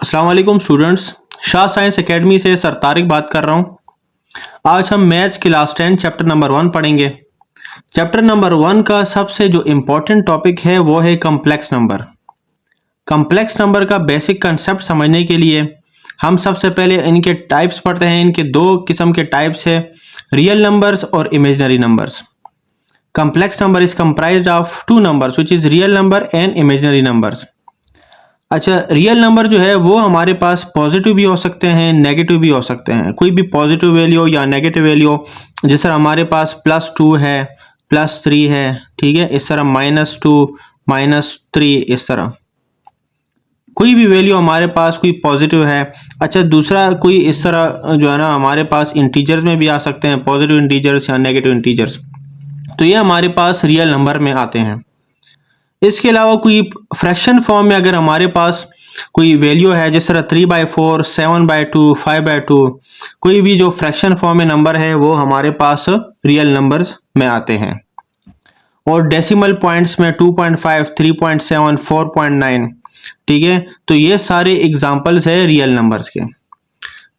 अस्सलाम वालेकुम students, Shah science academy से सर तारिक बात कर रहा हूँ। आज हम मैथ्स क्लास 10 चैप्टर नंबर 1 पढ़ेंगे। चैप्टर नंबर 1 का सबसे जो इम्पोर्टेंट टॉपिक है वो है कम्प्लेक्स नंबर। कम्प्लेक्स नंबर का बेसिक कंसेप्ट समझने के लिए हम सबसे पहले इनके टाइप्स पढ़ते हैं। इनके दो किस्म के टाइप्स है, रियल नंबर्स और imaginary numbers. Complex number is comprised of two numbers which is real number and imaginary numbers. अच्छा, रियल नंबर जो है वो हमारे पास पॉजिटिव भी हो सकते हैं, नेगेटिव भी हो सकते हैं। कोई भी पॉजिटिव वैल्यू या नेगेटिव वैल्यू, जिस तरह हमारे पास +2 है, +3 है, ठीक है, इस तरह -2 -3, इस तरह कोई भी वैल्यू हमारे पास कोई पॉजिटिव है। अच्छा, दूसरा कोई इस तरह जो है ना हमारे पास इंटीजर्स में भी आ सकते हैं, पॉजिटिव इंटीजर्स या नेगेटिव इंटीजर्स, तो ये हमारे पास रियल नंबर में आते हैं। इसके अलावा कोई फ्रैक्शन फॉर्म में अगर हमारे पास कोई वैल्यू है, जिस तरह 3/4, 7/2, 5/2, कोई भी जो फ्रैक्शन फॉर्म में नंबर है वो हमारे पास रियल नंबर्स में आते हैं। और डेसिमल पॉइंट्स में 2.5, 3.7, 4.9, ठीक है, तो ये सारे एग्जांपल्स है रियल नंबर्स के।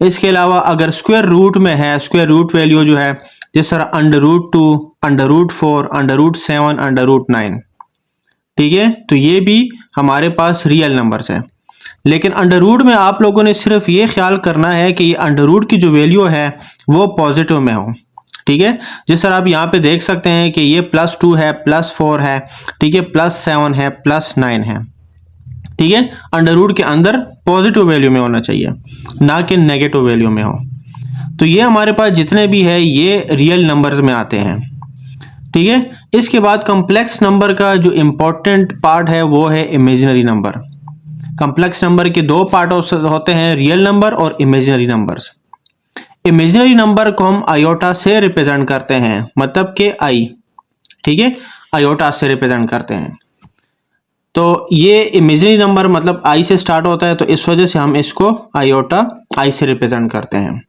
इसके अलावा अगर स्क्वायर रूट में है, स्क्वायर रूट वैल्यू जो है जिस तरह √2, √4, √7, √9, ठीक है, तो ये भी हमारे पास रियल नंबर्स है। लेकिन अंडर रूट में आप लोगों ने सिर्फ ये ख्याल करना है कि अंडर रूट की जो वैल्यू है वो पॉजिटिव में हो, ठीक है। जिस तरह आप यहाँ पे देख सकते हैं कि ये +2 है, +4 है, ठीक है, +7 है, +9 है, ठीक है। अंडर रूट के अंदर पॉजिटिव वैल्यू में होना चाहिए, ना कि नेगेटिव वैल्यू में हो। तो ये हमारे पास जितने भी है ये रियल नंबर्स में आते हैं, ठीक है। इसके बाद कम्प्लेक्स नंबर का जो इंपॉर्टेंट पार्ट है वो है इमेजिनरी नंबर। कम्प्लेक्स नंबर के दो पार्ट होते हैं, रियल नंबर और इमेजिनरी नंबर्स। इमेजिनरी नंबर को हम आयोटा से रिप्रेजेंट करते हैं, मतलब कि आई, ठीक है, आयोटा से रिप्रेजेंट करते हैं। तो ये इमेजिनरी नंबर मतलब आई से स्टार्ट होता है, तो इस वजह से हम इसको आयोटा आई से रिप्रेजेंट करते हैं।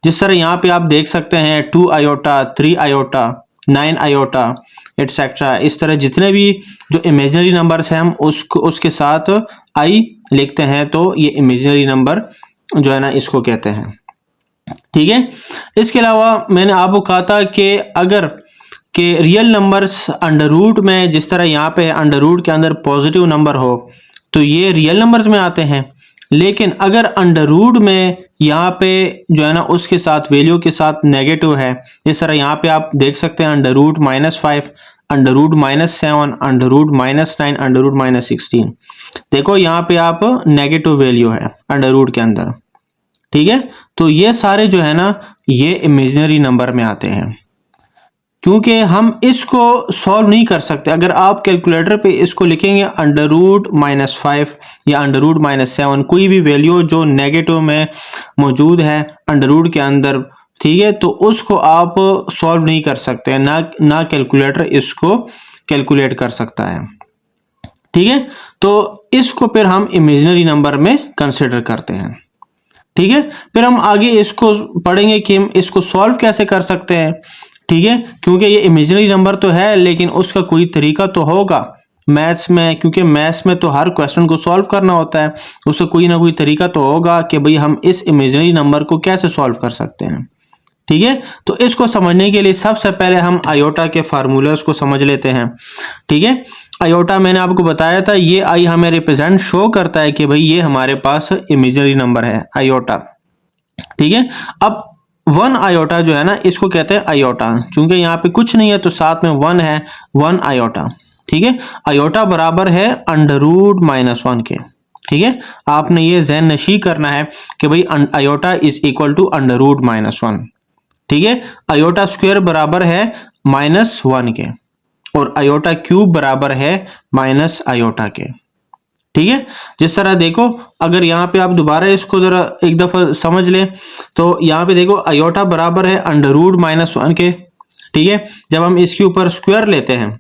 जिस तरह यहाँ पे आप देख सकते हैं 2 आयोटा, 3 आयोटा, 9 आयोटा, एटसेट्रा, इस तरह जितने भी जो इमेजिनरी नंबर्स हैं हम उसके साथ आई लिखते हैं, तो ये इमेजिनरी नंबर जो है ना इसको कहते हैं, ठीक है। इसके अलावा मैंने आपको कहा था कि अगर के रियल नंबर्स अंडर रूट में, जिस तरह यहाँ पे अंडर रूट के अंदर पॉजिटिव नंबर हो तो ये रियल नंबर्स में आते हैं। लेकिन अगर अंडर रूट में यहाँ पे जो है ना उसके साथ वैल्यू के साथ नेगेटिव है, जिस तरह यहाँ पे आप देख सकते हैं √-5, √-7, √-9, √-16, देखो यहाँ पे आप नेगेटिव वैल्यू है अंडर रूट के अंदर, ठीक है। तो ये सारे जो है ना ये इमेजिनरी नंबर में आते हैं, क्योंकि हम इसको सॉल्व नहीं कर सकते। अगर आप कैलकुलेटर पे इसको लिखेंगे √-5 या √-7, कोई भी वैल्यू जो नेगेटिव में मौजूद है अंडर रूट के अंदर, ठीक है, तो उसको आप सॉल्व नहीं कर सकते, ना कैलकुलेटर इसको कैलकुलेट कर सकता है, ठीक है। तो इसको फिर हम इमेजिनरी नंबर में कंसिडर करते हैं, ठीक है। फिर हम आगे इसको पढ़ेंगे कि हम इसको सॉल्व कैसे कर सकते हैं, ठीक है, क्योंकि ये इमेजिनरी नंबर तो है लेकिन उसका कोई तरीका तो होगा मैथ्स में, क्योंकि मैथ्स में तो हर क्वेश्चन को सॉल्व करना होता है, उसका कोई ना कोई तरीका तो होगा कि भाई हम इस इमेजिनरी नंबर को कैसे सॉल्व कर सकते हैं, ठीक है। तो इसको समझने के लिए सबसे पहले हम आयोटा के फार्मूलाज को समझ लेते हैं, ठीक है। आयोटा मैंने आपको बताया था, ये आई हमें रिप्रेजेंट शो करता है कि भाई ये हमारे पास इमेजिनरी नंबर है आयोटा, ठीक है। अब 1 आयोटा जो है ना इसको कहते हैं आयोटा, चूंकि यहाँ पे कुछ नहीं है तो साथ में 1 है, 1 आयोटा, ठीक है। आयोटा बराबर है √-1 के, ठीक है। आपने ये ज़हन नशी करना है कि भाई आयोटा इज इक्वल टू √-1, ठीक है। आयोटा स्क्वायर बराबर है -1 के और आयोटा क्यूब बराबर है माइनस आयोटा के, ठीक है। जिस तरह देखो, अगर यहाँ पे आप दोबारा इसको जरा एक दफा समझ लें तो यहाँ पे देखो आयोटा बराबर है √-1 के, ठीक है। जब हम इसके ऊपर स्क्वायर लेते हैं,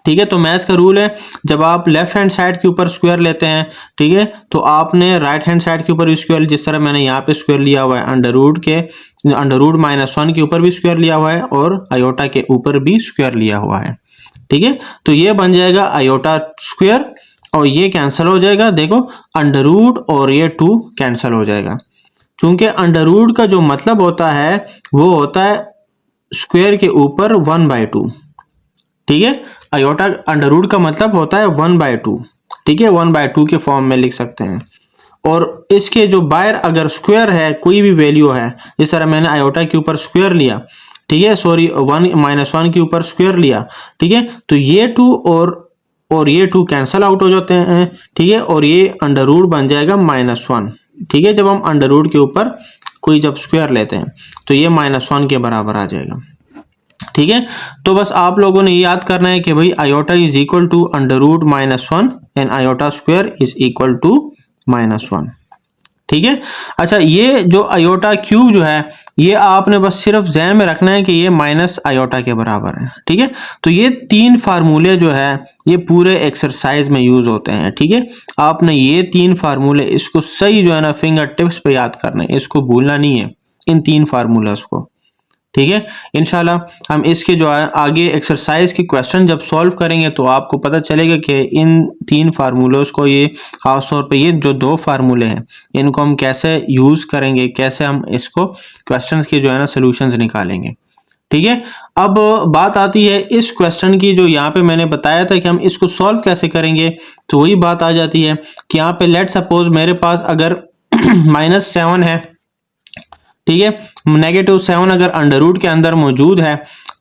ठीक है, तो मैथ्स का रूल है जब आप लेफ्ट हैंड साइड के ऊपर स्क्वायर लेते हैं, ठीक है, तो आपने राइट हैंड साइड के ऊपर भी स्क्वायर, जिस तरह मैंने यहाँ पे स्क्वायर लिया हुआ है √-1 के ऊपर भी स्क्वायर लिया हुआ है और आयोटा के ऊपर भी स्क्वायर लिया हुआ है, ठीक है। तो ये बन जाएगा आयोटा स्क्वायर और ये कैंसिल हो जाएगा, देखो अंडर रूट और ये 2 कैंसिल हो जाएगा। चूंकि अंडर रूट का जो मतलब होता है वो होता है स्क्वायर के ऊपर 1/2। ठीक है, आयोटा अंडर रूट का मतलब होता है 1/2। ठीक है, 1/2 के फॉर्म में लिख सकते हैं। और इसके जो बाहर अगर स्क्वायर है, कोई भी वैल्यू है, जिस तरह मैंने आयोटा के ऊपर स्क्वायर लिया, ठीक है, सॉरी 1 के ऊपर स्क्वायर लिया, ठीक है, तो ये 2 और ये 2 कैंसल आउट हो जाते हैं। ठीक है, और ये अंडर रूट बन जाएगा -1। ठीक है, जब हम अंडर रूट के ऊपर कोई जब स्क्वायर लेते हैं तो ये -1 के बराबर आ जाएगा। ठीक है, तो बस आप लोगों ने याद करना है कि भाई iota is equal to under root -1 and iota square is equal to -1। ठीक है, अच्छा ये जो आयोटा क्यूब जो है ये आपने बस सिर्फ ध्यान में रखना है कि ये माइनस आयोटा के बराबर है। ठीक है, तो ये 3 फार्मूले जो है ये पूरे एक्सरसाइज में यूज होते हैं। ठीक है, आपने ये 3 फार्मूले इसको सही जो है ना फिंगर टिप्स पे याद करना है, इसको भूलना नहीं है इन 3 फार्मूलास को। ठीक है, इंशाल्लाह हम इसके जो है आगे एक्सरसाइज के क्वेश्चन जब सॉल्व करेंगे तो आपको पता चलेगा कि इन 3 फार्मूलोस को, ये खास तौर पे ये जो 2 फार्मूले हैं इनको हम कैसे यूज करेंगे, कैसे हम इसको क्वेश्चंस के जो है ना सॉल्यूशंस निकालेंगे। ठीक है, अब बात आती है इस क्वेश्चन की, जो यहाँ पे मैंने बताया था कि हम इसको सॉल्व कैसे करेंगे, तो वही बात आ जाती है कि यहाँ पे लेट सपोज मेरे पास अगर -7 है, ठीक है, -7 अगर अंडर रूट के अंदर मौजूद है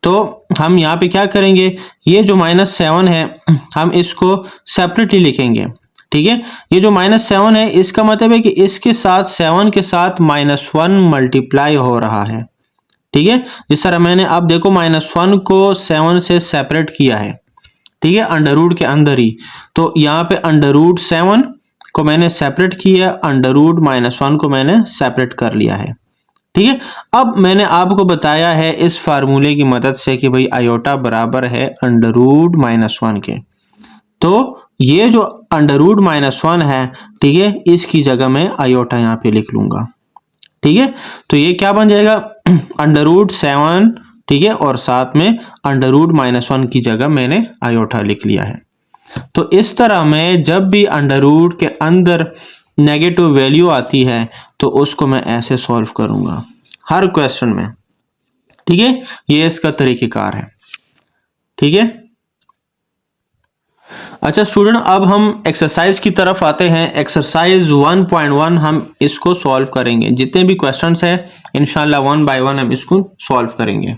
तो हम यहाँ पे क्या करेंगे, ये जो -7 है हम इसको सेपरेटली लिखेंगे। ठीक है, ये जो -7 है इसका मतलब है कि इसके साथ 7 के साथ -1 मल्टीप्लाई हो रहा है। ठीक है, जिस तरह मैंने अब देखो -1 को 7 से सेपरेट किया है, ठीक है, अंडर रूट के अंदर ही, तो यहाँ पे अंडर रूट 7 को मैंने सेपरेट किया, अंडर रूट -1 को मैंने सेपरेट कर लिया है। ठीक है, अब मैंने आपको बताया है इस फार्मूले की मदद से कि भाई आयोटा बराबर है अंडर रूट -1 के, तो ये जो अंडर रूट -1 है, ठीक है, इसकी जगह मैं आयोटा यहाँ पे लिख लूंगा। ठीक है, तो ये क्या बन जाएगा, अंडर रूट 7, ठीक है, और साथ में अंडर रूट -1 की जगह मैंने आयोटा लिख लिया है। तो इस तरह में जब भी अंडर रूट के अंदर नेगेटिव वैल्यू आती है तो उसको मैं ऐसे सॉल्व करूंगा हर क्वेश्चन में। ठीक है, ये इसका तरीकेकार है। ठीक है, अच्छा स्टूडेंट, अब हम एक्सरसाइज की तरफ आते हैं। एक्सरसाइज 1.1 हम इसको सॉल्व करेंगे, जितने भी क्वेश्चंस है इंशाल्लाह 1 बाय 1 हम इसको सॉल्व करेंगे।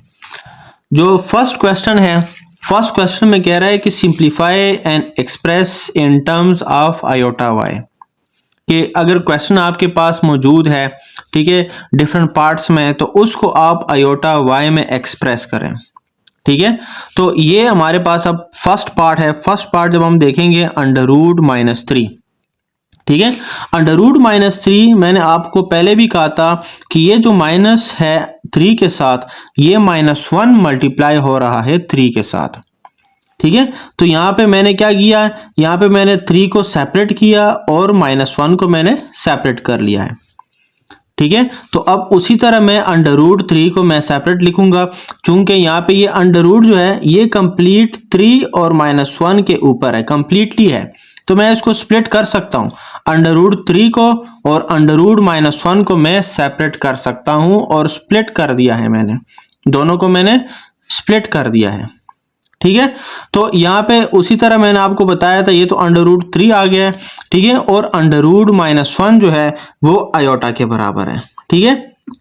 जो फर्स्ट क्वेश्चन है, फर्स्ट क्वेश्चन में कह रहा है कि simplify and express in terms of iota y, कि अगर क्वेश्चन आपके पास मौजूद है, ठीक है, डिफरेंट पार्ट्स में, तो उसको आप आयोटा वाई में एक्सप्रेस करें। ठीक है, तो ये हमारे पास अब फर्स्ट पार्ट है। फर्स्ट पार्ट जब हम देखेंगे अंडर रूट -3, ठीक है, अंडर रूट -3 मैंने आपको पहले भी कहा था कि ये जो माइनस है 3 के साथ, ये -1 मल्टीप्लाई हो रहा है 3 के साथ। ठीक है, तो यहाँ पे मैंने क्या किया, यहाँ पे मैंने 3 को सेपरेट किया और -1 को मैंने सेपरेट कर लिया है। ठीक है, तो अब उसी तरह मैं अंडर रूट 3 को मैं सेपरेट लिखूंगा, चूंकि यहाँ पे ये अंडर रूट जो है ये कंप्लीट 3 और -1 के ऊपर है, कंप्लीटली है, तो मैं इसको स्प्लिट कर सकता हूँ। अंडर रूट 3 को और अंडर रूट -1 को मैं सेपरेट कर सकता हूँ, और स्प्लिट कर दिया है मैंने, दोनों को मैंने स्प्लिट कर दिया है। ठीक है, तो यहाँ पे उसी तरह मैंने आपको बताया था, ये तो अंडर रूट 3 आ गया है। ठीक है, और अंडर रूट -1 जो है वो आयोटा के बराबर है। ठीक है,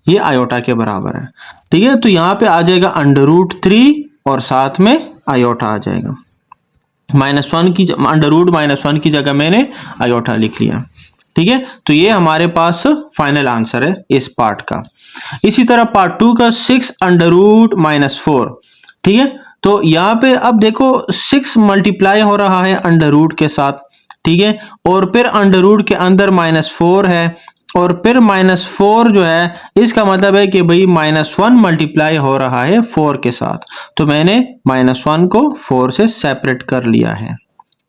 ये आयोटा के बराबर है। ठीक है, तो यहाँ पे आ जाएगा अंडर रूट 3 और साथ में आयोटा आ जाएगा। -1 की अंडर रूट -1 की जगह मैंने आयोटा लिख लिया। ठीक है, तो ये हमारे पास फाइनल आंसर है इस पार्ट का। इसी तरह पार्ट 2 का 6 अंडर रूट -4, ठीक है, तो यहाँ पे अब देखो 6 मल्टीप्लाई हो रहा है अंडर रूट के साथ। ठीक है, और फिर अंडर रूट के अंदर -4 है, और फिर -4 जो है इसका मतलब है कि भाई -1 मल्टीप्लाई हो रहा है 4 के साथ, तो मैंने -1 को 4 से सेपरेट कर लिया है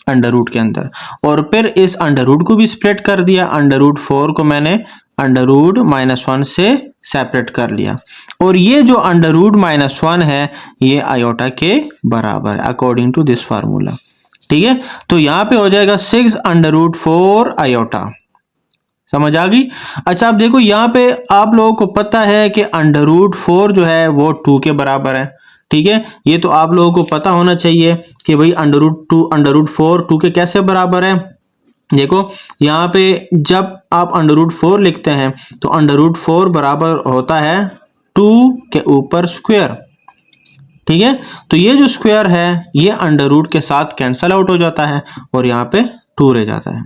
अंडर रूट के अंदर, और फिर इस अंडर रूट को भी स्प्लिट कर दिया। अंडर रूट 4 को मैंने अंडर रूट -1 से सेपरेट कर लिया, और ये जो अंडर रूट -1 है ये आयोटा के बराबर है अकॉर्डिंग टू दिस फार्मूला। ठीक है, तो यहाँ पे हो जाएगा 6 अंडर रूट 4 आयोटा। समझ आ गई। अच्छा, अब देखो यहाँ पे आप लोगों को पता है कि अंडर रूट 4 जो है वो 2 के बराबर है। ठीक है, ये तो आप लोगों को पता होना चाहिए कि भाई अंडर रूट 2 अंडर रूट 4 2 के कैसे बराबर है। देखो यहाँ पे जब आप अंडर रूट 4 लिखते हैं तो अंडर रूट 4 बराबर होता है 2 के ऊपर स्क्वायर। ठीक है, तो ये जो स्क्वायर है ये अंडर रूट के साथ कैंसल आउट हो जाता है और यहाँ पे 2 रह जाता है।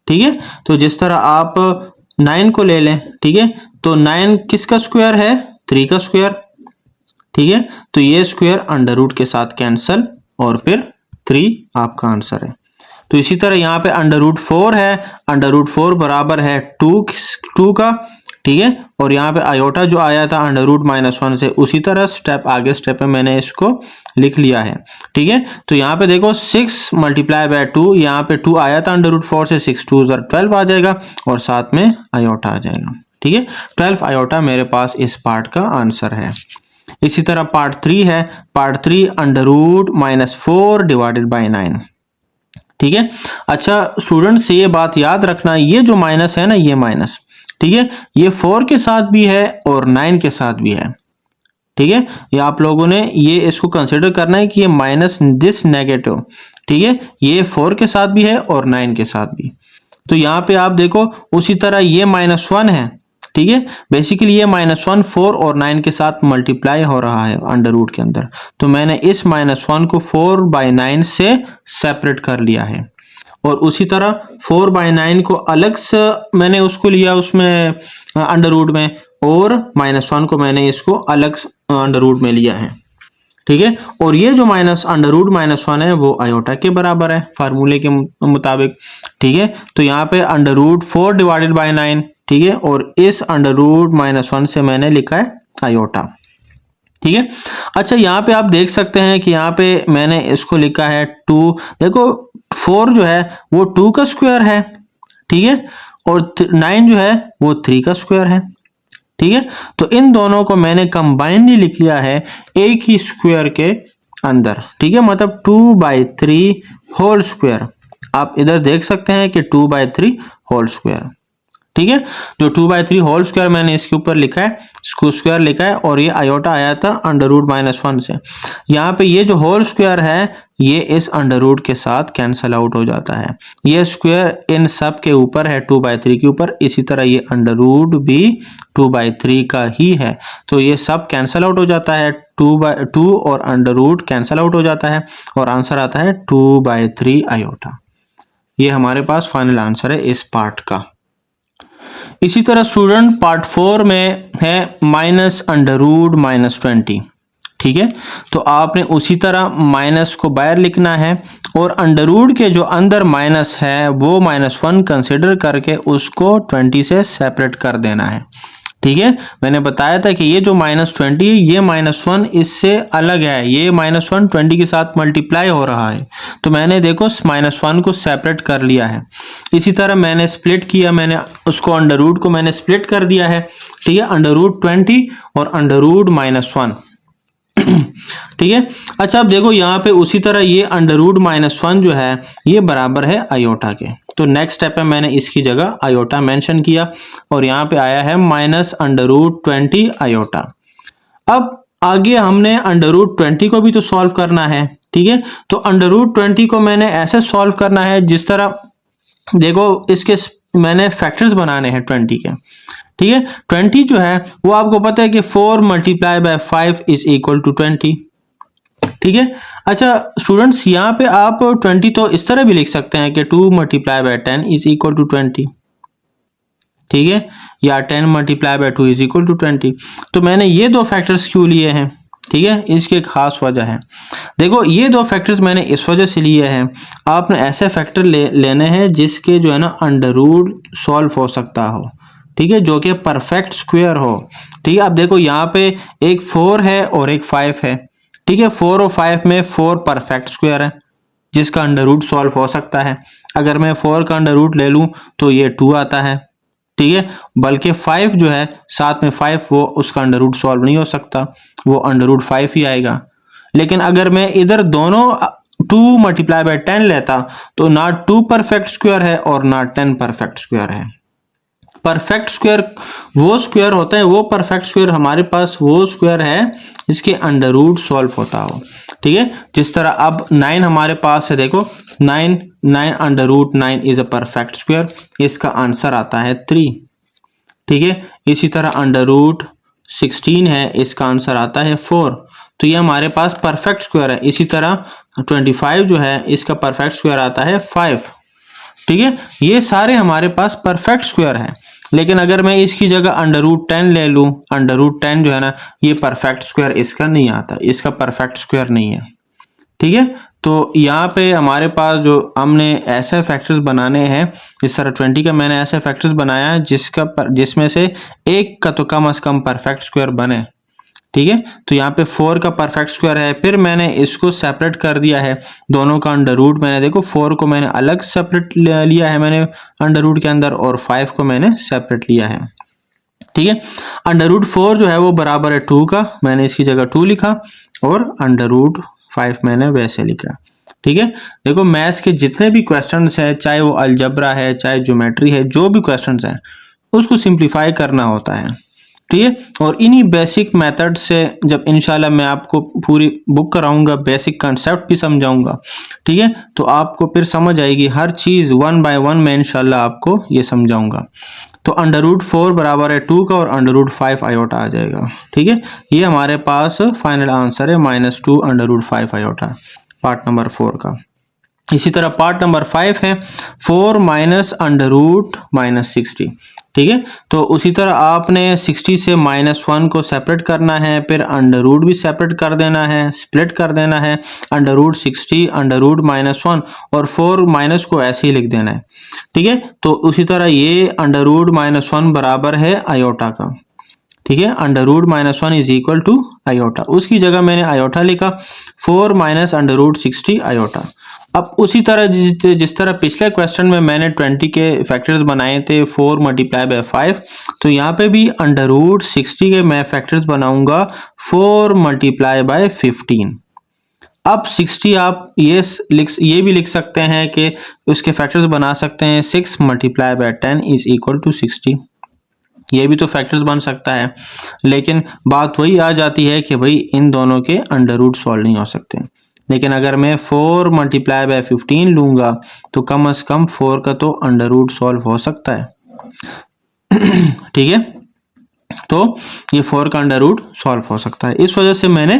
ठीक है, तो जिस तरह आप 9 को ले लें, ठीक है, तो 9 किसका स्क्वायर है? 3 का स्क्वायर। ठीक है, तो ये स्क्वायर अंडर रूट के साथ कैंसल और फिर 3 आपका आंसर है। तो इसी तरह यहाँ पे अंडर रूट 4 है, अंडर रूट 4 बराबर है 2 का। ठीक है, और यहाँ पे आयोटा जो आया था अंडर रूट -1 से, उसी तरह स्टेप आगे स्टेप में मैंने इसको लिख लिया है। ठीक है, तो यहाँ पे देखो 6 मल्टीप्लाई बाय 2, यहाँ पे 2 आया था अंडर रूट 4 से, 6 2 12 आ जाएगा और साथ में आयोटा आ जाएगा। ठीक है, 12 आयोटा मेरे पास इस पार्ट का आंसर है। इसी तरह पार्ट 3 है, part 3 under root -4 divided by 9। ठीक है, अच्छा स्टूडेंट्स ये बात याद रखना, ये जो माइनस है ना, ये माइनस, ठीक है, ये 4 के साथ भी है और 9 के साथ भी है। ठीक है, ये आप लोगों ने ये इसको कंसिडर करना है कि ये माइनस दिस नेगेटिव, ठीक है, ये 4 के साथ भी है और 9 के साथ भी। तो यहाँ पे आप देखो उसी तरह ये -1 है। ठीक है, बेसिकली ये -1 4 और 9 के साथ मल्टीप्लाई हो रहा है अंडर रूट के अंदर, तो मैंने इस -1 को 4/9 से सेपरेट कर लिया है और उसी तरह 4/9 को अलग से मैंने उसको लिया उसमें अंडर रूट में, और -1 को मैंने इसको अलग अंडर रूट में लिया है। ठीक है, और ये जो अंडर रूट -1 है वो आयोटा के बराबर है फार्मूले के मुताबिक। ठीक है, तो यहाँ पे अंडर रूट 4 डिवाइडेड बाई 9, ठीक है, और इस अंडर रूट -1 से मैंने लिखा है आयोटा। ठीक है, अच्छा यहाँ पे आप देख सकते हैं कि यहाँ पे मैंने इसको लिखा है 2। देखो 4 जो है वो 2 का स्क्वायर है। ठीक है, और 9 जो है वो 3 का स्क्वायर है। ठीक है, तो इन दोनों को मैंने कंबाइनली लिख लिया है एक ही स्क्वायर के अंदर। ठीक है, मतलब 2/3 होल स्क्वायर। आप इधर देख सकते हैं कि 2/3 होल स्क्वायर। ठीक है, जो 2/3 होल स्क्वायर मैंने इसके ऊपर लिखा है, स्क्वायर लिखा है, और ये आयोटा आया था अंडर रूट -1 से। यहाँ पे ये जो होल स्क्वायर है ये इस अंडर रूट के साथ कैंसल आउट हो जाता है। ये स्क्वायर इन सब के ऊपर है 2/3 के ऊपर, इसी तरह ये अंडर रूट भी 2/3 का ही है, तो ये सब कैंसल आउट हो जाता है। 2/2 और अंडर रूट कैंसल आउट हो जाता है और आंसर आता है 2/3 आयोटा। ये हमारे पास फाइनल आंसर है इस पार्ट का। इसी तरह स्टूडेंट पार्ट 4 में है -√-20। ठीक है, तो आपने उसी तरह माइनस को बाहर लिखना है और अंडर रूट के जो अंदर माइनस है वो -1 कंसिडर करके उसको 20 से सेपरेट कर देना है। ठीक है, मैंने बताया था कि ये जो -20 ये -1 इससे अलग है, ये -1 20 के साथ मल्टीप्लाई हो रहा है, तो मैंने देखो -1 को सेपरेट कर लिया है। इसी तरह मैंने स्प्लिट किया, मैंने उसको अंडर रूट को मैंने स्प्लिट कर दिया है। ठीक है, अंडर रूट 20 और अंडर रूट -1। ठीक है, अच्छा अब देखो यहाँ पे उसी तरह ये अंडर रूट -1 जो है ये बराबर है आयोटा के, तो नेक्स्ट स्टेप में मैंने इसकी जगह आयोटा मेंशन किया और यहाँ पे आया है -√20 आयोटा। अब आगे हमने अंडर रूट 20 को भी तो सॉल्व करना है। ठीक है, तो अंडर रूट 20 को मैंने ऐसे सॉल्व करना है जिस तरह देखो इसके मैंने फैक्टर्स बनाने हैं 20 के। ठीक है, 20 जो है वो आपको पता है कि 4 multiply by 5 is equal to 20। ठीक है, अच्छा स्टूडेंट्स यहाँ पे आप 20 तो इस तरह भी लिख सकते हैं कि 2 multiply by 10 is equal to 20। ठीक है, या 10 multiply by 2 is equal to 20। तो मैंने ये दो फैक्टर्स क्यों लिए हैं? ठीक है, इसकी एक खास वजह है। देखो ये दो फैक्टर्स मैंने इस वजह से लिए हैं, आपने ऐसे फैक्टर लेने हैं जिसके जो है ना अंडर रूट सॉल्व हो सकता हो। ठीक है, जो कि परफेक्ट स्क्वायर हो। ठीक है, अब देखो यहाँ पे एक 4 है और एक 5 है। ठीक है, 4 और 5 में 4 परफेक्ट स्क्वायर है जिसका अंडर रूट सॉल्व हो सकता है। अगर मैं 4 का अंडर रूट ले लूं तो ये 2 आता है। ठीक है, बल्कि 5 जो है साथ में 5 वो उसका अंडर रूट सॉल्व नहीं हो सकता, वो अंडर रूट 5 ही आएगा। लेकिन अगर मैं इधर दोनों 2 मल्टीप्लाई बाय 10 लेता तो ना 2 परफेक्ट स्क्वायर है और ना 10 परफेक्ट स्क्वायर है। परफेक्ट स्क्वायर वो स्क्वायर होता है, वो परफेक्ट स्क्वायर हमारे पास वो स्क्वायर है जिसके अंडर रूट सॉल्व होता हो। ठीक है, जिस तरह अब 9 हमारे पास है, देखो 9 under root 9 is a perfect square, इसका आंसर आता है 3। ठीक है, इसी तरह अंडर रूट 16 है, इसका आंसर आता है 4। तो ये हमारे पास परफेक्ट स्क्वायर है। इसी तरह 25 जो है इसका परफेक्ट स्क्वायर आता है 5। ठीक है, ये सारे हमारे पास परफेक्ट स्क्वायर है। लेकिन अगर मैं इसकी जगह अंडर रूट 10 ले लूं, अंडर रूट 10 जो है ना, ये परफेक्ट स्क्वायर इसका नहीं आता, इसका परफेक्ट स्क्वायर नहीं है। ठीक है, तो यहाँ पे हमारे पास जो हमने ऐसे फैक्टर्स बनाने हैं, इस तरह 20 का मैंने ऐसे फैक्टर्स बनाया है जिसमें से एक का तो कम से कम परफेक्ट स्क्वायर बने। ठीक है, तो यहाँ पे 4 का परफेक्ट स्क्वायर है, फिर मैंने इसको सेपरेट कर दिया है, दोनों का अंडर रूट मैंने, देखो 4 को मैंने अलग सेपरेट लिया है मैंने अंडर रूट के अंदर, और 5 को मैंने सेपरेट लिया है। ठीक है, अंडर रूट 4 जो है वो बराबर है 2 का, मैंने इसकी जगह 2 लिखा, और अंडर रूट 5 मैंने वैसे लिखा। ठीक है, देखो मैथ्स के जितने भी क्वेश्चंस हैं, चाहे वो अलजबरा है, चाहे ज्योमेट्री है, जो भी क्वेश्चंस हैं उसको सिंप्लीफाई करना होता है। ठीक है, और इन्हीं बेसिक मेथड से जब इंशाल्लाह मैं आपको पूरी बुक कराऊंगा, बेसिक कंसेप्ट भी समझाऊंगा, ठीक है, तो आपको फिर समझ आएगी हर चीज़, 1 बाय 1 मैं इंशाल्लाह आपको ये समझाऊंगा। तो अंडर रूट 4 बराबर है 2 का, और अंडर रूट 5 आयोटा आ जाएगा। ठीक है, ये हमारे पास फाइनल आंसर है -2 under root 5 iota, part number 4 का। इसी तरह पार्ट नंबर 5 है 4 माइनस अंडर रूट -60। ठीक है, तो उसी तरह आपने 60 से -1 को सेपरेट करना है, फिर अंडर रूट भी सेपरेट कर देना है, स्प्लिट कर देना है, अंडर रूट 60 अंडर रूट -1, और 4 माइनस को ऐसे ही लिख देना है। ठीक है, तो उसी तरह ये अंडर रूट -1 बराबर है आयोटा का। ठीक है, under root -1 is equal to iota, उसकी जगह मैंने आयोटा लिखा, 4 माइनस अंडर रूट 60 आयोटा। अब उसी तरह जिस तरह पिछले क्वेश्चन में मैंने 20 के फैक्टर्स बनाए थे 4 मल्टीप्लाई बाय 5, तो यहाँ पे भी अंडर रूट 60 के मैं फैक्टर्स बनाऊंगा 4 मल्टीप्लाई बाय 15। अब 60 आप ये भी लिख सकते हैं कि उसके फैक्टर्स बना सकते हैं 6 multiply by 10 is equal to 60, ये भी तो फैक्टर्स बन सकता है। लेकिन बात वही आ जाती है कि भाई इन दोनों के अंडर रूट सॉल्व नहीं हो सकते। लेकिन अगर मैं 4 मल्टीप्लाई बाय 15 लूंगा तो कम से कम 4 का तो अंडर रूट सॉल्व हो सकता है। ठीक है, तो ये 4 का अंडर रूट सॉल्व हो सकता है, इस वजह से मैंने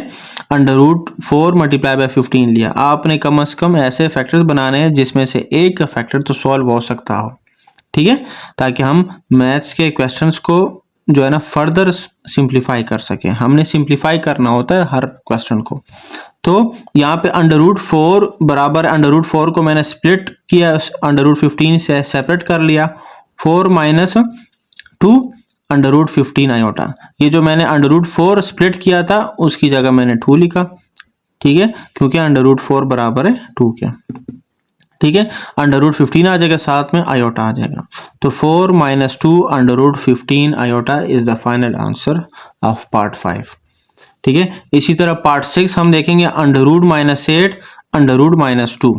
अंडर रूट 4 मल्टीप्लाई बाय 15 लिया। आपने कम से कम ऐसे फैक्टर्स बनाने हैं जिसमें से एक का फैक्टर तो सॉल्व हो सकता हो। ठीक है, ताकि हम मैथ्स के क्वेश्चंस को जो है ना फर्दर सिंप्लीफाई कर सकें। हमने सिंप्लीफाई करना होता है हर क्वेश्चन को। तो यहाँ पे अंडर रूट 4 बराबर अंडर रूट 4 को मैंने स्प्लिट किया, अंडर रूट 15 से सेपरेट कर लिया, 4 माइनस 2 अंडर रूट 15 आयोटा। ये जो मैंने अंडर रूट 4 स्प्लिट किया था उसकी जगह मैंने 2 लिखा। ठीक है, क्योंकि अंडर रूट 4 बराबर है 2 के। ठीक है, अंडर रूट 15 आ जाएगा, साथ में आयोटा आ जाएगा, तो 4 minus 2 under root 15 iota is the final answer of part 5। ठीक है, इसी तरह पार्ट 6 हम देखेंगे under root -8 under root -2।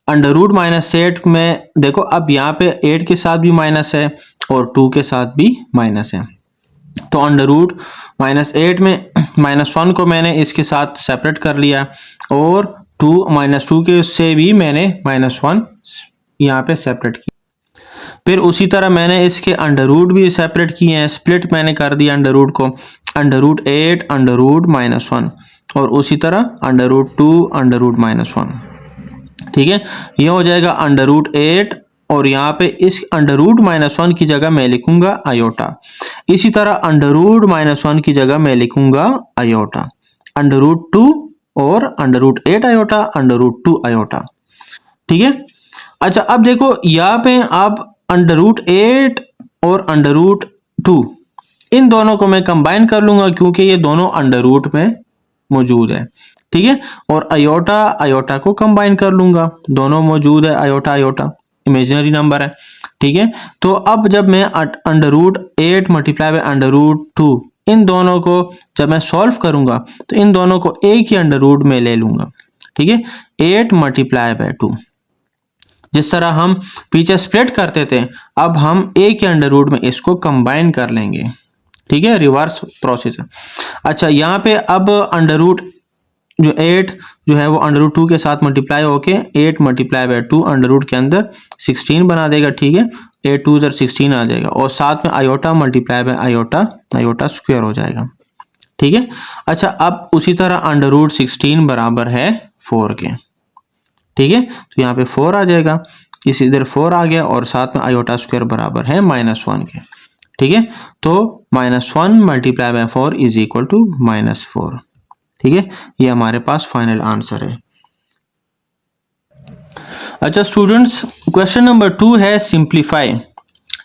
Under root -8 में देखो अब यहाँ पे 8 के साथ भी माइनस है और 2 के साथ भी माइनस है, तो अंडर रूट -8 में -1 को मैंने इसके साथ सेपरेट कर लिया, और -2 के से भी मैंने -1 यहाँ पे सेपरेट किया। फिर उसी तरह मैंने इसके अंडर रूट भी सेपरेट किए हैं, स्प्लिट मैंने कर दिया अंडर रूट को, अंडर रूट 8 अंडर रूट -1, और उसी तरह अंडर रूट 2 अंडर रूट -1। ठीक है, ये हो जाएगा अंडर रूट 8, और यहाँ पे इस अंडर रूट -1 की जगह मैं लिखूंगा आयोटा। इसी तरह अंडर रूट -1 की जगह मैं लिखूंगा आयोटा, अंडर रूट 2 और under root 8 iota, under root 2 iota. ठीक है, अच्छा अब देखो यहाँ पे आप अंडर रूट 8 और अंडर रूट 2 इन दोनों को मैं कंबाइन कर लूंगा क्योंकि ये दोनों अंडर रूट में मौजूद है। ठीक है, और आयोटा आयोटा को कंबाइन कर लूंगा, दोनों मौजूद है, आयोटा आयोटा इमेजिनरी नंबर है। ठीक है, तो अब जब मैं under root 8 multiply by under root 2 इन दोनों को जब मैं सॉल्व करूंगा तो इन दोनों को एक ही अंडर रूट में ले लूंगा। ठीक है, 8 मल्टीप्लाई बाय 2। जिस तरह हम पीछे स्प्लिट करते थे, अब हम a के अंडर रूट में इसको कंबाइन कर लेंगे। ठीक है, रिवर्स प्रोसेस है। अच्छा, यहाँ पे अब अंडर रूट जो 8 जो है वो अंडर रूट 2 के साथ मल्टीप्लाई होके 8 मल्टीप्लाई बाय 2 अंडर रूट के अंदर 16 बना देगा। ठीक है, 8 2 इधर 16 आ जाएगा और साथ में iota multiply by iota, iota square हो जाएगा। ठीक है, अच्छा अब उसी तरह अंडर रूट 16 बराबर है 4 के। ठीक है, तो यहाँ पे 4 आ जाएगा, इस इधर 4 आ गया और साथ में आयोटा स्क्वायर बराबर है -1 के। ठीक है, तो -1 multiply by 4 is equal to -4। ठीक है, ये हमारे पास फाइनल आंसर है। अच्छा स्टूडेंट्स, क्वेश्चन नंबर 2 है सिंप्लीफाई।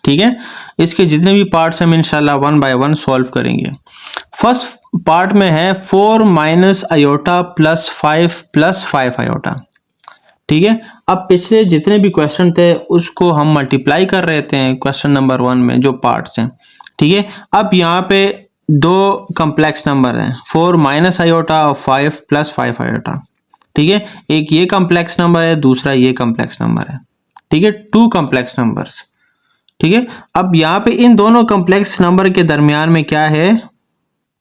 ठीक है, इसके जितने भी पार्ट्स हम इंशाल्लाह 1 बाय 1 सॉल्व करेंगे। फर्स्ट पार्ट में है 4 minus iota plus 5 plus 5 iota. ठीक है, अब पिछले जितने भी क्वेश्चन थे उसको हम मल्टीप्लाई कर रहे थे क्वेश्चन नंबर 1 में जो पार्ट्स हैं। ठीक है, अब यहाँ पे दो कम्प्लेक्स नंबर हैं, 4 माइनस आयोटा और 5 प्लस 5 आयोटा। ठीक है, एक ये कम्प्लेक्स नंबर है, दूसरा ये कम्प्लेक्स नंबर है। ठीक है, 2 कम्प्लेक्स नंबर्स। ठीक है, अब यहाँ पे इन दोनों कम्प्लेक्स नंबर के दरमियान में क्या है,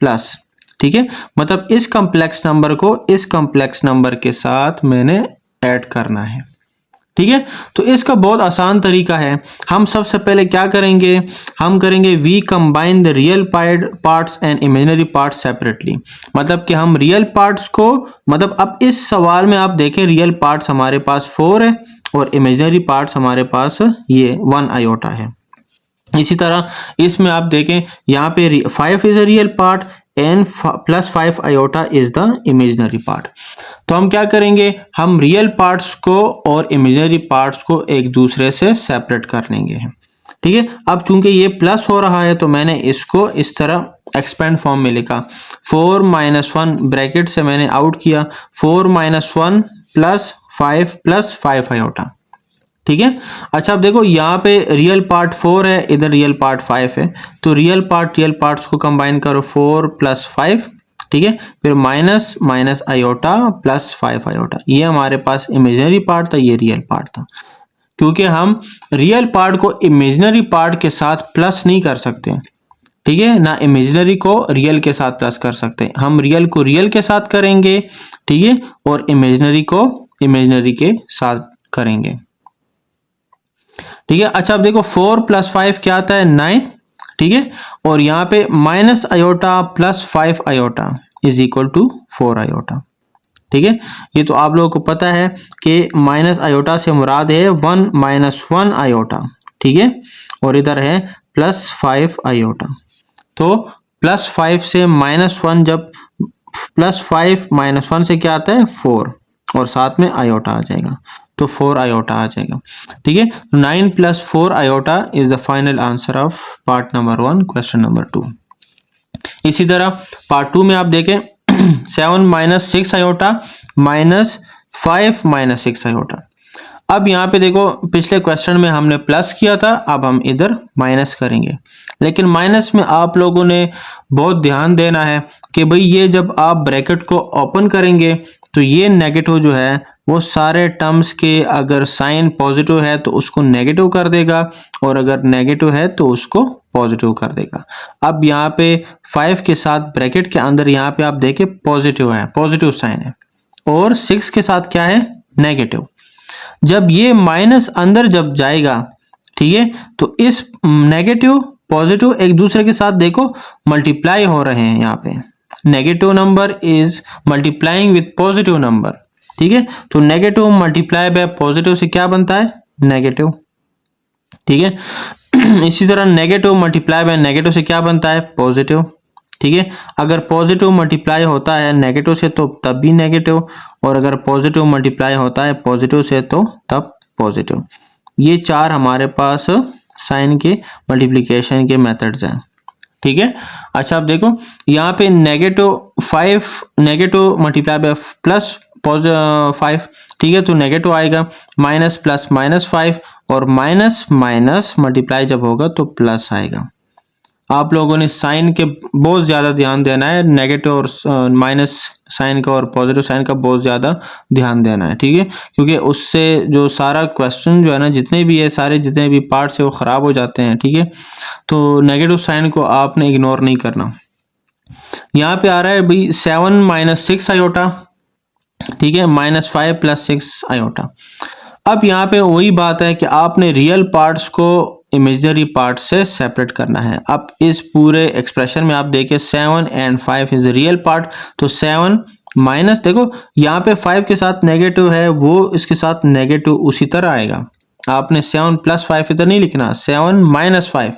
प्लस। ठीक है, मतलब इस कम्प्लेक्स नंबर को इस कम्प्लेक्स नंबर के साथ मैंने ऐड करना है। ठीक है, तो इसका बहुत आसान तरीका है। हम सबसे पहले क्या करेंगे, हम करेंगे we combine the real parts and imaginary parts separately. मतलब कि हम रियल पार्ट्स को, मतलब अब इस सवाल में आप देखें रियल पार्ट्स हमारे पास 4 है और इमेजिनरी पार्ट्स हमारे पास ये 1 आयोटा है। इसी तरह इसमें आप देखें यहाँ पे 5 is a real part and plus 5 iota is the imaginary part. तो हम क्या करेंगे, हम रियल पार्ट्स को और इमेजिनरी पार्ट्स को एक दूसरे से सेपरेट कर लेंगे। ठीक है, अब चूंकि ये प्लस हो रहा है तो मैंने इसको इस तरह एक्सपेंड फॉर्म में लिखा। 4 माइनस 1 ब्रैकेट से मैंने आउट किया, 4 माइनस 1 प्लस 5 आयोटा। ठीक है, अच्छा अब देखो यहाँ पे रियल पार्ट 4 है, इधर रियल पार्ट 5 है, तो रियल पार्ट्स को कंबाइन करो 4 प्लस 5। ठीक है, फिर minus minus iota plus 5 iota. ये हमारे पास इमेजिनरी पार्ट था, ये रियल पार्ट था। क्योंकि हम रियल पार्ट को इमेजिनरी पार्ट के साथ प्लस नहीं कर सकते। ठीक है, ना इमेजिनरी को रियल के साथ प्लस कर सकते, हम रियल को रियल के साथ करेंगे। ठीक है, और इमेजिनरी को इमेजिनरी के साथ करेंगे। ठीक है, अच्छा अब देखो 4 प्लस 5 क्या आता है, 9। ठीक है, और यहाँ पे minus iota plus 5 iota is equal to 4 iota. ठीक है, ये तो आप लोगों को पता है कि माइनस आयोटा से मुराद है 1 माइनस 1 आयोटा। ठीक है, और इधर है प्लस 5 आयोटा। तो प्लस 5 से -1, जब प्लस 5 -1 से क्या आता है 4 और साथ में आयोटा आ जाएगा, तो 4 आयोटा आ जाएगा। ठीक है, 9 plus 4 iota is the final answer of part number 1 question number 2। इसी तरह पार्ट 2 में आप देखें 7 minus 6 iota minus 5 minus 6 iota. अब यहाँ पे देखो पिछले क्वेश्चन में हमने प्लस किया था, अब हम इधर माइनस करेंगे। लेकिन माइनस में आप लोगों ने बहुत ध्यान देना है कि भाई ये जब आप ब्रैकेट को ओपन करेंगे तो ये नेगेटिव जो है वो सारे टर्म्स के अगर साइन पॉजिटिव है तो उसको नेगेटिव कर देगा और अगर नेगेटिव है तो उसको पॉजिटिव कर देगा। अब यहाँ पे 5 के साथ ब्रैकेट के अंदर यहाँ पे आप देखें पॉजिटिव है, पॉजिटिव साइन है, और 6 के साथ क्या है, नेगेटिव। जब ये माइनस अंदर जब जाएगा, ठीक है, तो इस नेगेटिव पॉजिटिव एक दूसरे के साथ देखो मल्टीप्लाई हो रहे हैं। यहाँ पे negative number is multiplying with positive number. ठीक है, तो नेगेटिव मल्टीप्लाई बाय पॉजिटिव से क्या बनता है, नेगेटिव। ठीक है, इसी तरह नेगेटिव मल्टीप्लाई बाय नेगेटिव से क्या बनता है, पॉजिटिव। ठीक है, अगर पॉजिटिव मल्टीप्लाई होता है नेगेटिव से तो तब भी नेगेटिव, और अगर पॉजिटिव मल्टीप्लाई होता है पॉजिटिव से तो तब पॉजिटिव। ये 4 हमारे पास साइन के मल्टीप्लिकेशन के मेथड्स हैं। ठीक है, अच्छा अब देखो यहाँ पे -5 नेगेटिव मल्टीप्लाई बाय प्लस 5। ठीक है, तो नेगेटिव आएगा, माइनस प्लस -5 और माइनस माइनस मल्टीप्लाई जब होगा तो प्लस आएगा। आप लोगों ने साइन के बहुत ज़्यादा ध्यान देना है, नेगेटिव और माइनस साइन का और पॉजिटिव साइन का बहुत ज़्यादा ध्यान देना है, ठीक है, क्योंकि उससे जो सारा क्वेश्चन जो है ना, जितने भी है सारे जितने भी पार्ट्स है वो ख़राब हो जाते हैं, ठीक है। तो नेगेटिव साइन को आपने इग्नोर नहीं करना। यहाँ पे आ रहा है भाई 7 माइनस 6 आयोटा, ठीक है, -5 + 6 आयोटा। अब यहाँ पे वही बात है कि आपने रियल पार्ट्स को इमेजिनरी पार्ट से सेपरेट करना है। अब इस पूरे एक्सप्रेशन में आप देखिए 7 एंड 5 इज रियल पार्ट, तो 7 माइनस, देखो यहाँ पे 5 के साथ नेगेटिव है, वो इसके साथ नेगेटिव उसी तरह आएगा। आपने 7 + 5 इधर नहीं लिखना, 7 - 5,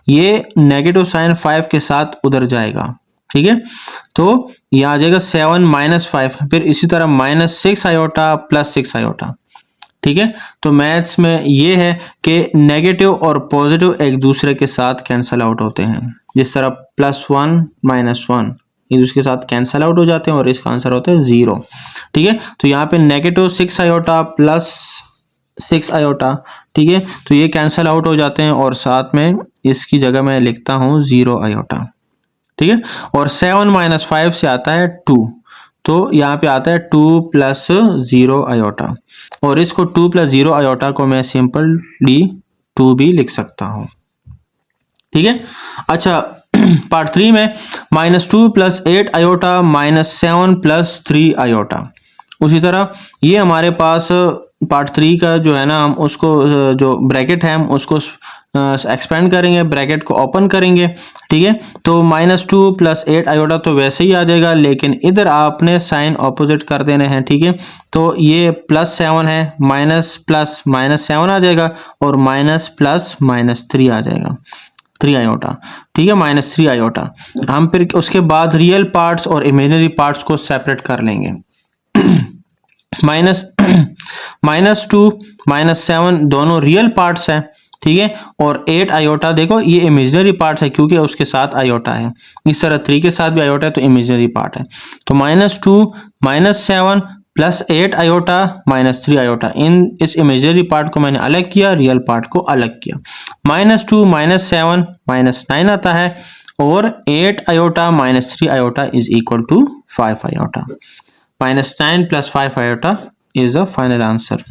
ये नेगेटिव साइन 5 के साथ उधर जाएगा, ठीक है। तो यहाँ आ जाएगा 7 - 5, फिर इसी तरह -6 आयोटा + 6 आयोटा, ठीक है। तो मैथ्स में ये है कि नेगेटिव और पॉजिटिव एक दूसरे के साथ कैंसल आउट होते हैं, जिस तरह +1 - 1 एक दूसरे के साथ कैंसल आउट हो जाते हैं और इसका आंसर होता है 0, ठीक है। तो यहाँ पे -6 आयोटा + 6 आयोटा, ठीक है, तो ये कैंसल आउट हो जाते हैं और साथ में इसकी जगह मैं लिखता हूँ 0 आयोटा, ठीक है। और 7 - 5 से आता है 2, तो यहाँ पे आता है 2 + 0 आयोटा, और इसको 2 + 0 आयोटा को मैं सिंपली 2 भी लिख सकता हूँ, ठीक है। अच्छा पार्ट 3 में -2 + 8 आयोटा -7 + 3 आयोटा। उसी तरह ये हमारे पास पार्ट 3 का जो है ना, हम उसको जो ब्रैकेट है हम उसको एक्सपेंड करेंगे, ब्रैकेट को ओपन करेंगे, ठीक है। तो -2 + 8 आयोटा तो वैसे ही आ जाएगा, लेकिन इधर आपने साइन ऑपोजिट कर देने हैं, ठीक है। तो ये +7 है, माइनस प्लस -7 आ जाएगा, और माइनस प्लस -3 आ जाएगा, 3 आयोटा, ठीक है, -3 आयोटा। हम फिर उसके बाद रियल पार्ट्स और इमेजिनरी पार्ट्स को सेपरेट कर लेंगे। -2 -7 दोनों रियल पार्ट्स हैं, ठीक है, और 8 आयोटा देखो ये इमेजिनरी पार्ट्स है क्योंकि उसके साथ आयोटा है। इस तरह 3 के साथ भी आयोटा है तो इमेजिनरी पार्ट है। तो -2 -7 + 8 आयोटा -3 आयोटा, इस इमेजिनरी पार्ट को मैंने अलग किया, रियल पार्ट को अलग किया। -2 -7 -9 आता है, और 8 iota -3 iota is equal to 5 iota. -9 + 5 iota is the final answer.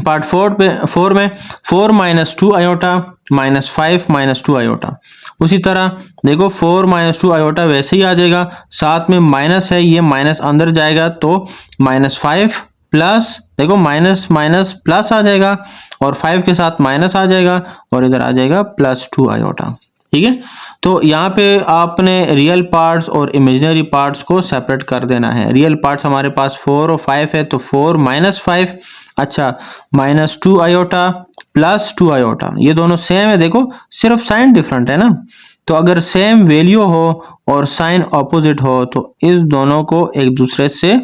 Part 4 में 4 - 2 आयोटा -5 - 2 आयोटा। उसी तरह देखो 4 - 2 आयोटा वैसे ही आ जाएगा, साथ में माइनस है, ये माइनस अंदर जाएगा तो -5 प्लस, देखो माइनस माइनस प्लस आ जाएगा, और 5 के साथ माइनस आ जाएगा, और इधर आ जाएगा +2 आयोटा, ठीक है। तो यहाँ पे आपने रियल पार्ट्स और इमेजिनरी पार्ट्स को सेपरेट कर देना है। रियल पार्ट्स हमारे पास 4 और 5 है, तो 4 - 5, अच्छा -2 आयोटा +2 आयोटा, ये दोनों सेम है, देखो सिर्फ साइन डिफरेंट है ना। तो अगर सेम वैल्यू हो और साइन ऑपोजिट हो तो इस दोनों को एक दूसरे से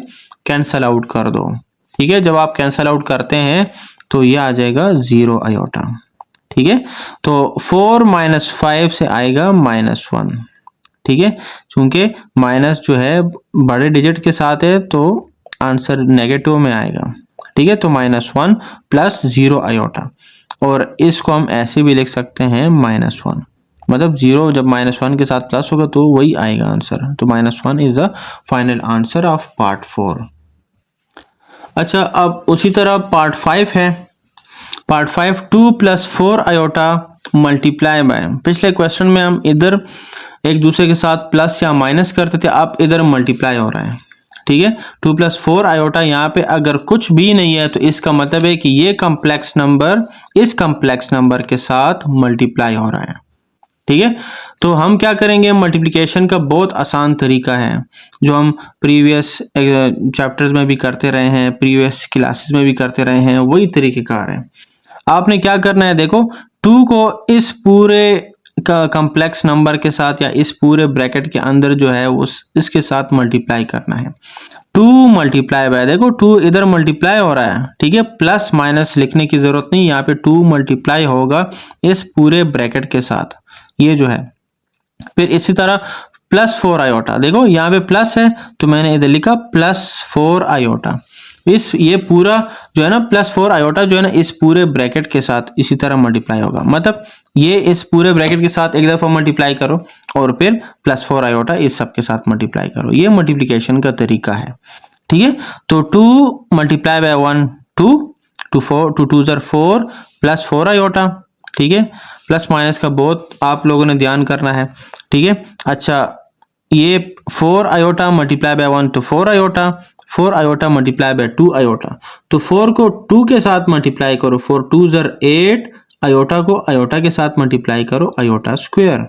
कैंसल आउट कर दो, ठीक है। जब आप कैंसल आउट करते हैं तो ये आ जाएगा 0 आयोटा, ठीक है। तो 4 - 5 से आएगा -1, ठीक है, क्योंकि माइनस जो है बड़े डिजिट के साथ है तो आंसर नेगेटिव में आएगा, ठीक है। तो -1 + 0 आयोटा, और इसको हम ऐसे भी लिख सकते हैं -1, मतलब 0 जब -1 के साथ प्लस होगा तो वही आएगा आंसर। तो -1 is the final answer of part 4। अच्छा अब उसी तरह पार्ट 5 है। पार्ट 5 2 + 4 आयोटा मल्टीप्लाई बाय, पिछले क्वेश्चन में हम इधर एक दूसरे के साथ प्लस या माइनस करते थे, अब इधर मल्टीप्लाई हो रहा है, ठीक है। 2 + 4 आयोटा, यहाँ पे अगर कुछ भी नहीं है तो इसका मतलब है कि ये कम्प्लेक्स नंबर इस कम्प्लेक्स नंबर के साथ मल्टीप्लाई हो रहा है, ठीक है। तो हम क्या करेंगे, मल्टीप्लिकेशन का बहुत आसान तरीका है जो हम प्रीवियस चैप्टर्स में भी करते रहे हैं, प्रीवियस क्लासेस में भी करते रहे हैं, वही तरीक़ेकार है। आपने क्या करना है, देखो 2 को इस पूरे का कम्प्लेक्स नंबर के साथ या इस पूरे ब्रैकेट के अंदर जो है वो इसके साथ मल्टीप्लाई करना है। 2 × बाय, देखो 2 इधर मल्टीप्लाई हो रहा है, ठीक है, प्लस माइनस लिखने की जरूरत नहीं, यहाँ पे 2 मल्टीप्लाई होगा इस पूरे ब्रैकेट के साथ, ये जो है। फिर इसी तरह +4 आयोटा, देखो यहाँ पे प्लस है तो मैंने इधर लिखा +4 आयोटा, ये पूरा जो है ना +4 आयोटा जो है ना इस पूरे ब्रैकेट के साथ इसी तरह मल्टीप्लाई होगा, मतलब ये इस पूरे ब्रैकेट के साथ एक दफा मल्टीप्लाई करो और फिर +4 आयोटा इस सब के साथ मल्टीप्लाई करो। ये मल्टीप्लिकेशन का तरीका है, ठीक है। तो 2 मल्टीप्लाई बाय 1 2, 2 2 ज़र 4 +4 आयोटा, ठीक है। प्लस माइनस का बहुत आप लोगों ने ध्यान करना है, ठीक है। अच्छा, ये 4 आयोटा मल्टीप्लाई बाय 1 तो 4 iota, 4 iota multiply by 2 iota. तो 4 को 2 के साथ मल्टीप्लाई करो, 4 2 ज़र 8, आयोटा को आयोटा के साथ मल्टीप्लाई करो, आयोटा स्क्वायर,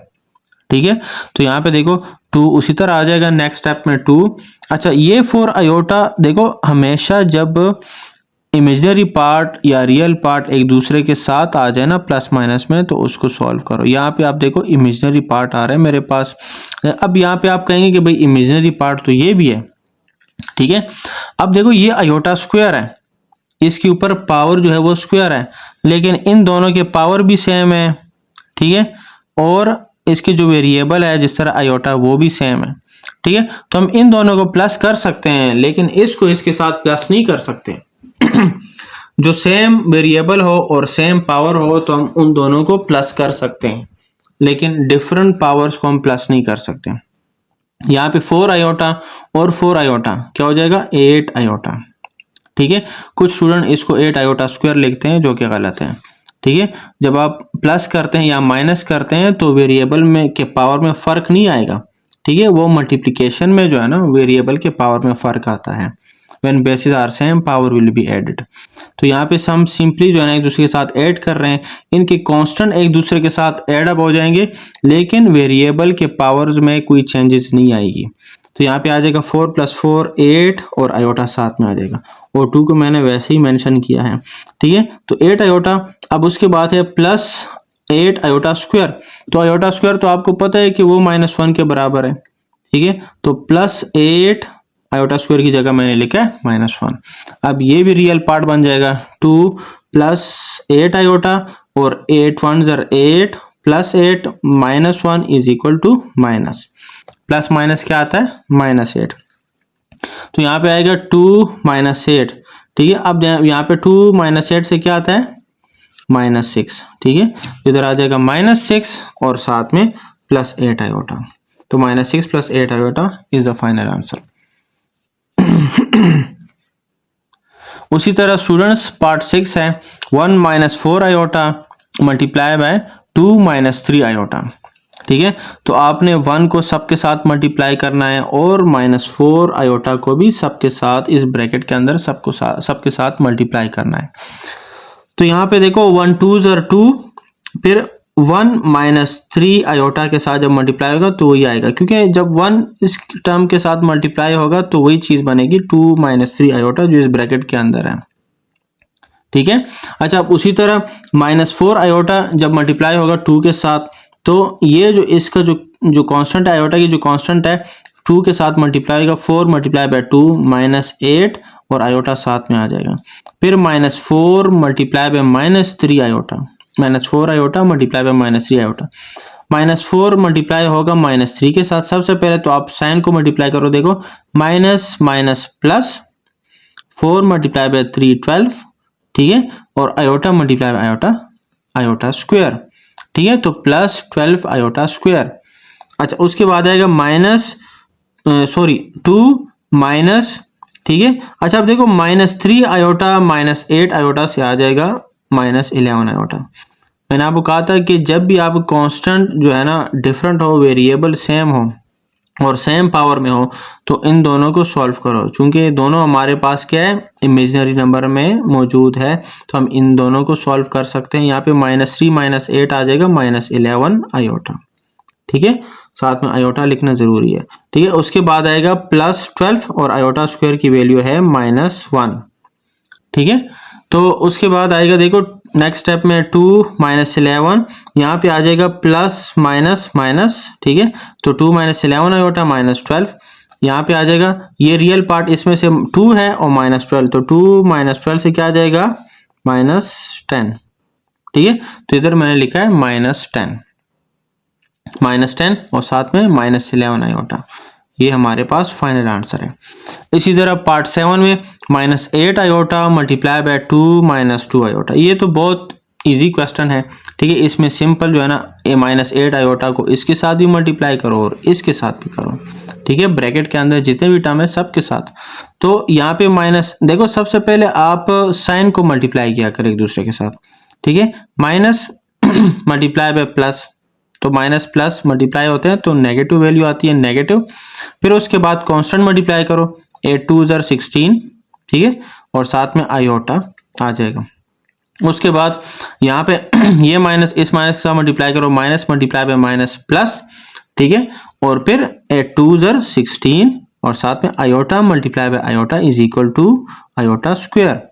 ठीक है। तो यहाँ पे देखो 2 उसी तरह आ जाएगा नेक्स्ट स्टेप में 2। अच्छा, ये 4 आयोटा देखो हमेशा जब इमेजिनरी पार्ट या रियल पार्ट एक दूसरे के साथ आ जाए ना प्लस माइनस में, तो उसको सॉल्व करो। यहाँ पे आप देखो इमेजिनरी पार्ट आ रहा है मेरे पास। अब यहाँ पे आप कहेंगे कि भाई इमेजिनरी पार्ट तो ये भी है, ठीक है। अब देखो ये आयोटा स्क्वायर है, इसके ऊपर पावर जो है वो स्क्वायर है, लेकिन इन दोनों के पावर भी सेम है, ठीक है। और इसके जो वेरिएबल है जिस तरह आयोटा वो भी सेम है, ठीक है। तो हम इन दोनों को प्लस कर सकते हैं, लेकिन इसको इसके साथ प्लस नहीं कर सकते। जो सेम वेरिएबल हो और सेम पावर हो तो हम उन दोनों को प्लस कर सकते हैं, लेकिन डिफरेंट पावर्स को हम प्लस नहीं कर सकते। यहाँ पे 4 आयोटा और 4 आयोटा क्या हो जाएगा, 8 आयोटा, ठीक है। कुछ स्टूडेंट इसको 8 आयोटा स्क्वायर लिखते हैं, जो कि गलत है, ठीक है। जब आप प्लस करते हैं या माइनस करते हैं तो वेरिएबल में के पावर में फर्क नहीं आएगा, ठीक है। वो मल्टीप्लिकेशन में जो है ना वेरिएबल के पावर में फर्क आता है। When bases are same power will be added. तो यहाँ पे हम सिंपली जो है ना एक दूसरे के साथ ऐड कर रहे हैं, इनके कांस्टेंट एक दूसरे के साथ ऐड अप हो जाएंगे, लेकिन वेरिएबल के पावर्स में कोई चेंजेस नहीं आएगी। तो यहाँ पे आ जाएगा 4 + 4 8 और आयोटा साथ में आ जाएगा, और 2 को मैंने वैसे ही मेंशन किया है, ठीक है। तो 8 आयोटा। अब उसके बाद है +8 आयोटा स्क्वायर। तो आयोटा स्क्वायर तो आपको पता है कि वो -1 के बराबर है, ठीक है। तो +8 आयोटा स्क्वायर की जगह मैंने लिखा है -1। अब ये भी रियल पार्ट बन जाएगा, 2 + 8 आयोटा और 8 1 ज़र 8 +8 -1 is equal to minus, plus minus क्या आता है, -8। तो यहाँ पे आएगा 2 - 8, ठीक है। अब यहाँ पे 2 - 8 से क्या आता है, -6, ठीक है। इधर आ जाएगा -6 और साथ में +8 आयोटा। तो -6 + 8 iota is the final answer. उसी तरह स्टूडेंट्स पार्ट 6 है 1 - 4 आयोटा मल्टीप्लाई बाय 2 - 3 आयोटा, ठीक है। तो आपने 1 को सबके साथ मल्टीप्लाई करना है और -4 आयोटा को भी सबके साथ इस ब्रैकेट के अंदर सबके साथ मल्टीप्लाई करना है। तो यहाँ पे देखो 1 2 ज़र 2, फिर 1 - 3 आयोटा के साथ जब मल्टीप्लाई होगा तो वही आएगा, क्योंकि जब 1 इस टर्म के साथ मल्टीप्लाई होगा तो वही चीज बनेगी 2 - 3 आयोटा जो इस ब्रैकेट के अंदर है, ठीक है। अच्छा, अब उसी तरह -4 आयोटा जब मल्टीप्लाई होगा 2 के साथ, तो ये जो इसका जो कांस्टेंट है आयोटा की जो कांस्टेंट है 2 के साथ मल्टीप्लाई होगा, 4 × 2 -8 और आयोटा साथ में आ जाएगा। फिर -4 × -3 iota, -4 iota multiply by -3 iota. -4 multiply होगा -3 के साथ। सबसे पहले तो आप साइन को मल्टीप्लाई करो, देखो माइनस माइनस प्लस, 4 × 3 12, ठीक है। और iota multiply by iota, iota square, ठीक है। तो +12 आयोटा स्क्वायर। अच्छा, उसके बाद आएगा -2 ठीक है। अच्छा, अब देखो -3 आयोटा -8 आयोटा से आ जाएगा -11 आयोटा। मैंने आपको कहा था कि जब भी आप कांस्टेंट जो है ना डिफरेंट हो, वेरिएबल सेम हो और सेम पावर में हो, तो इन दोनों को सॉल्व करो। चूंकि दोनों हमारे पास क्या है, इमेजिनरी नंबर में मौजूद है, तो हम इन दोनों को सॉल्व कर सकते हैं। यहाँ पे -3 - 8 आ जाएगा -11 आयोटा, ठीक है। साथ में आयोटा लिखना जरूरी है, ठीक है। उसके बाद आएगा +12 और आयोटा स्क्वायर की वैल्यू है -1, ठीक है। तो उसके बाद आएगा देखो नेक्स्ट स्टेप में 2 - 11, यहाँ पे आ जाएगा प्लस माइनस माइनस, ठीक है। तो 2 - 11 आयोटा -12, यहाँ पे आ जाएगा ये रियल पार्ट, इसमें से 2 है और -12, तो 2 - 12 से क्या आ जाएगा, -10, ठीक है। तो इधर मैंने लिखा है -10 और साथ में -11 आयोटा। ये हमारे पास फाइनल आंसर है। इसी तरह पार्ट 7 में -8 आयोटा मल्टीप्लाई बाय 2 - 2 आयोटा। ये तो बहुत इजी क्वेश्चन है, ठीक है। इसमें सिंपल जो है ना -8 आयोटा को इसके साथ भी मल्टीप्लाई करो और इसके साथ भी करो, ठीक है। ब्रैकेट के अंदर जितने भी टर्म है सबके साथ। तो यहाँ पे माइनस देखो, सबसे पहले आप साइन को मल्टीप्लाई किया करें एक दूसरे के साथ, ठीक है। माइनस मल्टीप्लाई बाय प्लस, तो माइनस प्लस मल्टीप्लाई होते हैं तो नेगेटिव वैल्यू आती है नेगेटिव। फिर उसके बाद कांस्टेंट मल्टीप्लाई करो, 8 2 16, ठीक है, और साथ में आयोटा आ जाएगा। उसके बाद यहाँ पे ये माइनस इस माइनस के साथ मल्टीप्लाई करो, minus multiply by minus plus, ठीक है, और फिर 8 2 16 और साथ में iota multiply by iota is equal to iota square.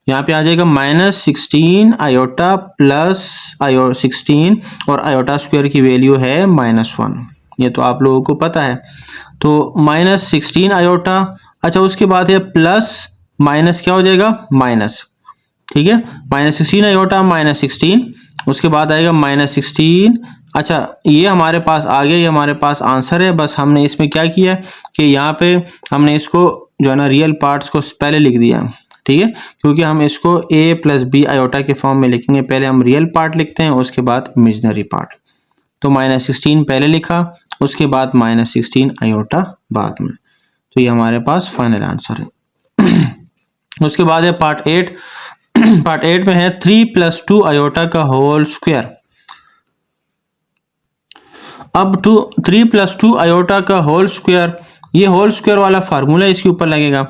यहाँ पे आ जाएगा -16 आयोटा प्लस आयो 16 और आयोटा स्क्वायर की वैल्यू है -1, ये तो आप लोगों को पता है। तो -16 आयोटा, अच्छा उसके बाद है प्लस माइनस क्या हो जाएगा माइनस, ठीक है, -16 आयोटा -16, उसके बाद आएगा -16। अच्छा ये हमारे पास आ गया, ये हमारे पास आंसर है। बस हमने इसमें क्या किया कि यहाँ पे हमने इसको जो है ना रियल पार्ट्स को पहले लिख दिया, ठीक है, क्योंकि हम इसको a + b आयोटा के फॉर्म में लिखेंगे। पहले हम रियल पार्ट लिखते हैं, उसके बाद इमेजिनरी पार्ट। तो -16 पहले लिखा, उसके बाद -16 आयोटा बाद में। तो ये हमारे पास फाइनल आंसर है। उसके बाद है पार्ट 8। पार्ट 8 में है 3 + 2 आयोटा का होल स्क्वायर। अब 3 + 2 आयोटा का होल स्क्वायर, ये होल स्क्वायर वाला फार्मूला इसके ऊपर लगेगा,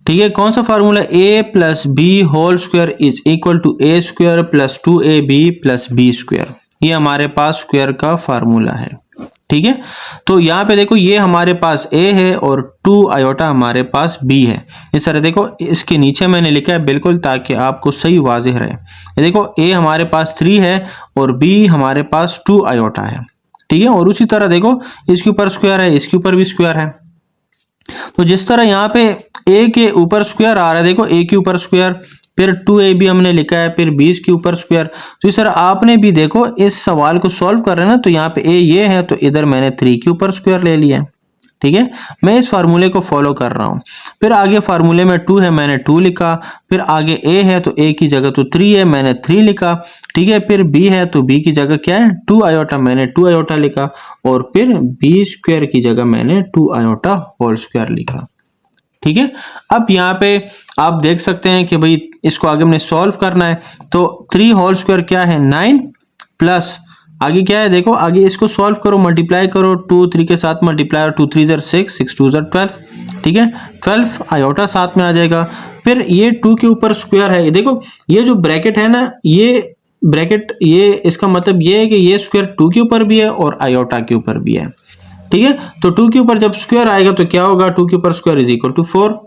ठीक है। कौन सा formula, a + b whole square is equal to a square + 2ab + b square. ये हमारे पास स्क्वायर का फार्मूला है, ठीक है। तो यहाँ पे देखो ये हमारे पास a है और 2 आयोटा हमारे पास b है। इस तरह देखो, इसके नीचे मैंने लिखा है बिल्कुल ताकि आपको सही वाज़ेह रहे। ये देखो a हमारे पास 3 है और b हमारे पास 2 आयोटा है, ठीक है। और उसी तरह देखो इसके ऊपर स्क्वायर है, इसके ऊपर भी स्क्वायर है। तो जिस तरह यहाँ पे a के ऊपर स्क्वायर आ रहा है, देखो a के ऊपर स्क्वायर, फिर 2ab हमने लिखा है, फिर 20 के ऊपर स्क्वायर। तो इस तरह आपने भी देखो इस सवाल को सॉल्व कर रहे हैं ना, तो यहाँ पे a ये है तो इधर मैंने 3 के ऊपर स्क्वायर ले लिया है, ठीक है। मैं इस फार्मूले को फॉलो कर रहा हूँ। फिर आगे फार्मूले में 2 है, मैंने 2 लिखा। फिर आगे a है तो a की जगह तो 3 है, मैंने 3 लिखा, ठीक है। फिर b है तो b की जगह क्या है 2 आयोटा, मैंने 2 आयोटा लिखा। और फिर b स्क्वायर की जगह मैंने 2 आयोटा होल स्क्वायर लिखा, ठीक है। अब यहाँ पे आप देख सकते हैं कि भाई इसको आगे हमने सॉल्व करना है। तो 3 होल स्क्वायर क्या है 9 प्लस आगे क्या है, देखो आगे इसको सॉल्व करो, मल्टीप्लाई करो, 2 3 के साथ मल्टीप्लाई, 2 3 6 6 2 12, ठीक है। 12 आयोटा साथ में आ जाएगा। फिर ये 2 के ऊपर स्क्वायर है, देखो ये जो ब्रैकेट है ना, ये ब्रैकेट, ये इसका मतलब ये है कि ये स्क्वायर 2 के ऊपर भी है और आयोटा के ऊपर भी है, ठीक है। तो 2 के ऊपर जब स्क्वायर आएगा तो क्या होगा, 2 के ऊपर स्क्वायर इज इक्वल टू 4,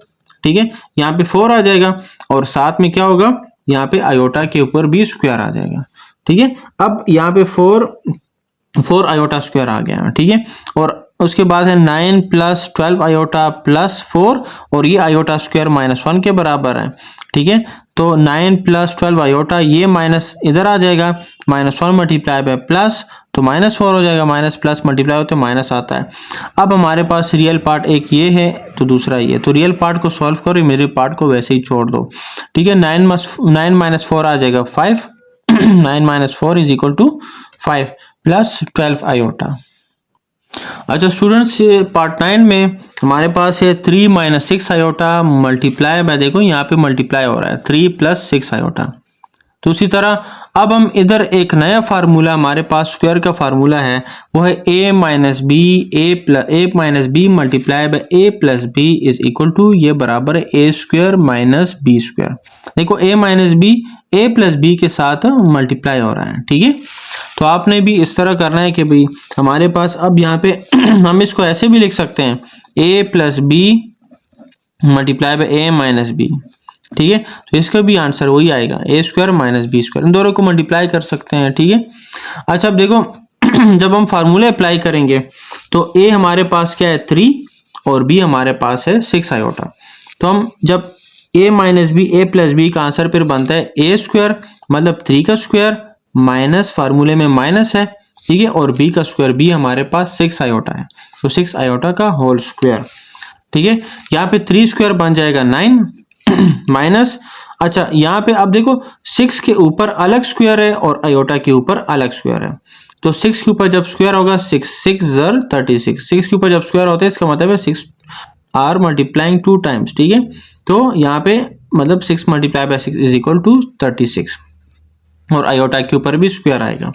ठीक है। यहाँ पे 4 आ जाएगा और साथ में क्या होगा, यहाँ पे आयोटा के ऊपर भी स्क्वायर आ जाएगा, ठीक है। अब यहाँ पे 4 आयोटा स्क्वायर आ गया, ठीक है। और उसके बाद है 9 + 12 आयोटा + 4 और ये आयोटा स्क्वायर -1 के बराबर है, ठीक है। तो 9 + 12 आयोटा, ये माइनस इधर आ जाएगा, -1 मल्टीप्लाई बाय प्लस, तो -4 हो जाएगा, माइनस प्लस मल्टीप्लाई होते माइनस आता है। अब हमारे पास रियल पार्ट एक ये है तो दूसरा ये, तो रियल पार्ट को सॉल्व करो, मेरे पार्ट को वैसे ही छोड़ दो, ठीक है। 9 - 4 आ जाएगा 5, 9 - 4 इज इक्वल टू 5 + 12 आयोटा। अच्छा स्टूडेंट्स, पार्ट 9 में हमारे पास है 3 - 6 आयोटा मल्टीप्लाई बाय, देखो यहाँ पे मल्टीप्लाई हो रहा है 3 + 6 आयोटा। तो उसी तरह अब हम इधर एक नया फार्मूला, हमारे पास स्क्वायर का फार्मूला है, वो है a - b a - b multiply by a + b is equal to, ये बराबर है a स्क्वायर - b स्क्वायर। देखो a - b a + b के साथ मल्टीप्लाई हो रहा है, ठीक है। तो आपने भी इस तरह करना है कि भाई हमारे पास अब यहाँ पे हम इसको ऐसे भी लिख सकते हैं a + b multiply by a - b, ठीक है। तो इसका भी आंसर वही आएगा a स्क्वायर - b स्क्वायर, इन दोनों को मल्टीप्लाई कर सकते हैं, ठीक है। अच्छा अब देखो जब हम फार्मूले अप्लाई करेंगे तो a हमारे पास क्या है 3 और b हमारे पास है 6 आयोटा। तो हम जब a - b a + b का आंसर फिर बनता है a स्क्वायर मतलब 3 का स्क्वायर माइनस फार्मूले में माइनस है, ठीक है, और b का स्क्वायर, b हमारे पास 6 आयोटा है, तो 6 आयोटा का होल स्क्वायर, ठीक है। यहाँ पे 3 स्क्वायर बन जाएगा 9 माइनस, अच्छा यहाँ पे आप देखो 6 के ऊपर अलग स्क्वायर है और आयोटा के ऊपर अलग स्क्वायर है। तो 6 के ऊपर जब स्क्वायर होगा 6 6 ज़र 36, 6 के ऊपर जब स्क्वायर होता है इसका मतलब है 6 आर मल्टीप्लाइंग 2 टाइम्स, ठीक है। तो यहाँ पे मतलब 6 multiply by 6 is equal to 36 और आयोटा के ऊपर भी स्क्वायर आएगा,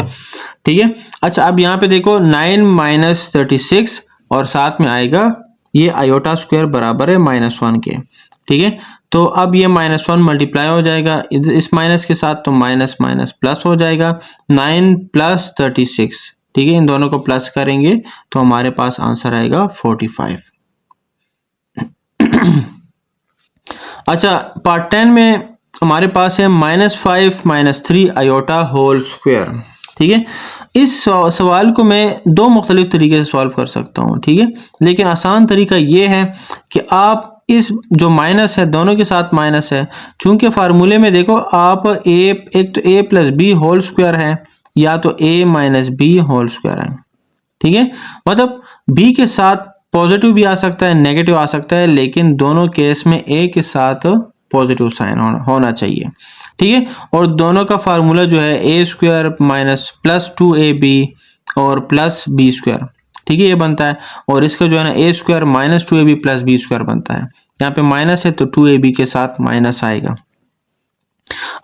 ठीक है। अच्छा अब यहाँ पे देखो 9 माइनस 36 और साथ में आएगा ये आयोटा स्क्वायर बराबर है -1 के, ठीक है। तो अब ये -1 मल्टीप्लाई हो जाएगा इस माइनस के साथ, तो माइनस माइनस प्लस हो जाएगा 9 प्लस 36, ठीक है। इन दोनों को प्लस करेंगे तो हमारे पास आंसर आएगा 45। अच्छा पार्ट 10 में हमारे पास है -5 - 3 आयोटा होल स्क्वायर, ठीक है। इस सवाल को मैं दो मुख्तलिफ तरीके से सॉल्व कर सकता हूँ, ठीक है। लेकिन आसान तरीका ये है कि आप इस जो माइनस है दोनों के साथ माइनस है, चूंकि फार्मूले में देखो आप एक तो a plus B whole square है या तो a minus B whole square है, ठीक है। मतलब b के साथ पॉजिटिव भी आ सकता है, नेगेटिव आ सकता है, लेकिन दोनों केस में a के साथ पॉजिटिव साइन होना चाहिए, ठीक है। और दोनों का फार्मूला जो है a square minus plus 2ab और प्लस बी स्क्वायर, ठीक है, ये बनता है। और इसका जो है ना a square minus 2ab plus B square बनता है। यहाँ पे माइनस है तो 2ab के साथ माइनस आएगा।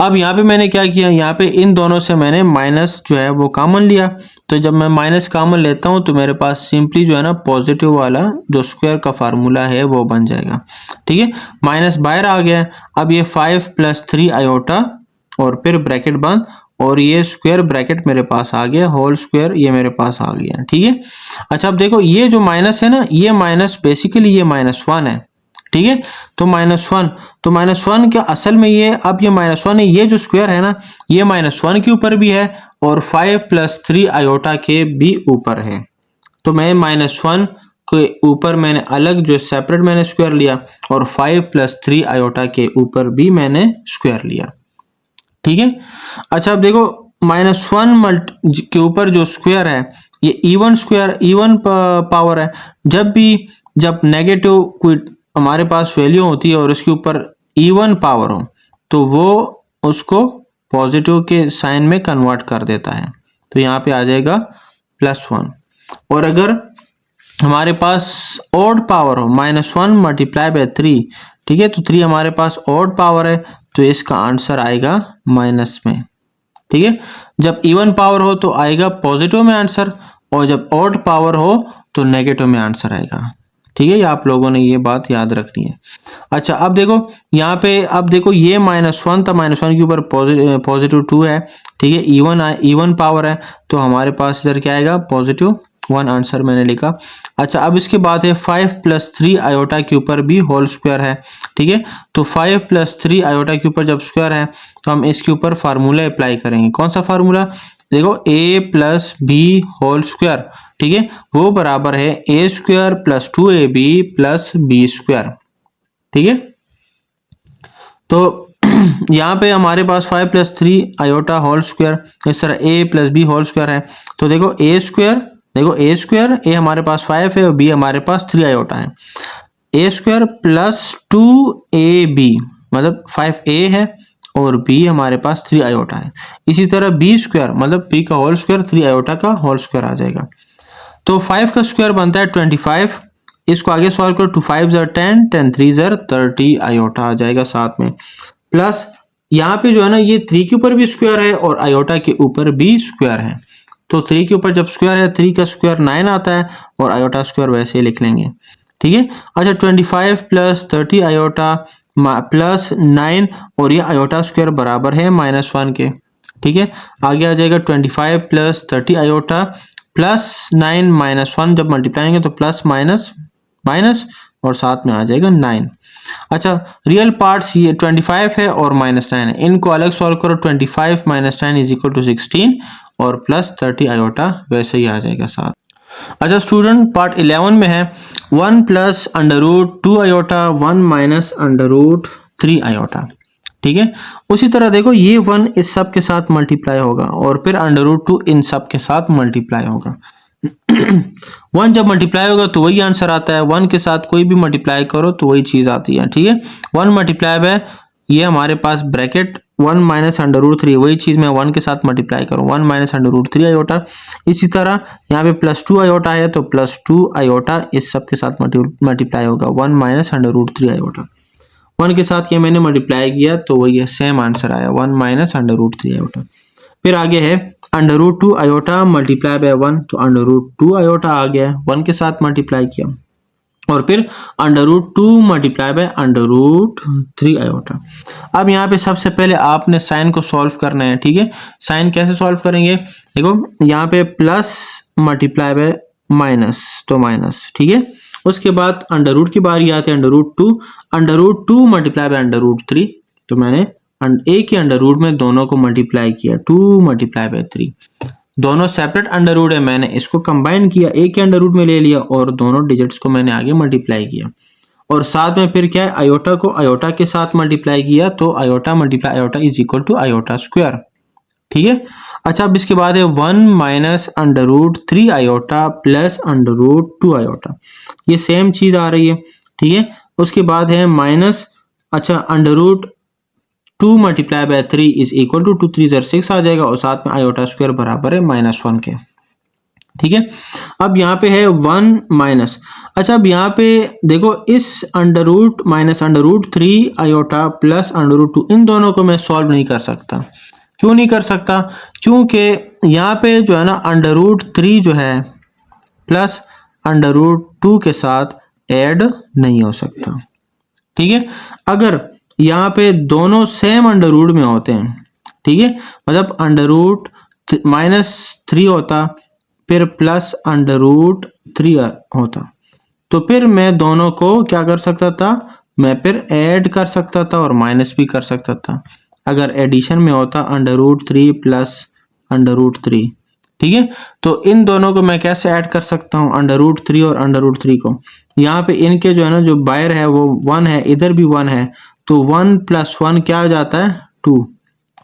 अब यहाँ पे मैंने क्या किया, यहाँ पे इन दोनों से मैंने माइनस जो है वो कॉमन लिया। तो जब मैं माइनस कॉमन लेता हूँ तो मेरे पास सिंपली जो है ना पॉजिटिव वाला जो स्क्वायर का फार्मूला है वो बन जाएगा, ठीक है। माइनस बाहर आ गया। अब ये 5 + 3 आयोटा और फिर ब्रैकेट बंद और ये स्क्वायर ब्रैकेट मेरे पास आ गया, होल स्क्वायर ये मेरे पास आ गया, ठीक है। अच्छा अब देखो ये जो माइनस है ना, ये माइनस बेसिकली ये -1 है, ठीक है। तो -1 क्या असल में ये अब ये -1 है, ये जो स्क्वायर है ना ये -1 के ऊपर भी है और 5 + 3 आयोटा के भी ऊपर है। तो मैं -1 के ऊपर मैंने अलग जो सेपरेट मैंने स्क्वायर लिया और 5 + 3 आयोटा के ऊपर भी मैंने स्क्वायर लिया, ठीक है। अच्छा अब देखो -1 के ऊपर जो स्क्वायर है ये इवन पावर है। जब नेगेटिव कोई हमारे पास वैल्यू होती है और उसके ऊपर इवन पावर हो तो वो उसको पॉजिटिव के साइन में कन्वर्ट कर देता है। तो यहाँ पे आ जाएगा +1। और अगर हमारे पास ऑड पावर हो -1 मल्टीप्लाई बाय 3, ठीक है, तो 3 हमारे पास ऑड पावर है तो इसका आंसर आएगा माइनस में, ठीक है। जब इवन पावर हो तो आएगा पॉजिटिव में आंसर और जब ऑड पावर हो तो नेगेटिव में आंसर आएगा, ठीक है। ये आप लोगों ने ये बात याद रखनी है। अच्छा अब देखो यहाँ पे अब देखो ये -1 था, -1 के ऊपर पॉजिटिव 2 है, ठीक है, इवन पावर है तो हमारे पास इधर क्या आएगा +1 आंसर मैंने लिखा। अच्छा अब इसके बाद है 5 + 3 आयोटा के ऊपर भी होल स्क्वायर है, ठीक है। तो 5 + 3 आयोटा के ऊपर जब स्क्वायर है तो हम इसके ऊपर फार्मूला अप्लाई करेंगे। कौन सा फार्मूला, देखो a + b होल स्क्वायर, ठीक है, वो बराबर है a square + 2ab + b square, ठीक है। तो यहाँ पे हमारे पास 5 + 3 आयोटा होल स्क्वायर इस तरह a + b होल स्क्वायर है। तो देखो a स्क्वायर a हमारे पास 5 है और b हमारे पास 3 आयोटा है। a स्क्वायर + 2ab मतलब 5a है और b हमारे पास 3 आयोटा है। इसी तरह b स्क्वायर मतलब b का होल स्क्वायर 3 आयोटा का होल स्क्वायर आ जाएगा। तो 5 का स्क्वायर बनता है 25, इसको आगे सॉल्व करो, 2 5 ज़र 10, 10 3 ज़र 30 आयोटा आ जाएगा साथ में। प्लस यहाँ पे जो है ना ये 3 के ऊपर भी स्क्वायर है और आयोटा के ऊपर भी स्क्वायर है। तो 3 के ऊपर जब स्क्वायर है 3 का स्क्वायर 9 आता है और आयोटा स्क्वायर वैसे ही लिख लेंगे, ठीक है। अच्छा 25 + 30 आयोटा +9 और ये आयोटा स्क्वायर बराबर है -1 के, ठीक है। आगे आ जाएगा 25 + 30 आयोटा +9 -1 जब मल्टीप्लाई तो प्लस माइनस माइनस और साथ में आ जाएगा 9। अच्छा रियल पार्ट्स ये 25 है और -9 है, इनको अलग सॉल्व करो। 25 - 9 = 16 और +30 आयोटा वैसे ही आ जाएगा साथ। अच्छा स्टूडेंट पार्ट 11 में है 1 + √2 आयोटा 1 - √3 आयोटा, ठीक है। उसी तरह देखो ये 1 इस सब के साथ मल्टीप्लाई होगा और फिर √2 इन सब के साथ मल्टीप्लाई होगा। 1 जब मल्टीप्लाई होगा तो वही आंसर आता है, 1 के साथ कोई भी मल्टीप्लाई करो तो वही चीज आती है, ठीक है। 1 मल्टीप्लाई बाय ये हमारे पास ब्रैकेट 1 माइनस अंडर रूट 3, वही चीज़ मैं 1 के साथ मल्टीप्लाई करूँ 1 माइनस अंडर रूट 3 आयोटा। इसी तरह यहाँ पे प्लस 2 आयोटा है तो प्लस 2 आयोटा इस सब के साथ मल्टीप्लाई होगा 1 माइनस अंडर रूट 3 आयोटा। 1 के साथ ये मैंने मल्टीप्लाई किया तो वही सेम आंसर आया 1 माइनस अंडर रूट 3 आयोटा। फिर आगे है under root 2 iota multiply by 1, तो अंडर रूट 2 आयोटा आ गया 1 के साथ मल्टीप्लाई किया, और फिर under root 2 multiply by under root 3 iota. अब यहाँ पे सबसे पहले आपने साइन को सॉल्व करना है, ठीक है। साइन कैसे सॉल्व करेंगे, देखो यहाँ पे प्लस मल्टीप्लाई बाय माइनस, तो माइनस, ठीक है। उसके बाद अंडर रूट की बारी आती है under root 2 multiply by under root 3, तो मैंने एक ही अंडर रूट में दोनों को मल्टीप्लाई किया 2 मल्टीप्लाई बाय 3। दोनों सेपरेट अंडर रूट है, मैंने इसको कंबाइन किया एक ही अंडर रूट में ले लिया और दोनों डिजिट्स को मैंने आगे मल्टीप्लाई किया, और साथ में फिर क्या है आयोटा को आयोटा के साथ मल्टीप्लाई किया, तो iota multiply iota is equal to iota square, ठीक है। अच्छा, अब इसके बाद है 1 minus under root 3 iota plus under root 2 iota, ये सेम चीज आ रही है, ठीक है। उसके बाद है माइनस, अच्छा under root 2 multiply by 3 is equal to 2 3 6 आ जाएगा, और साथ में आयोटा स्क्वायर बराबर है -1 के, ठीक है। अब यहाँ पे है 1 माइनस, अच्छा अब यहाँ पे देखो इस under root minus under root 3 iota plus under root 2 इन दोनों को मैं सॉल्व नहीं कर सकता। क्यों नहीं कर सकता, क्योंकि यहाँ पे जो है ना अंडर रूट 3 जो है प्लस अंडर रूट 2 के साथ ऐड नहीं हो सकता, ठीक है। अगर यहाँ पे दोनों सेम अंडर रूट में होते हैं, ठीक है, मतलब अंडर रूट -3 होता फिर प्लस अंडर रूट 3 होता, तो फिर मैं दोनों को क्या कर सकता था, मैं फिर ऐड कर सकता था और माइनस भी कर सकता था। अगर एडिशन में होता under root 3 plus under root 3, ठीक है, तो इन दोनों को मैं कैसे ऐड कर सकता हूँ अंडर रूट 3 और अंडर रूट 3 को, यहाँ पे इनके जो है ना जो बाहर है वो 1 है, इधर भी 1 है, तो 1 प्लस 1 क्या हो जाता है 2,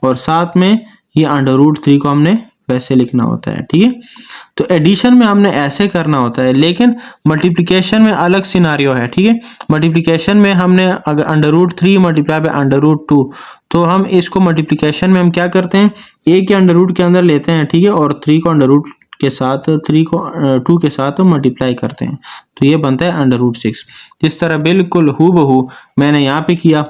और साथ में ये अंडर रूट 3 को हमने वैसे लिखना होता है, ठीक है। तो एडिशन में हमने ऐसे करना होता है, लेकिन मल्टीप्लिकेशन में अलग सिनारियो है, ठीक है। मल्टीप्लिकेशन में हमने अगर under root 3 multiply by under root 2, तो हम इसको मल्टीप्लिकेशन में हम क्या करते हैं एक ही अंडर रूट के अंदर लेते हैं, ठीक है, और 3 को अंडर रूट के साथ 3 को 2 के साथ मल्टीप्लाई करते हैं, तो ये बनता है अंडर रूट 6। जिस तरह बिल्कुल हूबहू मैंने यहाँ पे किया,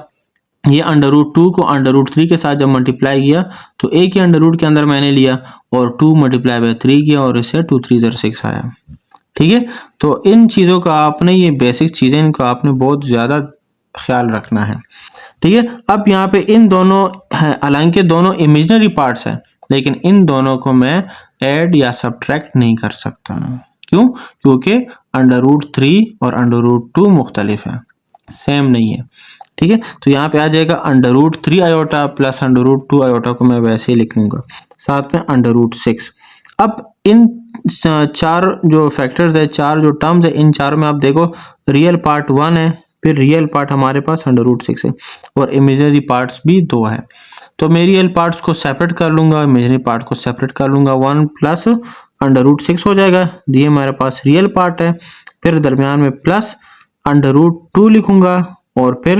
ये अंडर रूट 2 को अंडर रूट 3 के साथ जब मल्टीप्लाई किया तो एक ही अंडर रूट के अंदर मैंने लिया और 2 मल्टीप्लाई बाय 3 किया और इससे 2 3 6 आया, ठीक है। तो इन चीज़ों का आपने, ये बेसिक चीज़ें इनको आपने बहुत ज़्यादा ख्याल रखना है, ठीक है। अब यहाँ पे इन दोनों, हालांकि दोनों इमेजिनरी पार्ट्स हैं, लेकिन इन दोनों को मैं ऐड या सब्ट्रैक्ट नहीं कर सकता, क्यों, क्योंकि अंडर रूट 3 और अंडर रूट 2 मुख्तलिफ है, सेम नहीं है, ठीक है। तो यहाँ पे आ जाएगा under root 3 iota plus under root 2 iota को मैं वैसे ही लिख लूंगा, साथ में अंडर रूट 6। अब इन चार जो फैक्टर्स है, चार जो टर्म्स है, इन चारों में आप देखो रियल पार्ट 1 है, फिर रियल पार्ट हमारे पास अंडर रूट 6 है, और इमेजिनरी पार्ट्स भी 2 है। तो मैं रियल पार्ट्स को सेपरेट कर लूंगा, इमेजिनरी पार्ट को सेपरेट कर लूंगा, 1 प्लस अंडर रूट 6 हो जाएगा, ये हमारे पास रियल पार्ट है। फिर दरमियान में प्लस अंडर रूट 2 लिखूंगा, और फिर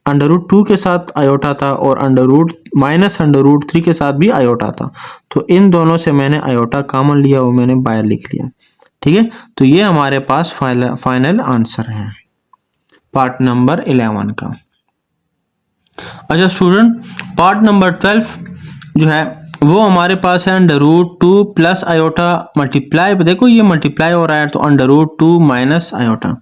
अंडर रूट 2 के साथ आयोटा था और अंडर रूट 3 के साथ भी आयोटा था, तो इन दोनों से मैंने आयोटा कॉमन लिया, वो मैंने बाहर लिख लिया, ठीक है। तो ये हमारे पास फाइनल आंसर है पार्ट नंबर 11 का। अच्छा स्टूडेंट, पार्ट नंबर 12 जो है वो हमारे पास है under root 2 plus iota multiply, देखो ये मल्टीप्लाई हो रहा है, तो अंडर रूट 2 माइनस आयोटा।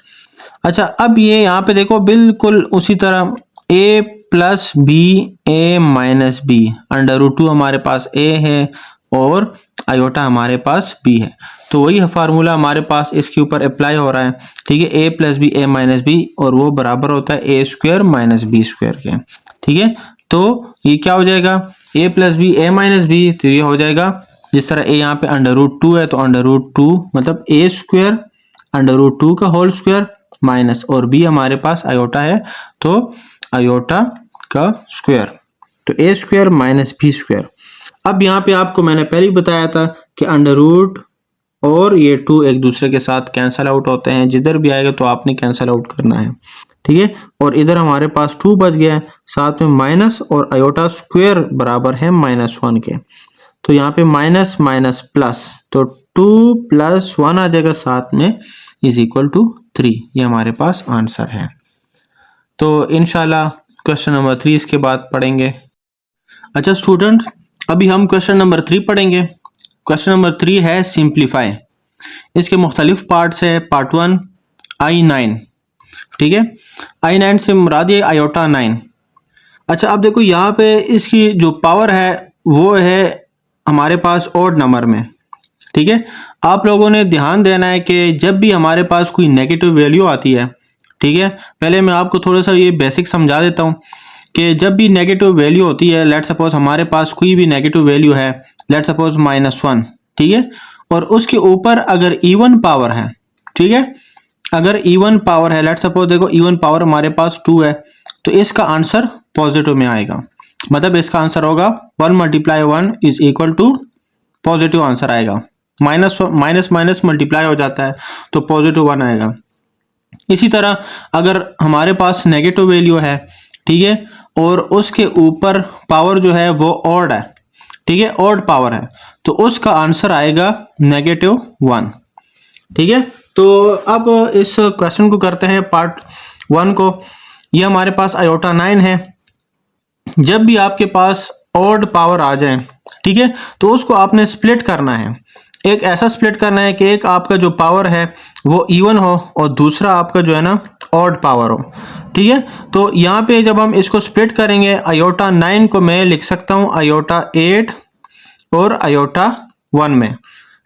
अच्छा अब ये यहाँ पे देखो बिल्कुल उसी तरह a plus B A minus B, under root 2 हमारे पास a है और आयोटा हमारे पास b है, तो वही फार्मूला हमारे पास इसके ऊपर अप्लाई हो रहा है, ठीक है। a plus B A minus B, और वो बराबर होता है a square minus B square के, ठीक है। तो ये क्या हो जाएगा a plus B A minus B, तो ये हो जाएगा जिस तरह a यहाँ पे अंडर रूट 2 है, तो अंडर रूट 2 मतलब a स्क्वायर अंडर रूट 2 का होल स्क्वायर माइनस, और b हमारे पास आयोटा है तो आयोटा का स्क्वायर, तो a square minus B square. अब यहाँ पे आपको मैंने पहले ही बताया था कि अंडर रूट और ये 2 एक दूसरे के साथ कैंसल आउट होते हैं, जिधर भी आएगा तो आपने कैंसल आउट करना है, ठीक है, और इधर हमारे पास 2 बच गया है, साथ में माइनस और आयोटा स्क्वायर बराबर है -1 के। तो यहाँ पे माइनस माइनस प्लस, तो 2 + 1 आ जाएगा साथ में = 3। ये हमारे पास आंसर है। तो इंशाल्लाह क्वेश्चन नंबर 3 इसके बाद पढ़ेंगे। अच्छा स्टूडेंट, अभी हम क्वेश्चन नंबर 3 पढ़ेंगे। क्वेश्चन नंबर 3 है सिंप्लीफाई। इसके मुख्तलिफ पार्ट्स है। पार्ट 1 I9, ठीक है, I9 से मुराद ये आयोटा 9। अच्छा अब देखो यहाँ पे इसकी जो पावर है वो है हमारे पास ऑड नंबर में, ठीक है। आप लोगों ने ध्यान देना है कि जब भी हमारे पास कोई नेगेटिव वैल्यू आती है, ठीक है, पहले मैं आपको थोड़ा सा ये बेसिक समझा देता हूँ कि जब भी नेगेटिव वैल्यू होती है, लेट सपोज हमारे पास कोई भी नेगेटिव वैल्यू है, लेट सपोज -1, ठीक है, और उसके ऊपर अगर इवन पावर है, ठीक है, अगर इवन पावर है, लेट सपोज देखो इवन पावर हमारे पास 2 है, तो इसका आंसर पॉजिटिव में आएगा। मतलब इसका आंसर होगा 1 × 1 = पॉजिटिव आंसर आएगा। माइनस माइनस मल्टीप्लाई हो जाता है तो पॉजिटिव 1 आएगा। इसी तरह अगर हमारे पास नेगेटिव वैल्यू है, ठीक है, और उसके ऊपर पावर जो है वो ऑड है, ठीक है, ऑड पावर है, तो उसका आंसर आएगा -1, ठीक है। तो अब इस क्वेश्चन को करते हैं पार्ट 1 को। ये हमारे पास आयोटा 9 है। जब भी आपके पास ऑड पावर आ जाए, ठीक है, तो उसको आपने स्प्लिट करना है। एक ऐसा स्प्लिट करना है कि एक आपका जो पावर है वो इवन हो और दूसरा आपका जो है ना ऑड पावर हो, ठीक है। तो यहाँ पे जब हम इसको स्प्लिट करेंगे, आयोटा 9 को मैं लिख सकता हूँ आयोटा 8 और आयोटा 1 में,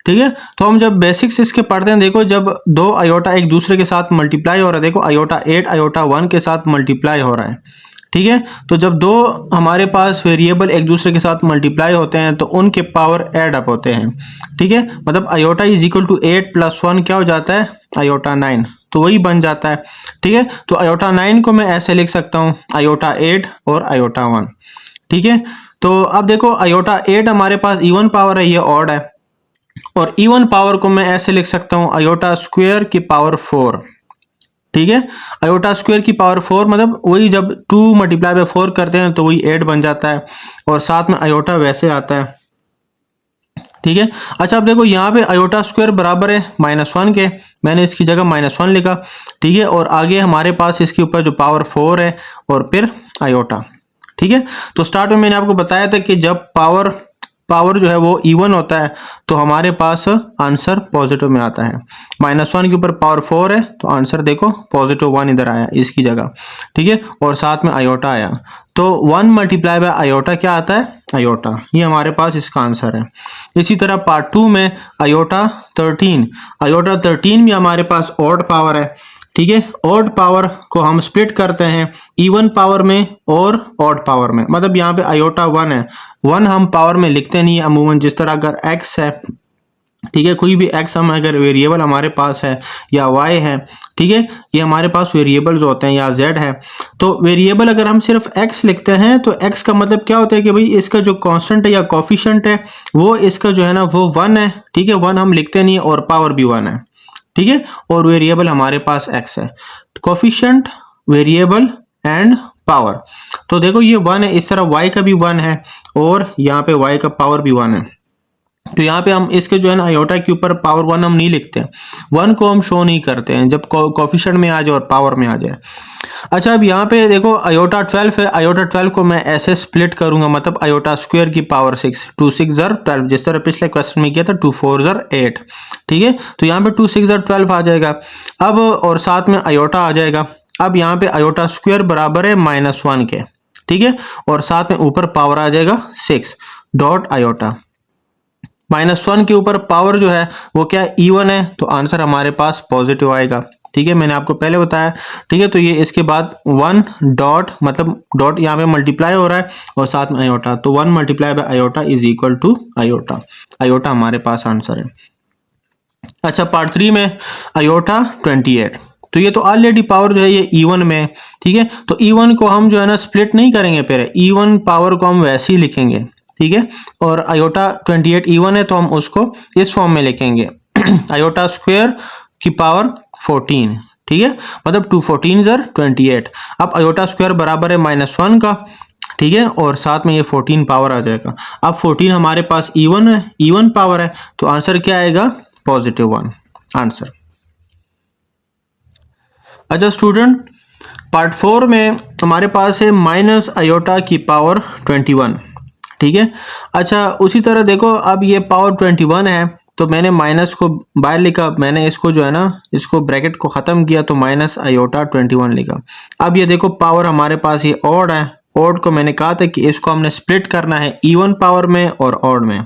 ठीक है। तो हम जब बेसिक्स इसके पढ़ते हैं, देखो जब दो आयोटा एक दूसरे के साथ मल्टीप्लाई हो रहा है, देखो आयोटा 8 आयोटा 1 के साथ मल्टीप्लाई हो रहा है, ठीक है। तो जब दो हमारे पास वेरिएबल एक दूसरे के साथ मल्टीप्लाई होते हैं तो उनके पावर ऐड अप होते हैं, ठीक है। मतलब आयोटा = 8 + 1 क्या हो जाता है, आयोटा 9, तो वही बन जाता है, ठीक है। तो आयोटा 9 को मैं ऐसे लिख सकता हूँ आयोटा 8 और आयोटा 1, ठीक है। तो अब देखो आयोटा 8 हमारे पास इवन पावर है, ये ऑड है, और इवन पावर को मैं ऐसे लिख सकता हूँ आयोटा स्क्वायर की पावर 4, ठीक है। आयोटा स्क्वायर की पावर 4 मतलब वही जब 2 × 4 करते हैं तो वही 8 बन जाता है, और साथ में आयोटा वैसे आता है, ठीक है। अच्छा अब देखो यहाँ पे आयोटा स्क्वायर बराबर है -1 के, मैंने इसकी जगह -1 लिखा, ठीक है। और आगे हमारे पास इसके ऊपर जो पावर 4 है और फिर आयोटा, ठीक है। तो स्टार्ट में मैंने आपको बताया था कि जब पावर जो है वो इवन होता है तो हमारे पास आंसर पॉजिटिव में आता है। -1 के ऊपर पावर 4 है तो आंसर देखो +1 इधर आया इसकी जगह, ठीक है, और साथ में आयोटा आया, तो 1 × आयोटा क्या आता है, आयोटा। ये हमारे पास इसका आंसर है। इसी तरह पार्ट 2 में आयोटा 13 भी हमारे पास ऑड पावर है, ठीक है। ऑड पावर को हम स्प्लिट करते हैं इवन पावर में और ऑड पावर में। मतलब यहाँ पे आयोटा 1 है, 1 हम पावर में लिखते नहीं है अमूमन, जिस तरह अगर x है, ठीक है, कोई भी x हम अगर वेरिएबल हमारे पास है या y है, ठीक है, ये हमारे पास वेरिएबल्स होते हैं, या z है, तो वेरिएबल अगर हम सिर्फ x लिखते हैं तो x का मतलब क्या होता है कि भाई इसका जो कांस्टेंट है या कोफिशिएंट है वो इसका जो है ना वो 1 है, ठीक है, 1 हम लिखते नहीं और पावर भी 1 है, ठीक है, और वेरिएबल हमारे पास x है। कोफिशिएंट, वेरिएबल एंड पावर, तो देखो ये 1 है, इस तरह y का भी 1 है और यहाँ पे y का पावर भी 1 है। तो यहाँ पे हम इसके जो है ना आयोटा के ऊपर पावर 1 हम नहीं लिखते, 1 को हम शो नहीं करते हैं जब कोफिशिएंट में आ जाए और पावर में आ जाए। अच्छा अब यहाँ पे देखो आयोटा 12 है, आयोटा 12 को मैं ऐसे स्प्लिट करूंगा, मतलब आयोटा स्क्वायर की पावर 6, 2 × 6 = 12, जिस तरह पिछले क्वेश्चन में किया था 2 × 4 = 8, ठीक है। तो यहाँ पे 2 × 6 = 12 आ जाएगा। अब और साथ में आयोटा आ जाएगा। अब यहाँ पे आयोटा स्क्वायर बराबर है -1 के, ठीक है, और साथ में ऊपर पावर आ जाएगा 6 डॉट आयोटा। -1 के ऊपर पावर जो है वो क्या इवन है, तो आंसर हमारे पास पॉजिटिव आएगा, ठीक है, मैंने आपको पहले बताया, ठीक है। तो ये इसके बाद 1 डॉट, मतलब डॉट यहाँ पे मल्टीप्लाई हो रहा है और साथ में आयोटा, तो 1 × आयोटा = आयोटा। आयोटा हमारे पास आंसर है। अच्छा पार्ट 3 में आयोटा 28, तो ये तो ऑलरेडी पावर जो है ये इवन में, ठीक है। तो इवन को हम जो है ना स्प्लिट नहीं करेंगे, फिर इवन पावर को हम वैसे ही लिखेंगे, ठीक है। और आयोटा 28 इवन है तो हम उसको इस फॉर्म में लिखेंगे आयोटा स्क्वायर की पावर 14, ठीक है, मतलब 2 14 ज़र 28। अब आयोटा स्क्वायर बराबर है -1 का, ठीक है, और साथ में ये 14 पावर आ जाएगा। अब 14 हमारे पास इवन है, इवन पावर है, तो आंसर क्या आएगा? +1 आंसर। अच्छा स्टूडेंट, पार्ट 4 में हमारे पास है माइनस आयोटा की पावर 21, ठीक है। अच्छा उसी तरह देखो, अब ये पावर 21 है तो मैंने माइनस को बाहर लिखा, मैंने इसको जो है ना, इसको ब्रैकेट को ख़त्म किया तो माइनस आयोटा 21 लिखा। अब ये देखो पावर हमारे पास ये ऑड है, ऑड को मैंने कहा था कि इसको हमने स्प्लिट करना है इवन पावर में और ऑड में,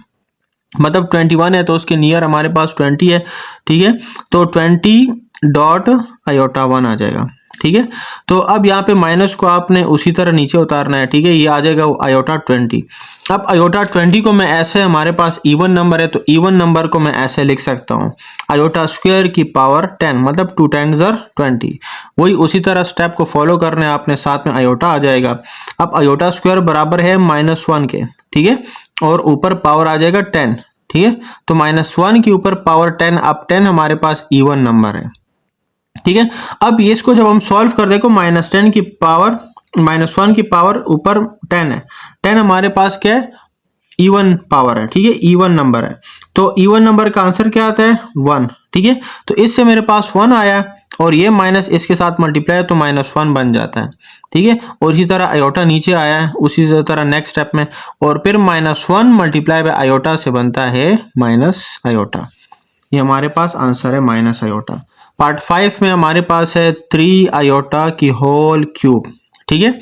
मतलब 21 है तो उसके नियर हमारे पास 20 है, ठीक है, तो 20 डॉट आयोटा 1 आ जाएगा, ठीक है। तो अब यहाँ पे माइनस को आपने उसी तरह नीचे उतारना है, ठीक है, ये आ जाएगा आयोटा 20। अब आयोटा 20 को मैं ऐसे, हमारे पास इवन नंबर है तो इवन नंबर को मैं ऐसे लिख सकता हूँ, आयोटा स्क्वायर की पावर 10, मतलब 2 10 ज़र 20। वही उसी तरह स्टेप को फॉलो करना है आपने, साथ में आयोटा आ जाएगा। अब आयोटा स्क्वायर बराबर है -1 के, ठीक है, और ऊपर पावर आ जाएगा 10, ठीक है, तो -1 के ऊपर पावर 10। अब 10 हमारे पास इवन नंबर है, ठीक है। अब ये इसको जब हम सॉल्व कर देखो, -10 की पावर -1 की पावर ऊपर 10 है, 10 हमारे पास क्या है? इवन पावर है, ठीक है, इवन नंबर है, तो इवन नंबर का आंसर क्या आता है? 1, ठीक है। तो इससे मेरे पास 1 आया और ये माइनस इसके साथ मल्टीप्लाई तो -1 बन जाता है, ठीक है। और इसी तरह आयोटा नीचे आया है उसी तरह नेक्स्ट स्टेप में, और फिर -1 मल्टीप्लाई बाय आयोटा से बनता है माइनस आयोटा। ये हमारे पास आंसर है माइनस आयोटा। पार्ट 5 में हमारे पास है 3 आयोटा की होल क्यूब, ठीक है।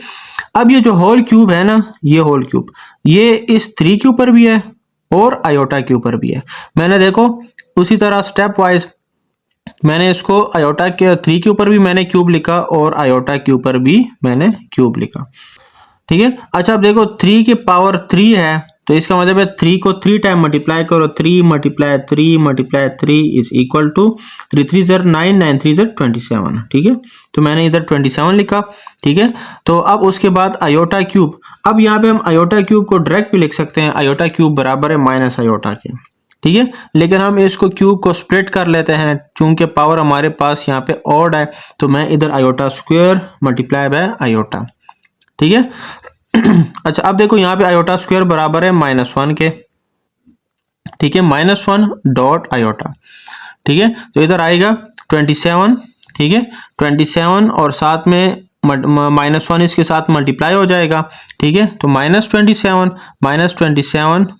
अब ये जो होल क्यूब है ना, ये होल क्यूब ये इस 3 के ऊपर भी है और आयोटा के ऊपर भी है। मैंने देखो उसी तरह स्टेप वाइज मैंने इसको आयोटा के 3 के ऊपर भी मैंने क्यूब लिखा और आयोटा के ऊपर भी मैंने क्यूब लिखा, ठीक है। अच्छा अब देखो 3 की पावर 3 है तो इसका मतलब है 3 को 3 टाइम मल्टीप्लाई करो, 3 multiply 3 multiply 3 is equal to 3 3 ज़र 9, 9 3 ज़र 27, ठीक है। तो मैंने इधर 27 लिखा, ठीक है। तो अब उसके बाद आयोटा क्यूब, अब यहाँ पे हम आयोटा क्यूब को डायरेक्ट भी लिख सकते हैं, आयोटा क्यूब बराबर है माइनस आयोटा के, ठीक है। लेकिन हम इसको क्यूब को स्प्लिट कर लेते हैं, चूंकि पावर हमारे पास यहाँ पे ऑड है तो मैं इधर iota square multiply by iota, ठीक है। अच्छा अब देखो यहाँ पे आयोटा स्क्वायर बराबर है -1 के, ठीक है, -1 डॉट आयोटा, ठीक है। तो इधर आएगा 27, ठीक है, 27 और साथ में -1 इसके साथ मल्टीप्लाई हो जाएगा, ठीक है। तो -27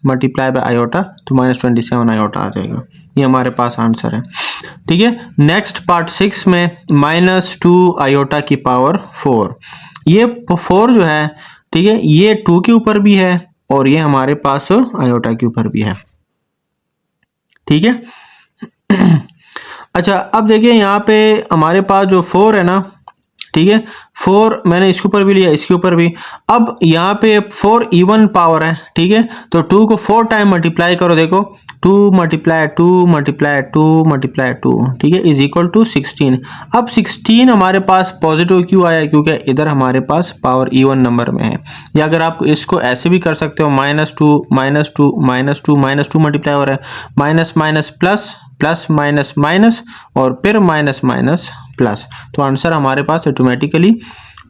मल्टीप्लाई बाय आयोटा, तो -27 आयोटा आ जाएगा। ये हमारे पास आंसर है, ठीक है। नेक्स्ट पार्ट 6 में -2 आयोटा की पावर 4, ये 4 जो है, ठीक है, ये 2 के ऊपर भी है और ये हमारे पास आयोटा के ऊपर भी है, ठीक है। अच्छा अब देखिए यहाँ पे हमारे पास जो 4 है ना, ठीक है, 4 मैंने इसके ऊपर भी लिया, इसके ऊपर भी। अब यहाँ पे 4 इवन पावर है, ठीक है, तो 2 को 4 टाइम मल्टीप्लाई करो, देखो 2 मल्टीप्लाई 2 मल्टीप्लाई 2 मल्टीप्लाई 2, ठीक है, इज इक्वल टू 16। अब 16 हमारे पास पॉजिटिव क्यों आया? क्योंकि इधर हमारे पास पावर इवन नंबर में है। या अगर आप इसको ऐसे भी कर सकते हो, -2 -2 -2 -2 मल्टीप्लाई हो रहा है, minus minus plus plus minus minus और फिर माइनस माइनस प्लस, तो आंसर हमारे पास ऑटोमेटिकली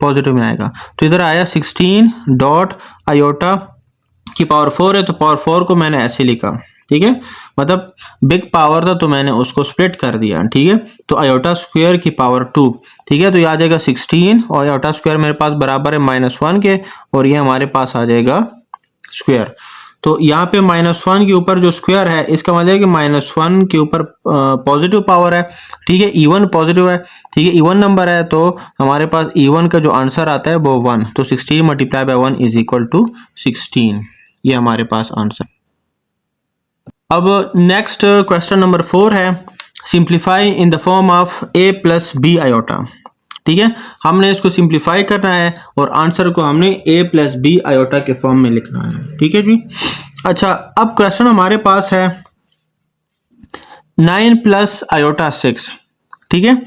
पॉजिटिव में आएगा। तो इधर आया 16 डॉट आयोटा की पावर 4 है तो पावर 4 को मैंने ऐसे लिखा, ठीक है, मतलब बिग पावर था तो मैंने उसको स्प्लिट कर दिया, ठीक है। तो आयोटा स्क्वायर की पावर 2, ठीक है, तो ये आ जाएगा 16 और आयोटा स्क्वायर मेरे पास बराबर है -1 के और ये हमारे पास आ जाएगा स्क्वायर। तो यहाँ पे -1 के ऊपर जो स्क्वायर है इसका मतलब है कि -1 के ऊपर पॉजिटिव पावर है, ठीक है, इवन पॉजिटिव है, ठीक है, इवन नंबर है, तो हमारे पास इवन का जो आंसर आता है वो 1, तो 16 multiply by 1 is equal to 16, ये हमारे पास आंसर। अब नेक्स्ट क्वेश्चन नंबर 4 है, simplify in the form of a plus B iota, ठीक है, हमने इसको सिंप्लीफाई करना है और आंसर को हमने a प्लस बी आयोटा के फॉर्म में लिखना है, ठीक है जी। अच्छा अब क्वेश्चन हमारे पास है 9 प्लस आयोटा 6, ठीक है।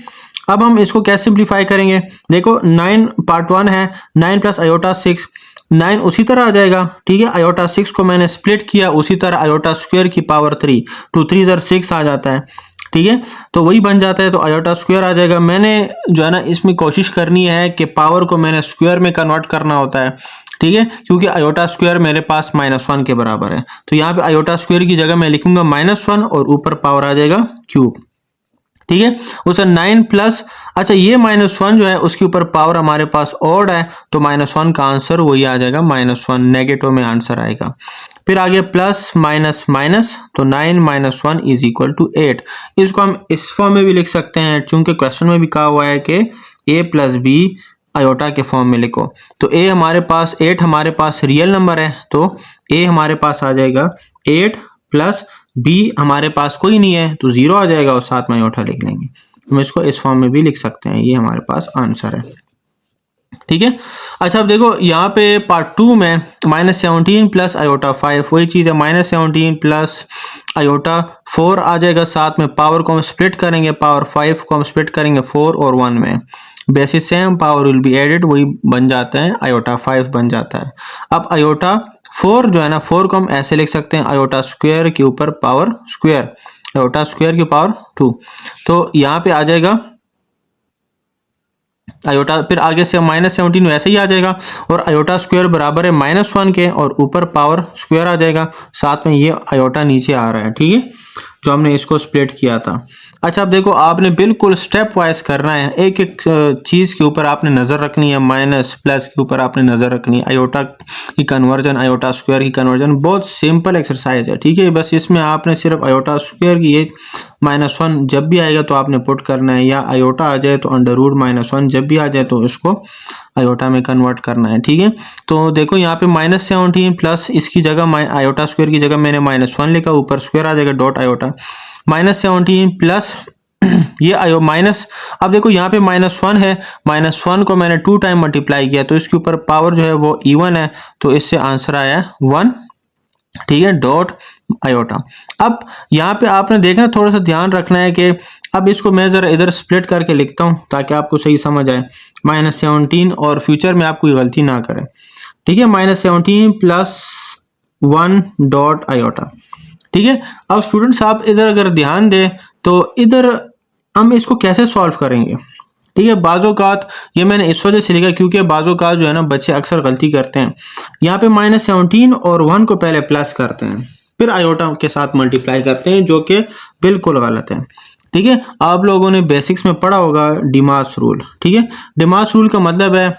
अब हम इसको कैसे सिंप्लीफाई करेंगे? देखो 9 पार्ट 1 है, 9 प्लस आयोटा 6, 9 उसी तरह आ जाएगा, ठीक है, आयोटा 6 को मैंने स्प्लिट किया, उसी तरह आयोटा स्क्वायर की पावर 3, 2 3 ज़र 6 आ जाता है, ठीक है, तो वही बन जाता है, तो आयोटा स्क्वायर आ जाएगा। मैंने जो है ना इसमें कोशिश करनी है कि पावर को मैंने स्क्वायर में कन्वर्ट करना होता है, ठीक है, क्योंकि आयोटा स्क्वायर मेरे पास -1 के बराबर है। तो यहाँ पे आयोटा स्क्वायर की जगह मैं लिखूंगा -1 और ऊपर पावर आ जाएगा क्यूब, ठीक है। उसे 9 प्लस, अच्छा ये -1 जो है उसके ऊपर पावर हमारे पास ऑड है, तो -1 का आंसर वही आ जाएगा -1, नेगेटिव में आंसर आएगा। फिर आगे प्लस माइनस माइनस, तो 9 - 1 इज इक्वल टू 8। इसको हम इस फॉर्म में भी लिख सकते हैं, चूंकि क्वेश्चन में भी कहा हुआ है कि a प्लस बी आयोटा के फॉर्म में लिखो। तो a हमारे पास 8 हमारे पास रियल नंबर है, तो a हमारे पास आ जाएगा 8 प्लस b हमारे पास कोई नहीं है तो 0 आ जाएगा और साथ में आयोटा लिख लेंगे। हम इसको इस फॉर्म में भी लिख सकते हैं, ये हमारे पास आंसर है, ठीक है। अच्छा अब देखो यहाँ पे पार्ट 2 में -17 प्लस आयोटा 5, वही चीज़ है, -17 प्लस आयोटा 4 आ जाएगा। साथ में पावर को हम स्प्लिट करेंगे, पावर 5 को हम स्प्लिट करेंगे 4 और 1 में, bases same power will be added, वही बन जाता है आयोटा 5 बन जाता है। अब आयोटा 4 जो है ना, 4 को हम ऐसे लिख सकते हैं आयोटा स्क्वायर के ऊपर पावर स्क्वायर, आयोटा स्क्वायर की पावर 2, तो यहाँ पे आ जाएगा आयोटा, फिर आगे से -17 वैसे ही आ जाएगा और आयोटा स्क्वायर बराबर है -1 के और ऊपर पावर स्क्वायर आ जाएगा, साथ में ये आयोटा नीचे आ रहा है, ठीक है, जो हमने इसको स्प्लिट किया था। अच्छा अब देखो आपने बिल्कुल स्टेप वाइज करना है, एक एक चीज़ के ऊपर आपने नज़र रखनी है, माइनस प्लस के ऊपर आपने नज़र रखनी है, आयोटा की कन्वर्जन, आयोटा स्क्वायर की कन्वर्जन, बहुत सिंपल एक्सरसाइज है, ठीक है। बस इसमें आपने सिर्फ आयोटा स्क्वायर की ये -1 जब भी आएगा तो आपने पुट करना है, या आयोटा आ जाए तो √-1 जब भी आ जाए तो इसको आयोटा में कन्वर्ट करना है, ठीक है। तो देखो यहाँ पे -17 प्लस इसकी जगह आयोटा स्क्वायर की जगह मैंने -1 लिखा, ऊपर स्क्वायर आ जाएगा डॉट आयोटा, -17 प्लस ये आयो माइनस, अब देखो यहाँ पे -1 है, -1 को मैंने 2 टाइम मल्टीप्लाई किया तो इसके ऊपर पावर जो है वो इवन है, तो इससे आंसर आया 1, ठीक है, डॉट आयोटा। अब यहाँ पे आपने देखना, थोड़ा सा ध्यान रखना है कि अब इसको मैं जरा इधर स्प्लिट करके लिखता हूँ ताकि आपको सही समझ आए, -17 और फ्यूचर में आप कोई गलती ना करें, ठीक है, -17 प्लस 1 डॉट आयोटा, ठीक है। अब स्टूडेंट्स आप इधर अगर ध्यान दें तो इधर हम इसको कैसे सॉल्व करेंगे, ठीक है। बाज़ोकात ये मैंने इस वजह से लिखा क्योंकि बाज़ोकात जो है ना बच्चे अक्सर गलती करते हैं, यहाँ पे -17 और 1 को पहले प्लस करते हैं फिर आयोटा के साथ मल्टीप्लाई करते हैं, जो कि बिल्कुल गलत है, ठीक है। आप लोगों ने बेसिक्स में पढ़ा होगा डिमास रूल, ठीक है। डिमास रूल का मतलब है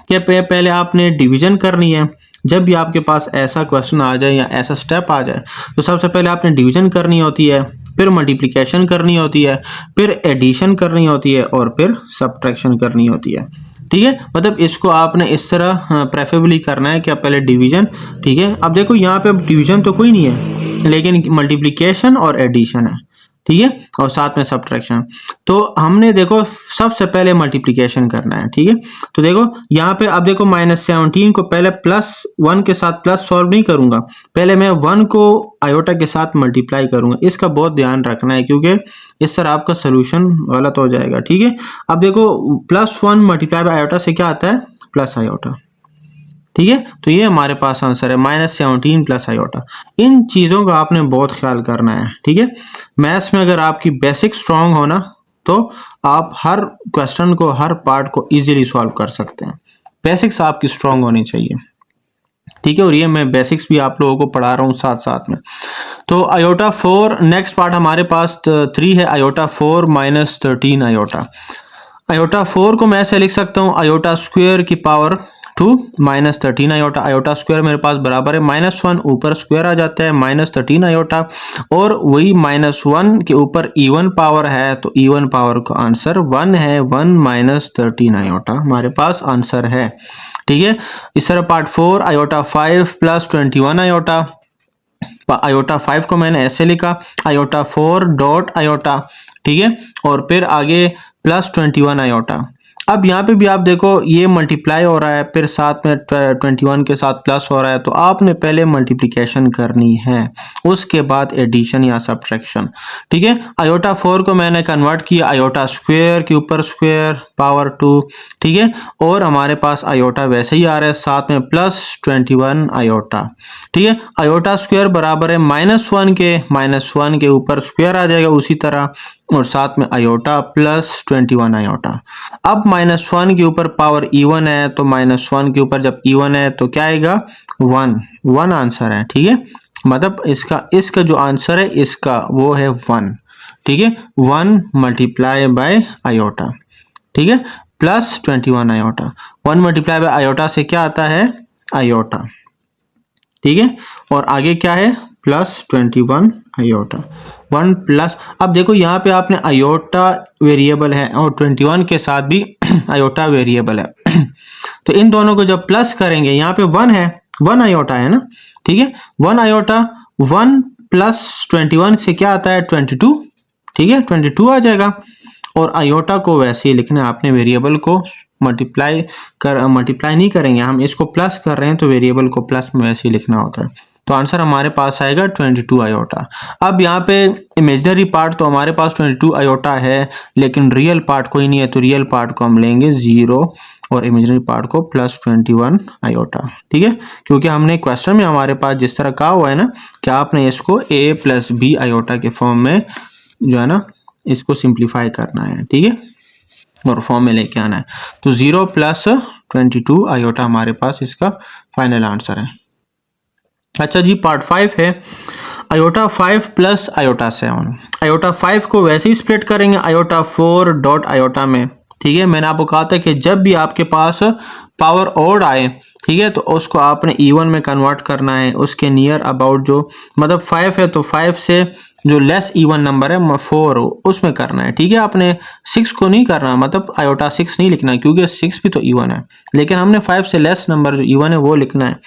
कि पहले आपने डिवीजन करनी है, जब भी आपके पास ऐसा क्वेश्चन आ जाए या ऐसा स्टेप आ जाए तो सबसे पहले आपने डिवीजन करनी होती है, फिर मल्टीप्लिकेशन करनी होती है, फिर एडिशन करनी होती है और फिर सब्ट्रैक्शन करनी होती है, ठीक है। मतलब इसको आपने इस तरह प्रेफरेबली करना है कि आप पहले डिवीजन, ठीक है। अब देखो यहाँ पे डिवीजन तो कोई नहीं है लेकिन मल्टीप्लिकेशन और एडिशन है, ठीक है, और साथ में सब्ट्रैक्शन। तो हमने देखो सबसे पहले मल्टीप्लिकेशन करना है, ठीक है। तो देखो यहाँ पे अब देखो -17 को पहले +1 के साथ प्लस सॉल्व नहीं करूंगा, पहले मैं 1 को आयोटा के साथ मल्टीप्लाई करूंगा, इसका बहुत ध्यान रखना है क्योंकि इस तरह आपका सोल्यूशन गलत हो जाएगा, ठीक है। अब देखो +1 मल्टीप्लाई बाय आयोटा से क्या आता है, प्लस आयोटा, ठीक है। तो ये हमारे पास आंसर है -17 प्लस आयोटा। इन चीज़ों का आपने बहुत ख्याल करना है, ठीक है। मैथ्स में अगर आपकी बेसिक स्ट्रांग हो ना तो आप हर क्वेश्चन को, हर पार्ट को इजीली सॉल्व कर सकते हैं, बेसिक्स आपकी स्ट्रांग होनी चाहिए, ठीक है। और ये मैं बेसिक्स भी आप लोगों को पढ़ा रहा हूँ साथ साथ में। तो आयोटा 4 नेक्स्ट पार्ट हमारे पास 3 है, आयोटा 4 -13 आयोटा। आयोटा 4 को मैं ऐसे लिख सकता हूँ आयोटा स्क्वायर की पावर 2 -13 आयोटा, आयोटा स्क्वायर मेरे पास बराबर है -1, ऊपर स्क्वायर आ जाता है -13 आयोटा, और वही -1 के ऊपर इवन पावर है तो इवन पावर का आंसर 1 है, 1 - 13 आयोटा हमारे पास आंसर है, ठीक है। इस तरह पार्ट 4 आयोटा 5 + 21 आयोटा, आयोटा 5 को मैंने ऐसे लिखा आयोटा 4 डॉट आयोटा, ठीक है, और फिर आगे +21 आयोटा। अब यहाँ पे भी आप देखो ये मल्टीप्लाई हो रहा है, फिर साथ में 21 के साथ प्लस हो रहा है, तो आपने पहले मल्टीप्लिकेशन करनी है, उसके बाद एडिशन या सब्ट्रैक्शन, ठीक है। आयोटा 4 को मैंने कन्वर्ट किया आयोटा स्क्वायर के ऊपर स्क्वायर, पावर 2, ठीक है। और हमारे पास आयोटा वैसे ही आ रहा है, साथ में प्लस 21 आयोटा, ठीक है। आयोटा स्क्वायर बराबर है -1 के, -1 के ऊपर स्क्वायर आ जाएगा उसी तरह, और साथ में आयोटा प्लस 21 आयोटा। अब -1 के ऊपर पावर इवन है, तो -1 के ऊपर जब इवन है तो क्या आएगा, 1 आंसर है, ठीक है। मतलब इसका जो आंसर है इसका वो है 1, ठीक है। 1 मल्टीप्लाई बाय आयोटा, ठीक है, plus 21 iota. 1 multiply by iota से क्या आता है, आयोटा, ठीक है। और आगे क्या है, प्लस 21 आयोटा, 1 प्लस। अब देखो यहाँ पे आपने आयोटा वेरिएबल है और 21 के साथ भी आयोटा वेरिएबल है तो इन दोनों को जब प्लस करेंगे, यहाँ पे 1 है, 1 आयोटा है ना, ठीक है। 1 आयोटा, 1 प्लस 21 से क्या आता है, 22, ठीक है, 22 आ जाएगा। और आयोटा को वैसे ही लिखना है आपने, वेरिएबल को मल्टीप्लाई नहीं करेंगे हम, इसको प्लस कर रहे हैं तो वेरिएबल को प्लस में वैसे ही लिखना होता है। तो आंसर हमारे पास आएगा 22 आयोटा। अब यहाँ पे इमेजिनरी पार्ट तो हमारे पास 22 आयोटा है, लेकिन रियल पार्ट कोई नहीं है, तो रियल पार्ट को हम लेंगे 0 और इमेजिनरी पार्ट को प्लस 21 आयोटा, ठीक है। क्योंकि हमने क्वेश्चन में हमारे पास जिस तरह कहा हुआ है ना कि आपने इसको a प्लस बी आयोटा के फॉर्म में जो है ना इसको सिंप्लीफाई करना है, ठीक है, और फॉर्म में लेके आना है। तो 0 प्लस 22 आयोटा हमारे पास इसका फाइनल आंसर है। अच्छा जी, पार्ट 5 है आयोटा 5 प्लस आयोटा 7। आयोटा 5 को वैसे ही स्प्लिट करेंगे आयोटा 4 डॉट आयोटा में, ठीक है। मैंने आपको कहा था कि जब भी आपके पास पावर ऑड आए, ठीक है, तो उसको आपने इवन में कन्वर्ट करना है, उसके नियर अबाउट जो मतलब 5 है तो 5 से जो लेस इवन नंबर है 4 उसमें करना है, ठीक है। आपने 6 को नहीं करना, मतलब आयोटा 6 नहीं लिखना क्योंकि 6 भी तो इवन है, लेकिन हमने 5 से लेस नंबर जो इवन है वो लिखना है,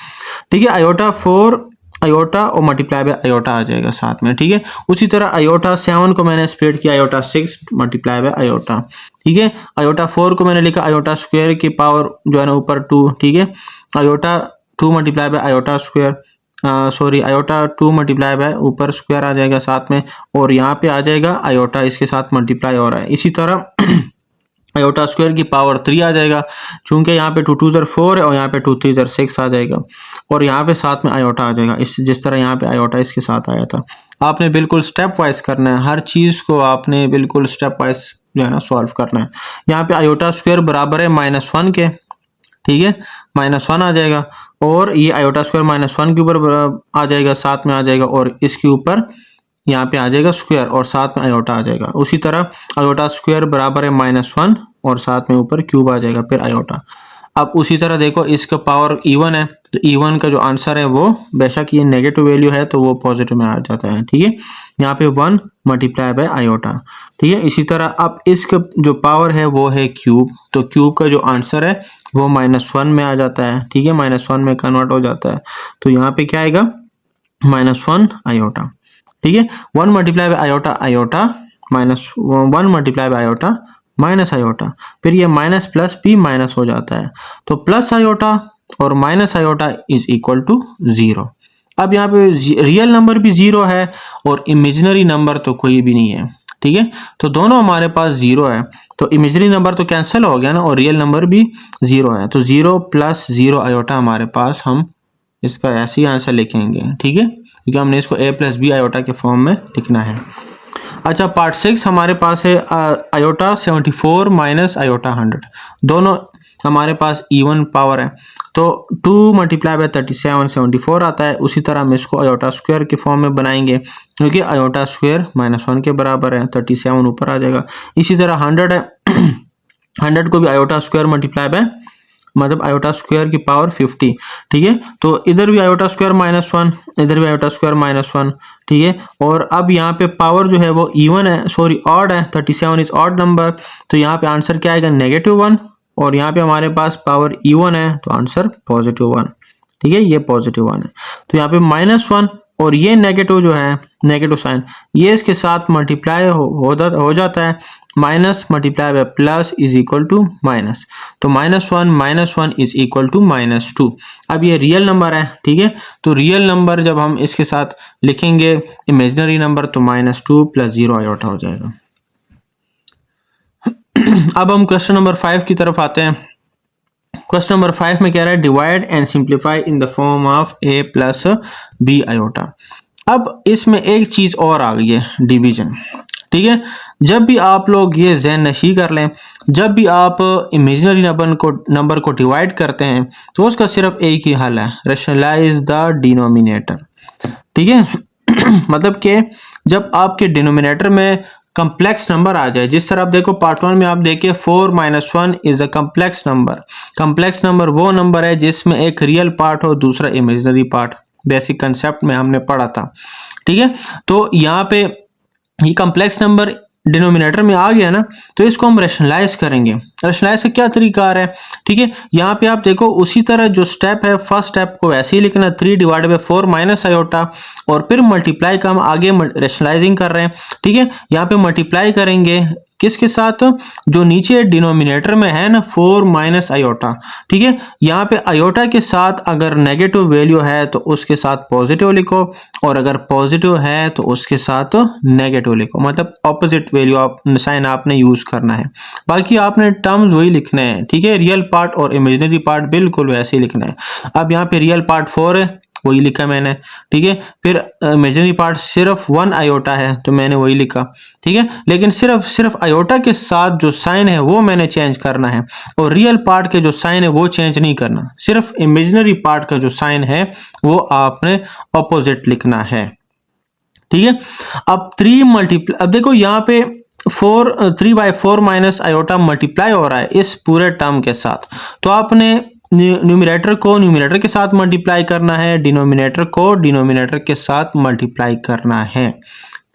ठीक है। आयोटा 4 आयोटा और मल्टीप्लाई बाय आयोटा आ जाएगा साथ में, ठीक है। उसी तरह आयोटा 7 को मैंने स्प्लिट किया आयोटा 6 मल्टीप्लाई बाय आयोटा, ठीक है। आयोटा 4 को मैंने लिखा आयोटा स्क्वायर की पावर जो है ना ऊपर 2, ठीक है। Iota 2 multiply by iota square, sorry iota 2 multiply bye ऊपर स्क्वायर आ जाएगा साथ में, और यहाँ पे आ जाएगा आयोटा इसके साथ मल्टीप्लाई हो रहा है। इसी तरह आयोटा स्क्वायर की पावर 3 आ जाएगा, चूंकि यहाँ पे 2 2 ज़र 4 है और यहाँ पे 2 3 ज़र 6 आ जाएगा, और यहाँ पे साथ में आयोटा आ जाएगा, इस जिस तरह यहाँ पे आयोटा इसके साथ आया था। आपने बिल्कुल स्टेप वाइज करना है, हर चीज़ को आपने बिल्कुल स्टेप वाइज जो है ना सॉल्व करना है। यहाँ पे आयोटा स्क्वायर बराबर है -1 के, ठीक है, -1 आ जाएगा, और ये आयोटा स्क्वायर -1 के ऊपर आ जाएगा, साथ में आ जाएगा, और इसके ऊपर यहाँ पे आ जाएगा स्क्वायर और साथ में आयोटा आ जाएगा। उसी तरह आयोटा स्क्वायर बराबर है -1 और साथ में ऊपर क्यूब आ जाएगा फिर आयोटा। अब उसी तरह देखो इसका पावर इवन है, तो इवन का जो आंसर है वो बेशक ये नेगेटिव वैल्यू है तो वो पॉजिटिव में आ जाता है, ठीक है। यहाँ पे 1 मल्टीप्लाई बाय आयोटा, ठीक है। इसी तरह अब इसका जो पावर है वो है क्यूब, तो क्यूब का जो आंसर है वो -1 में आ जाता है, ठीक है, -1 में कन्वर्ट हो जाता है। तो यहाँ पे क्या आएगा, -1 आयोटा, ठीक है। 1 multiply by iota iota, -1 multiply by iota minus iota, फिर ये माइनस प्लस भी माइनस हो जाता है, तो प्लस आयोटा और minus iota is equal to 0। अब यहाँ पे रियल नंबर भी 0 है और इमेजिनरी नंबर तो कोई भी नहीं है, ठीक है, तो दोनों हमारे पास 0 है, तो इमेजिनरी नंबर तो कैंसिल हो गया ना, और रियल नंबर भी 0 है, तो 0 प्लस 0 आयोटा हमारे पास, हम इसका ऐसे ही आंसर लिखेंगे, ठीक है, क्योंकि हमने इसको a प्लस बी आयोटा के फॉर्म में लिखना है। अच्छा, पार्ट 6 हमारे पास है आयोटा 74 माइनस आयोटा 100, दोनों हमारे पास इवन पावर है, तो 2 मल्टीप्लाई बाय 37 74 आता है। उसी तरह हम इसको आयोटा स्क्वायर के फॉर्म में बनाएंगे, क्योंकि आयोटा स्क्वायर -1 के बराबर है, 37 ऊपर आ जाएगा। इसी तरह 100 है 100 को भी आयोटा स्क्वायर मल्टीप्लाई बाय मतलब आयोटा स्क्वायर की पावर 50, ठीक है, तो इधर भी आयोटा स्क्वायर -1, इधर भी आयोटा स्क्वायर -1, ठीक है। और अब यहाँ पे पावर जो है वो इवन है, सॉरी ऑड है, 37 इज ऑड नंबर, तो यहाँ पे आंसर क्या आएगा, -1, और यहाँ पे हमारे पास पावर इवन है तो आंसर +1, ठीक है, ये +1 है, तो यहाँ पे -1 और ये नेगेटिव जो है नेगेटिव साइन ये इसके साथ मल्टीप्लाई हो जाता है, minus multiply by plus is equal to minus, तो -1 इज इक्वल टू -2। अब ये रियल नंबर है, ठीक है, तो रियल नंबर जब हम इसके साथ लिखेंगे इमेजिनरी नंबर तो -2 + 0 आयोटा हो जाएगा। अब हम क्वेश्चन नंबर 5 की तरफ आते हैं। क्वेश्चन नंबर 5 में कह रहा है divide and simplify in the form of a plus B iota. अब इसमें एक चीज और आ गई है, डिवीजन। ठीक है, जब भी आप लोग ये ज़हन नशी कर लें, जब भी आप इमेजिनरी नंबर को डिवाइड करते हैं तो उसका सिर्फ एक ही हल है, रैशनलाइज द डिनोमिनेटर। ठीक है मतलब कि जब आपके डिनोमिनेटर में कम्प्लेक्स नंबर आ जाए, जिस तरह आप देखो पार्ट 1 में आप देखिए 4 - 1 is a complex number. Complex number वो नंबर है जिसमें एक रियल पार्ट हो, दूसरा इमेजिनरी पार्ट। बेसिक कंसेप्ट में हमने पढ़ा था। ठीक है, तो यहाँ पे ये कम्प्लेक्स नंबर डिनोमिनेटर में आ गया ना, तो इसको हम रैशनलाइज करेंगे। रैशनलाइज का क्या तरीका आ रहा है? ठीक है, यहाँ पे आप देखो उसी तरह जो स्टेप है, फर्स्ट स्टेप को वैसे ही लिखना, 3/4 माइनस आयोटा, और फिर मल्टीप्लाई का हम आगे रैशनलाइजिंग कर रहे हैं। ठीक है, यहाँ पे मल्टीप्लाई करेंगे किसके साथ? जो नीचे डिनोमिनेटर में है ना, 4 माइनस आयोटा। ठीक है, यहाँ पे आयोटा के साथ अगर नेगेटिव वैल्यू है तो उसके साथ पॉजिटिव लिखो, और अगर पॉजिटिव है तो उसके साथ नेगेटिव लिखो, मतलब ऑपोजिट वैल्यू आप साइन आपने यूज करना है। बाकी आपने टर्म्स वही लिखने हैं। ठीक है, रियल पार्ट और इमेजिनरी पार्ट बिल्कुल वैसे ही लिखना है। अब यहाँ पे रियल पार्ट 4 है, वही लिखा मैंने। ठीक है, फिर इमेजिनरी पार्ट सिर्फ 1 आयोटा है तो मैंने वही लिखा। ठीक है, लेकिन सिर्फ आयोटा के साथ जो साइन है वो मैंने चेंज करना है, और रियल पार्ट के जो साइन है वो चेंज नहीं करना। सिर्फ इमेजिनरी पार्ट का जो साइन है वो आपने ऑपोजिट लिखना है। ठीक है, अब 3 अब देखो यहाँ पे 3/4 माइनस आयोटा मल्टीप्लाई हो रहा है इस पूरे टर्म के साथ, तो आपने न्यूमरेटर को न्यूमरेटर के साथ मल्टीप्लाई करना है, डिनोमिनेटर को डिनोमिनेटर के साथ मल्टीप्लाई करना है।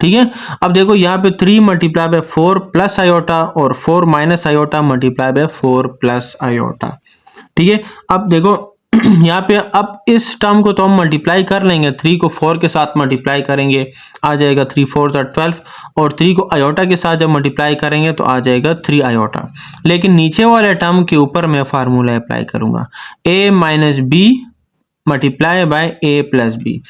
ठीक है, अब देखो यहाँ पे 3 × 4 प्लस आयोटा, और 4 माइनस आयोटा × 4 प्लस आयोटा। ठीक है, अब देखो यहाँ पे अब इस टर्म को तो हम मल्टीप्लाई कर लेंगे, 3 को 4 के साथ मल्टीप्लाई करेंगे, आ जाएगा 3 4 12, और 3 को आयोटा के साथ जब मल्टीप्लाई करेंगे तो आ जाएगा 3 आयोटा। लेकिन नीचे वाले टर्म के ऊपर मैं फार्मूला अप्लाई करूंगा, a minus B multiply by a plus B.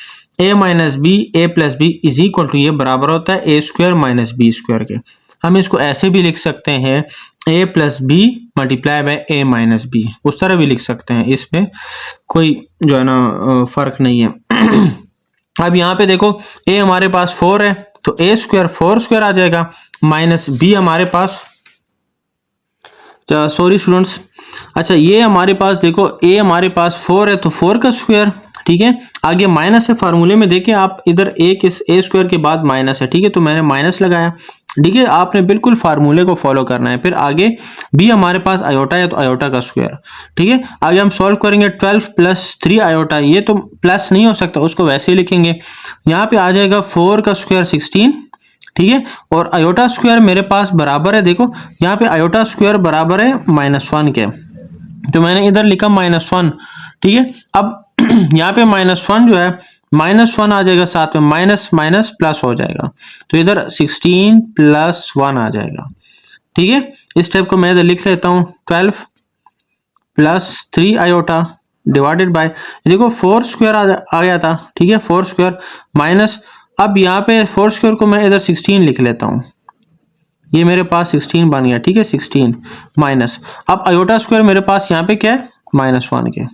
a minus B a plus B is equal to, ये बराबर होता है a² माइनस b² के। हम इसको ऐसे भी लिख सकते हैं, a plus B multiply by a minus B, उस तरह भी लिख सकते हैं, इसमें कोई जो है ना फर्क नहीं है। अब यहाँ पे देखो a हमारे पास 4 है तो a² 4² आ जाएगा, माइनस b हमारे पास, सॉरी स्टूडेंट्स, अच्छा ये हमारे पास देखो a हमारे पास 4 है तो 4 का स्क्वायर। ठीक है, आगे माइनस है, फार्मूले में देखिए आप इधर a² के बाद माइनस है। ठीक है, तो मैंने माइनस लगाया। ठीक है, आपने बिल्कुल फार्मूले को फॉलो करना है। फिर आगे b हमारे पास आयोटा है तो आयोटा का स्क्वायर। ठीक है, आगे हम सॉल्व करेंगे, 12 + 3 आयोटा, ये तो प्लस नहीं हो सकता, उसको वैसे ही लिखेंगे। यहाँ पे आ जाएगा 4 का स्क्वायर 16। ठीक है, और आयोटा स्क्वायर मेरे पास बराबर है, देखो यहाँ पे आयोटा स्क्वायर बराबर है -1 के, तो मैंने इधर लिखा -1। ठीक है, अब यहाँ पे -1 जो है, -1 आ जाएगा, साथ में माइनस माइनस प्लस हो जाएगा, तो इधर 16 + 1 आ जाएगा। ठीक है, इस स्टेप को मैं इधर लिख लेता हूँ, 12 + 3 आयोटा डिवाइडेड बाय, देखो 4² आ गया था। ठीक है, 4² माइनस, अब यहाँ पे 4² को मैं इधर 16 लिख लेता हूँ, ये मेरे पास 16 बन गया। ठीक है, 16 माइनस, अब आयोटा स्क्वायर मेरे पास यहाँ पे क्या है, -1 के,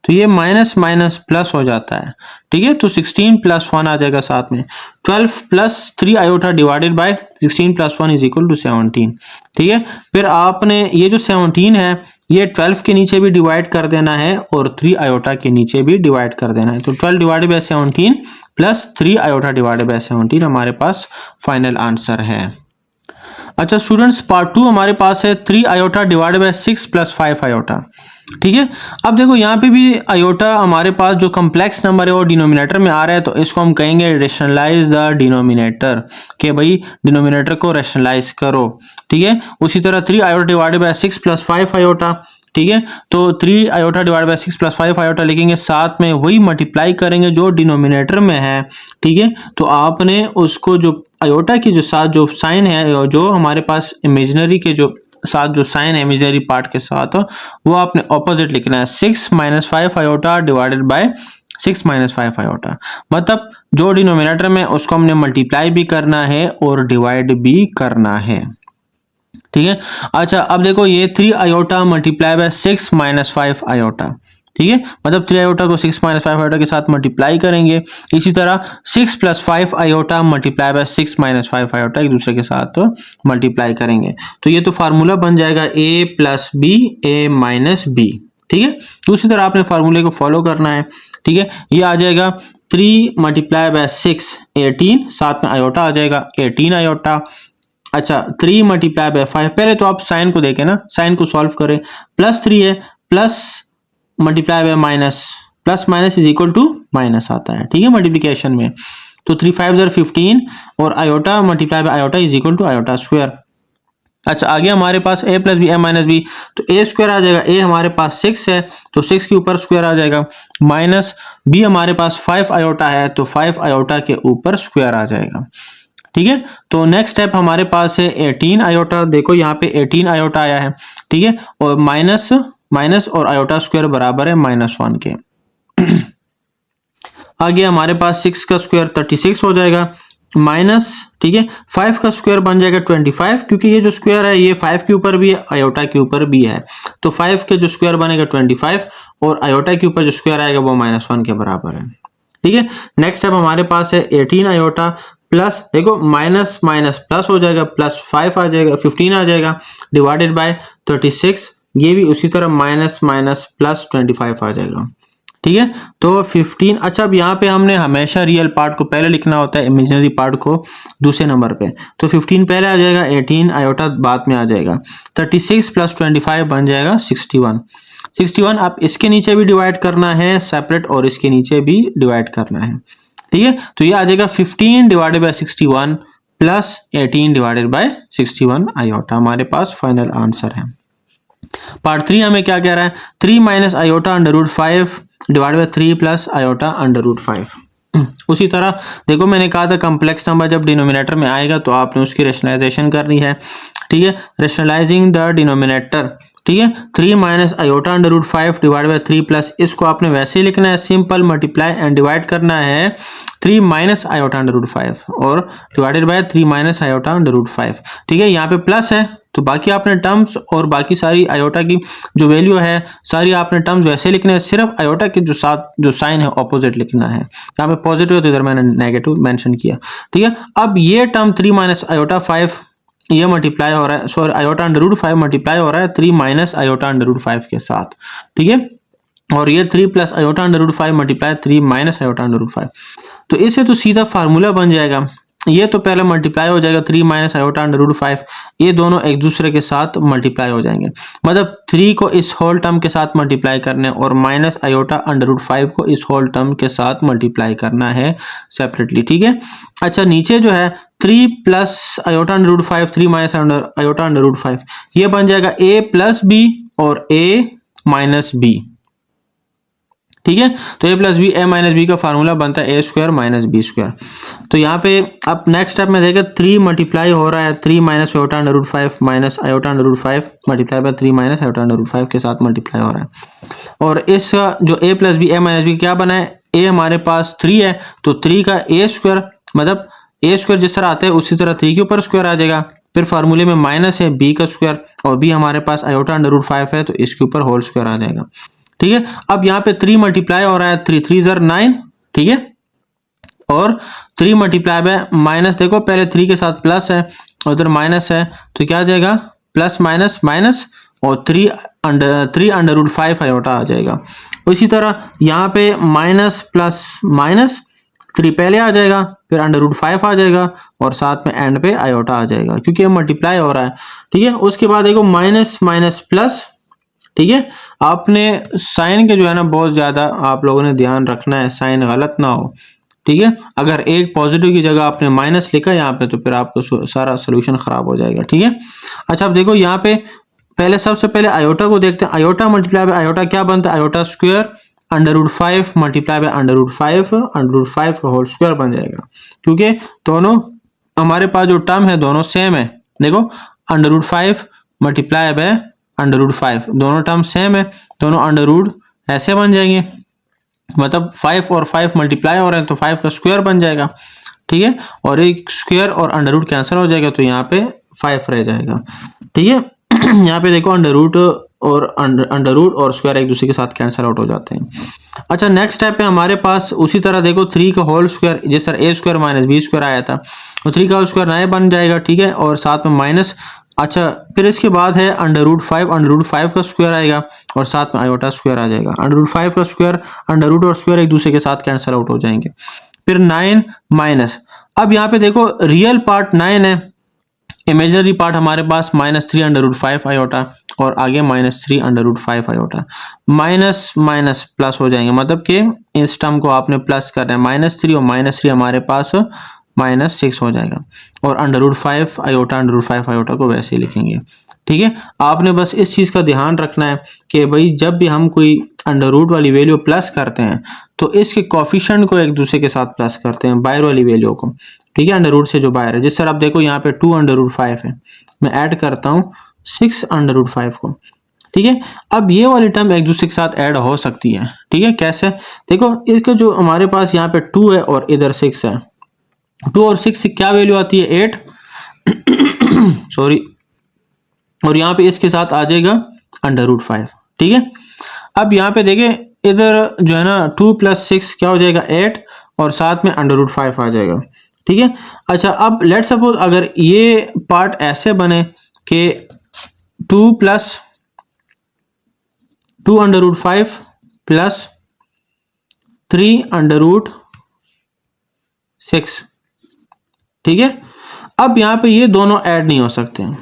तो ये माइनस माइनस प्लस हो जाता है। ठीक है, तो 16 + 1 आ जाएगा साथ में, 12 + 3 आयोटा डिवाइडेड बाय 16 + 1 = 17। ठीक है, फिर आपने ये जो 17 है ये 12 के नीचे भी डिवाइड कर देना है और 3 आयोटा के नीचे भी डिवाइड कर देना है, तो 12 divided by 17 + 3 iota divided bye 17 हमारे पास फाइनल आंसर है। अच्छा स्टूडेंट्स, पार्ट 2 हमारे पास है 3 आयोटा डिवाइडेड बाय 6 + 5 आयोटा। ठीक है, अब देखो यहाँ पे भी आयोटा हमारे पास जो कम्प्लेक्स नंबर है वो डिनोमिनेटर में आ रहा है, तो इसको हम कहेंगे रैशनलाइज द डिनोमिनेटर, कि भाई डिनोमिनेटर को रैशनलाइज करो। ठीक है, उसी तरह 3 आयोटा डिवाइडेड बाय 6 + 5 आयोटा। ठीक है, तो 3 आयोटा डिवाइड बाय 6 + 5 आयोटा लिखेंगे, साथ में वही मल्टीप्लाई करेंगे जो डिनोमिनेटर में है। ठीक है, तो आपने उसको जो आयोटा के जो साथ जो साइन है, जो हमारे पास इमेजिनरी के जो साथ जो साइन है इमेजिनरी पार्ट के साथ, वो आपने ऑपोजिट लिखना है, 6 - 5 आयोटा डिवाइडेड बाय 6 - 5 आयोटा, मतलब जो डिनोमिनेटर में उसको हमने मल्टीप्लाई भी करना है और डिवाइड भी करना है। ठीक है। अच्छा अब देखो ये 3 iota multiply by 6 minus 5 iota, ठीक है, मतलब 3 आयोटा को 6 माइनस 5 आयोटा के साथ मल्टीप्लाई करेंगे। इसी तरह 6 plus 5 iota multiply by 6 minus 5 iota एक दूसरे के साथ मल्टीप्लाई करेंगे। तो ये तो फार्मूला बन जाएगा a plus B A minus B, ठीक है। दूसरी तरह आपने फार्मूले को फॉलो करना है, ठीक है। ये आ जाएगा 3 मल्टीप्लाई बाय 6 18, साथ में आयोटा आ जाएगा 18 आयोटा। अच्छा 3 मल्टीप्लाई बाय 5, पहले तो आप साइन को देखें ना, साइन को सॉल्व करें। प्लस 3 है, plus multiply by minus, plus minus is equal to minus आता है, ठीक है, मल्टीप्लिकेशन में। तो 3 5 ज़र 15 और iota multiply by iota is equal to iota square. अच्छा आगे हमारे पास a plus B A minus B, तो a स्क्वायर आ जाएगा, a हमारे पास 6 है तो 6 के ऊपर स्क्वायर आ जाएगा, माइनस b हमारे पास 5 आयोटा है तो 5 आयोटा के ऊपर स्क्वायर आ जाएगा, ठीक है। तो नेक्स्ट स्टेप हमारे पास है 18 आयोटा, देखो यहाँ पे 18 आयोटा आया है, ठीक है, और माइनस माइनस और आयोटा स्क्वायर बराबर है -1 के। आगे हमारे पास 6 का स्क्वायर 36 हो जाएगा, माइनस, ठीक है, 5 का स्क्वायर बन जाएगा 25, क्योंकि ये जो स्क्वायर है ये 5 के ऊपर भी है आयोटा के ऊपर भी है, तो 5 के जो स्क्वायर बनेगा 25 और आयोटा के ऊपर जो स्क्वायर आएगा वो -1 के बराबर है, ठीक है। नेक्स्ट स्टेप हमारे पास है 18 आयोटा प्लस, देखो माइनस माइनस प्लस हो जाएगा, प्लस 5 आ जाएगा, 15 आ जाएगा, डिवाइडेड बाय 36, ये भी उसी तरह माइनस माइनस प्लस 25 आ जाएगा, ठीक है। तो 15, अच्छा अब यहाँ पे हमने हमेशा रियल पार्ट को पहले लिखना होता है, इमेजिनरी पार्ट को दूसरे नंबर पे, तो 15 पहले आ जाएगा, 18 आयोटा बाद में आ जाएगा, 36 प्लस 25 बन जाएगा 61। 61 आप इसके नीचे भी डिवाइड करना है सेपरेट और इसके नीचे भी डिवाइड करना है, ठीक है। तो ये आ जाएगा 15 divided by 61 plus 18 divided by 61 iota, हमारे पास फाइनल आंसर है। पार्ट 3 हमें क्या कह रहा है, 3 minus iota under root 5 divide by 3 plus iota under root 5। उसी तरह देखो मैंने कहा था कम्प्लेक्स नंबर जब डिनोमिनेटर में आएगा तो आपने उसकी रेशनलाइजेशन करनी है, ठीक है, रेशनलाइजिंग द डिनोमिनेटर, ठीक है, 3 minus iota under root 5 divide by 3 plus, इसको आपने वैसे ही लिखना है, सिंपल मल्टीप्लाई एंड डिवाइड करना है 3 माइनस आयोटा अंडर रूट 5 और divided by 3 minus iota under root 5, ठीक है। यहाँ पे प्लस है तो बाकी आपने टर्म्स और बाकी सारी आयोटा की जो वैल्यू है सारी आपने टर्म्स वैसे लिखने हैं, सिर्फ आयोटा के जो साथ जो साइन है ऑपोजिट लिखना है, यहाँ पे पॉजिटिव है तो इधर मैंने नेगेटिव मेंशन किया, ठीक है। अब ये टर्म 3 माइनस आयोटा 5 ये मल्टीप्लाई हो रहा है, sorry iota under root 5 multiply हो रहा है 3 माइनस आयोटा अंडर रूट 5 के साथ, ठीक है, और ये 3 plus iota under root 5 multiply 3 minus iota under root 5, तो इससे तो सीधा फार्मूला बन जाएगा, ये तो पहले मल्टीप्लाई हो जाएगा 3 माइनस आयोटा अंडर रूट 5, ये दोनों एक दूसरे के साथ मल्टीप्लाई हो जाएंगे, मतलब 3 को इस होल टर्म के साथ मल्टीप्लाई करना है और माइनस आयोटा अंडर रूट 5 को इस होल टर्म के साथ मल्टीप्लाई करना है सेपरेटली, ठीक है। अच्छा नीचे जो है 3 plus iota under root 5 3 minus iota under root 5, ये बन जाएगा a प्लस बी और a माइनस बी, ठीक है। तो a plus B A minus B का फार्मूला बनता है a square minus B square. तो यहाँ पे अब नेक्स्ट स्टेप में देखें 3 मल्टीप्लाई हो रहा है 3 minus iota under root 5 minus iota under root 5 multiply by 3 minus iota under root 5 के साथ मल्टीप्लाई हो रहा है, और इस जो a plus B A minus B क्या बना है, a हमारे पास 3 है तो 3 का a स्क्वायर, मतलब a स्क्वायर जिस तरह आता है उसी तरह 3 के ऊपर स्क्वायर आ जाएगा, फिर फार्मूले में माइनस है b का स्क्वायर और b हमारे पास आयोटा अंडर रूट 5 है तो इसके ऊपर होल स्क्वायर आ जाएगा, ठीक है। अब यहाँ पे 3 मल्टीप्लाई हो रहा है 3 3 ज़र 9, ठीक है, और 3 मल्टीप्लाई बाय माइनस, देखो पहले 3 के साथ प्लस है और उधर माइनस है तो क्या आ जाएगा प्लस माइनस माइनस और 3 अंडर रूट 5 आयोटा आ जाएगा। इसी तरह यहाँ पे माइनस प्लस माइनस 3 पहले आ जाएगा फिर अंडर रूट 5 आ जाएगा और साथ में एंड पे आयोटा आ जाएगा क्योंकि ये मल्टीप्लाई हो रहा है, ठीक है। उसके बाद देखो माइनस माइनस प्लस, ठीक है, आपने साइन के जो है ना बहुत ज्यादा आप लोगों ने ध्यान रखना है, साइन गलत ना हो, ठीक है। अगर एक पॉजिटिव की जगह आपने माइनस लिखा यहाँ पे तो फिर आपको सारा सोल्यूशन खराब हो जाएगा, ठीक है। अच्छा अब देखो यहाँ पे पहले सबसे पहले आयोटा को देखते हैं, आयोटा मल्टीप्लाई बाय आयोटा क्या बनता है, iota square under root 5 multiply by under root 5 का होल स्क्वायर बन जाएगा, क्योंकि दोनों हमारे पास जो टर्म है दोनों सेम है, देखो under root 5 multiply by under root 5 दोनों टर्म सेम है, दोनों अंडर रूट ऐसे बन जाएंगे, मतलब 5 और 5 मल्टीप्लाई हो रहे हैं तो 5 का स्क्वायर बन जाएगा, ठीक है, और एक स्क्वायर और अंडर रूट कैंसिल हो जाएगा तो यहाँ पे 5 रह जाएगा। ठीक है यहाँ पे देखो अंडर रूट और स्क्वायर एक दूसरे के साथ कैंसिल आउट हो जाते हैं। अच्छा नेक्स्ट स्टेप है हमारे पास, उसी तरह देखो 3 का होल स्क्वायर, जिस तरह ए स्क्वायर माइनस बी स्क्वायर आया था, तो 3 का होल स्क्वायर नया बन जाएगा। ठीक है, और साथ में माइनस, अच्छा फिर इसके बाद है अंडर रूट 5 का स्क्वायर आएगा और साथ में आयोटा स्क्वायर आ जाएगा। अंडर रूट 5 का स्क्वायर, अंडर रूट और स्क्वायर एक दूसरे के साथ कैंसिल आउट हो जाएंगे। फिर 9 माइनस, अब यहाँ पे देखो रियल पार्ट 9 है, इमेजनरी पार्ट हमारे पास -3 अंडर रूट 5 आयोटा और आगे -3 under root 5 iota, minus minus plus हो जाएंगे, मतलब कि इस टर्म को आपने प्लस करना है, -3 और -3 हमारे पास -6 हो जाएगा और under root 5 iota under root 5 iota को वैसे ही लिखेंगे। ठीक है, आपने बस इस चीज़ का ध्यान रखना है कि भाई जब भी हम कोई अंडर रूट वाली वैल्यू प्लस करते हैं तो इसके कोफिशिएंट को एक दूसरे के साथ प्लस करते हैं, बाहर वाली वैल्यू को। ठीक है, अंडर रूट से जो बाहर है, जिस तरह आप देखो यहाँ पे 2 अंडर रूट 5 है, मैं ऐड करता हूँ 6 अंडर रूट 5 को। ठीक है, अब ये वाली टर्म एक दूसरे के साथ ऐड हो सकती है। ठीक है, कैसे, देखो इसका जो हमारे पास यहाँ पे 2 है और इधर 6 है, 2 और 6 से क्या वैल्यू आती है 8 सॉरी, और यहाँ पे इसके साथ आ जाएगा अंडर रूट 5। ठीक है, अब यहाँ पे देखें इधर जो है ना 2 + 6 क्या हो जाएगा 8 और साथ में अंडर रूट 5 आ जाएगा। ठीक है, अच्छा अब लेट सपोज अगर ये पार्ट ऐसे बने कि 2 + 2 अंडर रूट 5 + 3 अंडर रूट 6। ठीक है, अब यहाँ पे ये दोनों ऐड नहीं हो सकते हैं,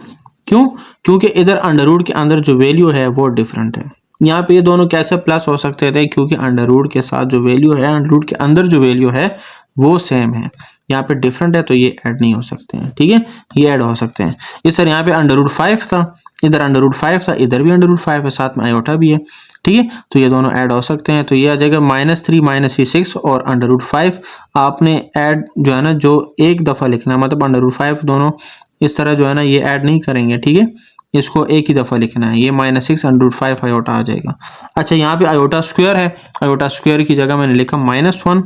क्यों, क्योंकि इधर अंडर रूट के अंदर जो वैल्यू है वो डिफरेंट है। यहाँ पे ये दोनों कैसे प्लस हो सकते थे, क्योंकि अंडर रूट के साथ जो वैल्यू है, अंडर रूट के अंदर जो वैल्यू है वो सेम है, यहाँ पे डिफरेंट है तो ये ऐड नहीं हो सकते हैं। ठीक है, ये ऐड हो सकते हैं। इस तरह यहाँ पे अंडर रूट 5 था, इधर अंडर रूट 5 था, इधर भी अंडर रूट 5 है, साथ में आयोटा भी है। ठीक है, तो ये दोनों ऐड हो सकते हैं, तो ये आ जाएगा -3 6 और अंडर रूट 5 आपने ऐड जो है ना जो एक दफ़ा लिखना है, मतलब अंडर रूट 5 दोनों इस तरह जो है ना ये ऐड नहीं करेंगे। ठीक है, इसको एक ही दफ़ा लिखना है, ये -6 अंडर रूट 5 आयोटा आ जाएगा। अच्छा यहाँ पे आयोटा स्क्वायर है, आयोटा स्क्वायर की जगह मैंने लिखा -1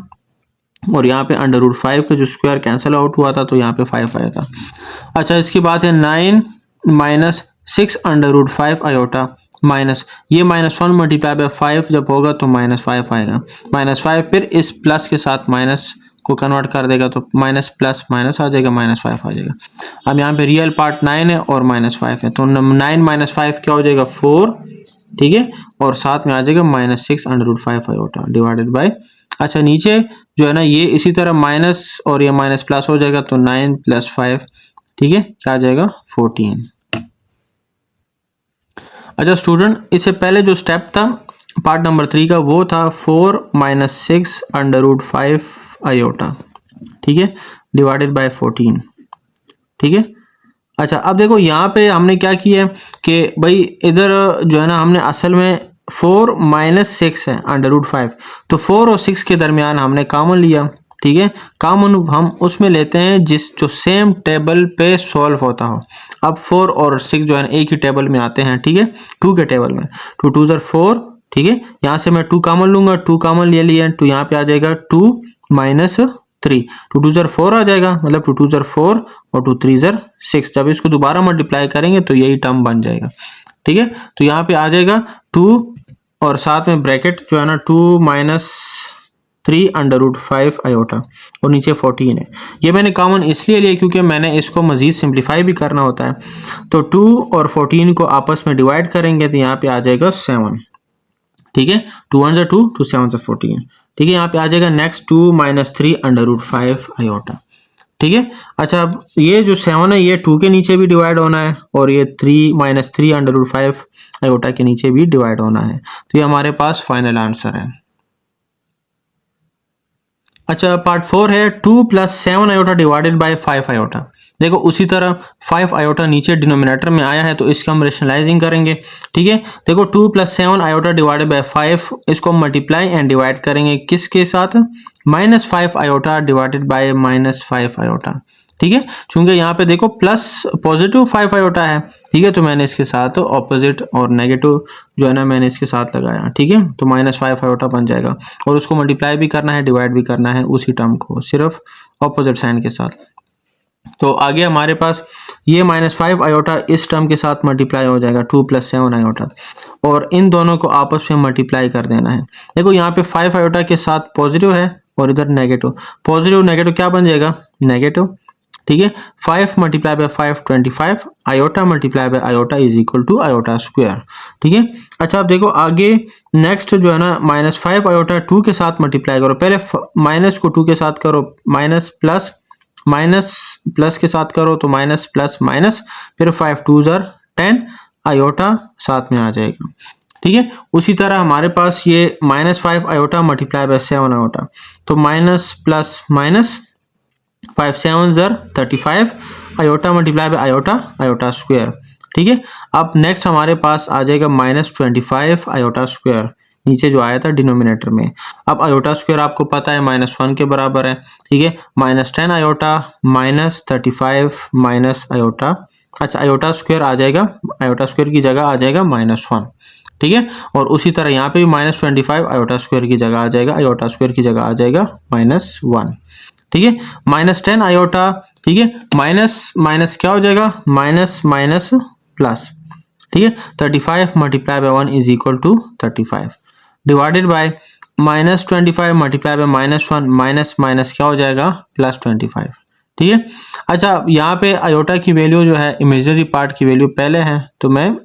और यहाँ पे अंडर रूट 5 का जो स्क्वायर कैंसिल आउट हुआ था तो यहाँ पे 5 आया था। अच्छा इसके बाद है 9 - 6 अंडर रूट 5 आयोटा माइनस, ये -1 मल्टीप्लाई बाय 5 जब होगा तो -5 आएगा, -5 फिर इस प्लस के साथ माइनस को कन्वर्ट कर देगा तो माइनस प्लस माइनस आ जाएगा, -5 आ जाएगा। अब यहाँ पे रियल पार्ट 9 है और -5 है, तो 9 - 5 क्या हो जाएगा 4। ठीक है, और साथ में आ जाएगा -6 under root 5 iota divided by, अच्छा नीचे जो है ना ये इसी तरह माइनस और ये माइनस प्लस हो जाएगा तो 9 + 5, ठीक है क्या आ जाएगा 14। अच्छा स्टूडेंट, इससे पहले जो स्टेप था पार्ट नंबर 3 का वो था 4 - 6 अंडर रूट 5 आयोटा, ठीक है, डिवाइडेड बाय 14। ठीक है, अच्छा अब देखो यहाँ पे हमने क्या किया है कि भाई इधर जो है ना हमने असल में 4 - 6 है अंडर रूट 5, तो 4 और 6 के दरमियान हमने कॉमन लिया। ठीक है, कॉमन हम उसमें लेते हैं जिस जो सेम टेबल पे सॉल्व होता हो। अब 4 और 6 जो है ना एक ही टेबल में आते हैं। ठीक है, 2 के टेबल में, 2 × 2 = 4। ठीक है, यहाँ से मैं 2 कॉमन लूँगा, 2 कॉमन ले लिया तो यहाँ पे आ जाएगा 2 - 3, 2 × 2 = 4 आ जाएगा, मतलब 2 × 2 = 4 और 2 × 3 = 6। जब इसको दोबारा मल्टीप्लाई करेंगे तो यही टर्म बन जाएगा। ठीक है, तो यहाँ पे आ जाएगा 2 और साथ में ब्रैकेट जो है ना 2 - 3 अंडर रूट 5 आयोटा और नीचे 14 है। ये मैंने कॉमन इसलिए लिया क्योंकि मैंने इसको मज़ीद सिंप्लीफाई भी करना होता है। तो 2 और 14 को आपस में डिवाइड करेंगे तो यहाँ पे आ जाएगा 7। ठीक है, 2 × 1 = 2, 2 × 7 = 14। ठीक है, यहाँ पे आ जाएगा नेक्स्ट 2 - 3 अंडर रूट 5 आयोटा। ठीक है, अच्छा अब ये जो 7 है ये 2 के नीचे भी डिवाइड होना है और ये 3 - 3 अंडर रूट 5 आयोटा के नीचे भी डिवाइड होना है, तो ये हमारे पास फाइनल आंसर है। अच्छा पार्ट 4 है 2 + 7 आयोटा डिवाइडेड बाय 5 आयोटा। देखो उसी तरह 5 आयोटा नीचे डिनोमिनेटर में आया है तो इसका हम रेशनलाइजिंग करेंगे। ठीक है, देखो 2 + 7 आयोटा डिवाइडेड बाय 5, इसको मल्टीप्लाई एंड डिवाइड करेंगे किसके साथ, -5 आयोटा डिवाइडेड बाय -5 आयोटा। ठीक है, चूंकि यहाँ पे देखो प्लस पॉजिटिव 5 आयोटा है। ठीक है, तो मैंने इसके साथ ऑपोजिट और नेगेटिव जो है ना मैंने इसके साथ लगाया। ठीक है, तो -5 आयोटा बन जाएगा और उसको मल्टीप्लाई भी करना है डिवाइड भी करना है उसी टर्म को, सिर्फ ऑपोजिट साइन के साथ। तो आगे हमारे पास ये -5 आयोटा इस टर्म के साथ मल्टीप्लाई हो जाएगा 2 + 7 आयोटा, और इन दोनों को आपस में मल्टीप्लाई कर देना है। देखो यहाँ पे 5 आयोटा के साथ पॉजिटिव है और इधर नेगेटिव, पॉजिटिव नेगेटिव क्या बन जाएगा, नेगेटिव। ठीक है, 5 × 5 25, iota × iota is equal to iota square. ठीक है, अच्छा आप देखो आगे नेक्स्ट जो है ना, -5 आयोटा 2 के साथ मल्टीप्लाई करो, पहले माइनस को 2 के साथ करो, माइनस प्लस, माइनस प्लस के साथ करो तो माइनस प्लस माइनस, फिर 5 2 ज़र 10 आयोटा साथ में आ जाएगा। ठीक है, उसी तरह हमारे पास ये -5 आयोटा × 7 आयोटा, तो माइनस प्लस माइनस, 5 7 ज़र 35 आयोटा × आयोटा आयोटा स्क्वायर। ठीक है, अब नेक्स्ट हमारे पास आ जाएगा -25 आयोटा स्क्वायर, नीचे जो आया था डिनोमिनेटर में। अब आयोटा स्क्वायर आपको पता है -1 के बराबर है। ठीक है, -10 आयोटा -35 माइनस आयोटा, अच्छा आयोटा स्क्वायर आ जाएगा, आयोटा स्क्वायर की जगह आ जाएगा -1। ठीक है, और उसी तरह यहाँ पे भी -25 आयोटा स्क्वायर की जगह आ जाएगा, आयोटा स्क्वायर की जगह आ जाएगा -1। ठीक है, -10 आयोटा, ठीक है, माइनस माइनस क्या हो जाएगा, माइनस माइनस प्लस। ठीक है, 35 × 1 is equal to 35 divided by -25 × -1, minus minus क्या हो जाएगा, +25। ठीक है, अच्छा यहाँ पे आयोटा की वैल्यू जो है इमेजिनरी पार्ट की वैल्यू पहले है, तो मैं